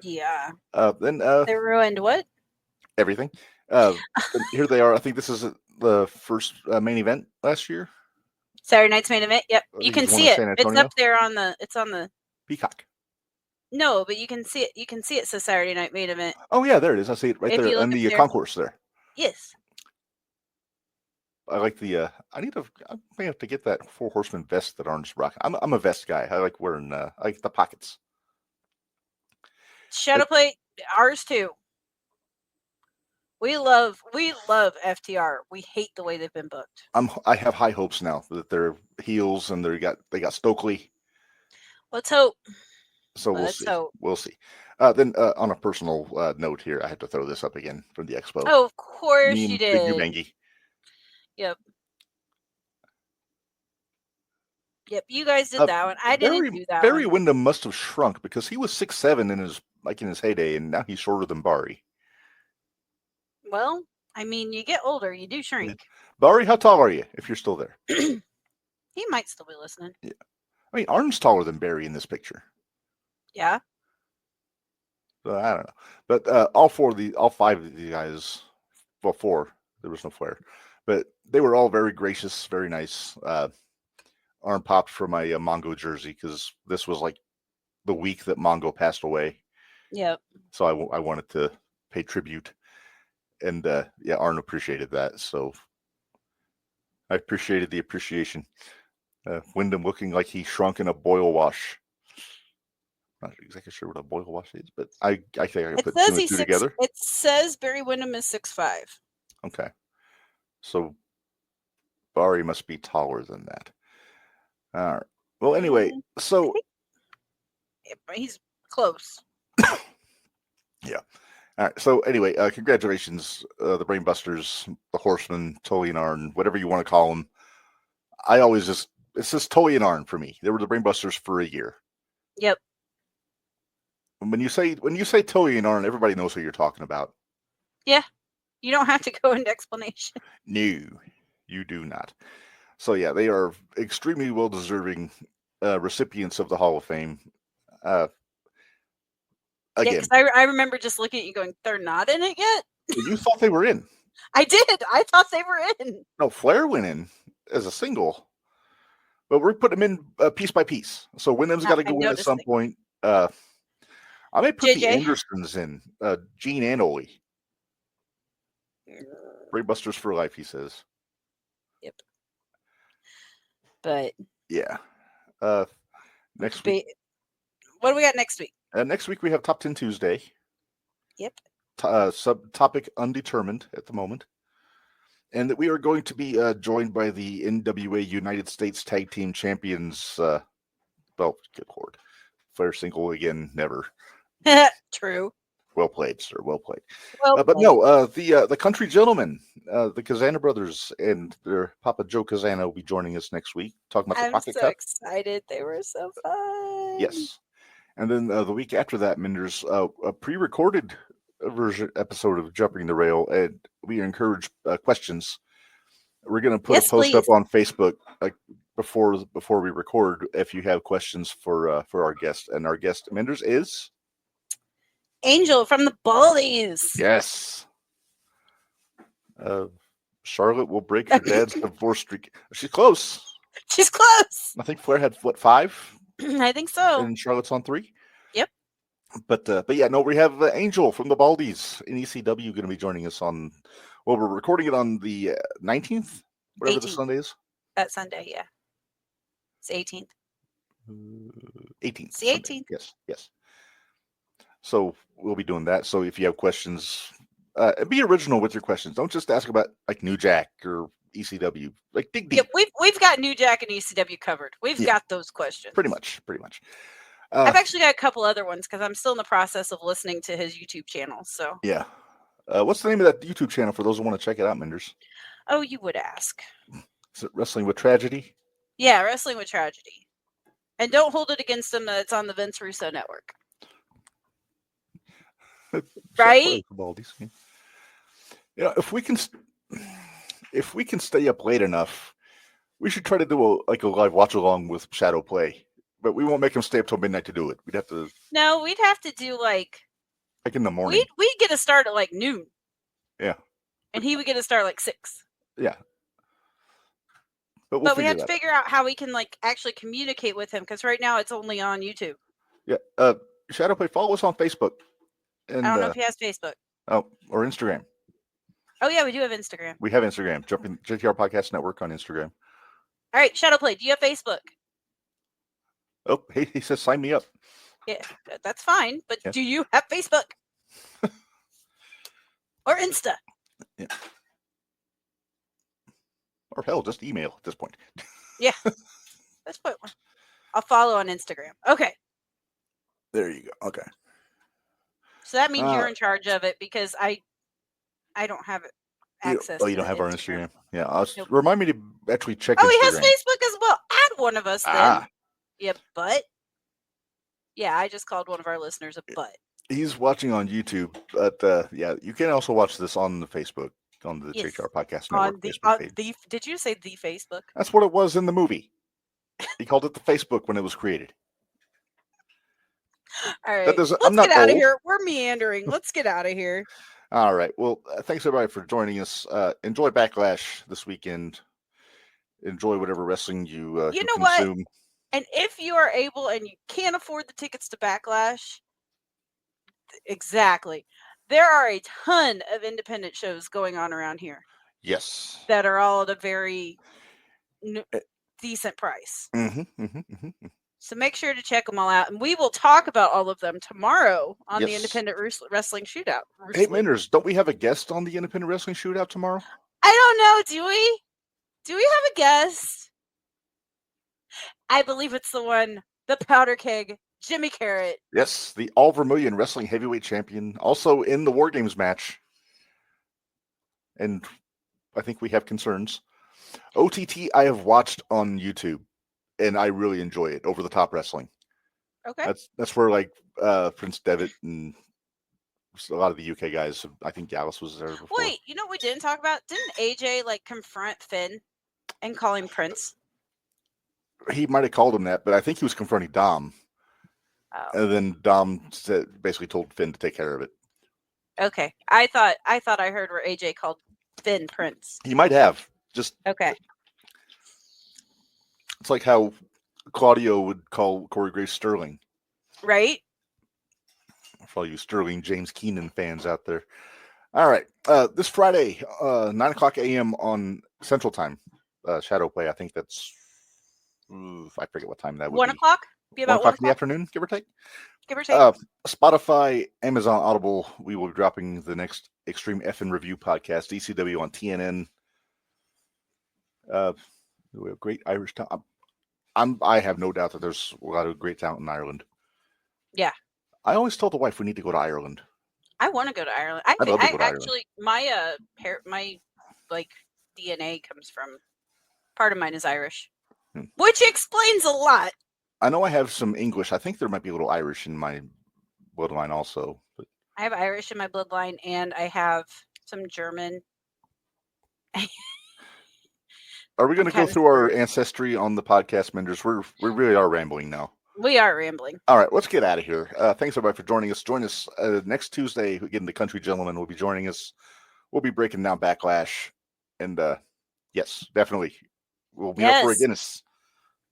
Yeah. Then they ruined what? Everything. Here they are. I think this is the first main event last year. Saturday night's main event. Yep, you can see it. It's up there on the. It's on the Peacock. No, but you can see it. You can see it's a Saturday night main event. Oh yeah, there it is. I see it right there on the concourse there. Yes. I like the. I may have to get that 4 Horsemen vest that Arn's rocking. I'm a vest guy. I like wearing. I like the pockets. Shadow plate, ours too. We love FTR. We hate the way they've been booked. I have high hopes now that they're heels and they got Stokely. Let's hope. So we'll see. Then on a personal note here, I had to throw this up again from the Expo. Oh, of course you did. Big Yep. Yep, you guys did that one. I didn't do that Barry one. Windham must have shrunk because he was 6'7" in his heyday, and now he's shorter than Barry. Well, I mean, you get older, you do shrink. Yeah. Barry, how tall are you, if you're still there? He might still be listening. Yeah. I mean, Arn's taller than Barry in this picture. Yeah. So, I don't know. But all 5 of the guys, well, 4, there was no Flair, but they were all very gracious, very nice. Arn popped for my Mongo jersey because this was like the week that Mongo passed away. Yep. So I wanted to pay tribute. And Arn appreciated that. So I appreciated the appreciation. Wyndham looking like he shrunk in a boil wash. Not exactly sure what a boil wash is, but I think I can It put says two and two together. It says Barry Windham is 6'5". Okay. So Barry must be taller than that. All right. Well, anyway, so He's close. yeah. All right. So anyway, congratulations, the Brainbusters, the Horsemen, Tully and Arn, whatever you want to call them. I always it's just Tully and Arn for me. They were the Brainbusters for a year. Yep. When you say Tully and Arn, everybody knows who you're talking about. Yeah. You don't have to go into explanation. No, you do not. So yeah, they are extremely well deserving recipients of the Hall of Fame. Again, yeah, I remember just looking at you going, "They're not in it yet." You thought they were in. I did. I thought they were in. No, Flair went in as a single, but we're putting them in piece by piece. So Wyndham's got to go in at some point. I may put the Andersons in, Gene and Ole. Brainbusters for life, he says. Yep. But yeah, next week. What do we got next week? Next week we have Top 10 Tuesday. Yep. Subtopic undetermined at the moment. And that we are going to be joined by the NWA United States Tag Team Champions. Well, good Lord. Flair single again, never. True. Well played, sir. Well played. Well but no, the Country Gentlemen, the Kazana brothers and their Papa Joe Kazana will be joining us next week. Talking about the Pocket Cup. I'm so excited. They were so fun. Yes. And then the week after that, Minderz, a pre-recorded episode of Jumping the Rail, and we encourage questions. We're going to put a post up on Facebook before we record if you have questions for our guest. And our guest, Minderz, is Angel from the Baldies. Yes. Charlotte will break her dad's divorce streak. She's close. She's close. I think Flair had 5? I think so. And Charlotte's on 3. Yep. But yeah, no, we have Angel from the Baldies in ECW going to be joining us on. Well, we're recording it on the 19th, whatever 18th. The Sunday is. That Sunday, yeah. It's 18th. 18th. It's the 18th. Yes. So we'll be doing that. So if you have questions, be original with your questions. Don't just ask about like New Jack or ECW. Like dig deep. Yeah, we've got New Jack and ECW covered. We've got those questions. Pretty much. I've actually got a couple other ones because I'm still in the process of listening to his YouTube channel. So yeah. What's the name of that YouTube channel for those who want to check it out, Minderz? Oh, you would ask. Is it Wrestling with Tragedy? Yeah, Wrestling with Tragedy. And don't hold it against him that it's on the Vince Russo network. Right? Yeah, if we can stay up late enough, we should try to do a live watch along with Shadow Play. But we won't make him stay up till midnight to do it. We'd have to. No, we'd have to do like in the morning. We'd get a start at like noon. Yeah. And he would get a start like 6. Yeah. But we have to figure out how we can like actually communicate with him because right now it's only on YouTube. Yeah. Shadow Play, follow us on Facebook. And, I don't know if he has Facebook. Oh, or Instagram. Oh yeah, we do have Instagram. We have Instagram. Jumping JTR Podcast Network on Instagram. All right, Shadow Play, do you have Facebook? Oh, he says sign me up. Yeah, that's fine. But do you have Facebook? Or Insta? Yeah. Or hell, just email at this point. Yeah. That's point one. I'll follow on Instagram. Okay. There you go. Okay. So that means you're in charge of it because I don't have access. You don't have our Instagram? Yeah. Remind me to actually check Instagram. He has Facebook as well. Add one of us then. Yeah, but. Yeah, I just called one of our listeners a butt. He's watching on YouTube, but yeah, you can also watch this on the Facebook, on the JTR Podcast Network Facebook page. Did you say the Facebook? That's what it was in the movie. He called it the Facebook when it was created. All right, let's get out of here. We're meandering. Let's get out of here. All right. Well, thanks everybody for joining us. Enjoy Backlash this weekend. Enjoy whatever wrestling you know consume. What? And if you are able and you can't afford the tickets to Backlash, exactly. There are a ton of independent shows going on around here. Yes. That are all at a very decent price. So make sure to check them all out. And we will talk about all of them tomorrow on the Yes. Independent Wrestling Shootout. Hey, Minderz, don't we have a guest on the Independent Wrestling Shootout tomorrow? I don't know. Do we? Do we have a guest? I believe it's the Powder Keg, Jimmy Carrot. Yes, the All Vermilion Wrestling Heavyweight Champion, also in the War Games match. And I think we have concerns. OTT I have watched on YouTube, and I really enjoy it. Over the Top Wrestling. Okay. That's where like Prince Devitt and a lot of the UK guys. I think Gallus was there before. Wait, you know what we didn't talk about? Didn't AJ like confront Finn and call him Prince? He might have called him that, but I think he was confronting Dom. Oh. And then Dom basically told Finn to take care of it. Okay. I thought I heard where AJ called Finn Prince. He might have. Just okay. It's like how Claudio would call Corey Graves Sterling. Right? For all you Sterling James Keenan fans out there. All right. This Friday, 9:00 a.m. on Central Time. Shadow Play. I think that's I forget what time that would 1 o'clock? Be about 1 o'clock in the afternoon, give or take. Give or take. Spotify, Amazon Audible. We will be dropping the next Extreme Effin' Review podcast, ECW on TNN. We have great Irish talent. I have no doubt that there's a lot of great talent in Ireland. Yeah. I always told the wife we need to go to Ireland. I want to go to Ireland. I'd love to go to actually, Ireland. my like DNA comes from, part of mine is Irish, which explains a lot. I know I have some English. I think there might be a little Irish in my bloodline also. But I have Irish in my bloodline, and I have some German. Are we going to go through our ancestry on the podcast, Minderz? We really are rambling now. We are rambling. All right, let's get out of here. Thanks, everybody, for joining us. Join us next Tuesday. Again, the Country Gentleman will be joining us. We'll be breaking down Backlash. And yes, definitely. We'll meet up for a Guinness.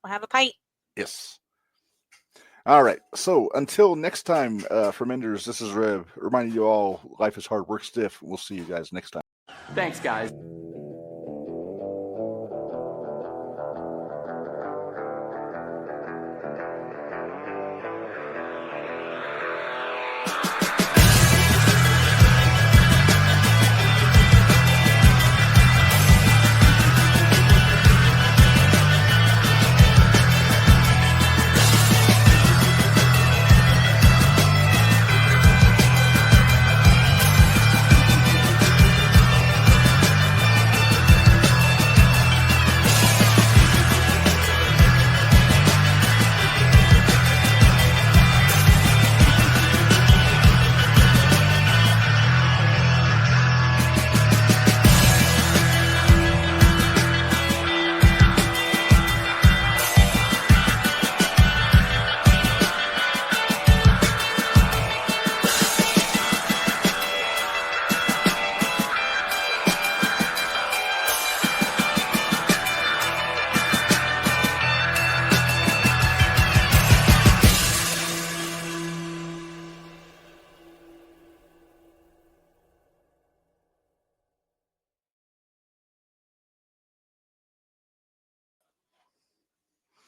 We'll have a pint. Yes. All right. So until next time, for Minderz, this is Rev, reminding you all life is hard, work stiff. We'll see you guys next time. Thanks, guys.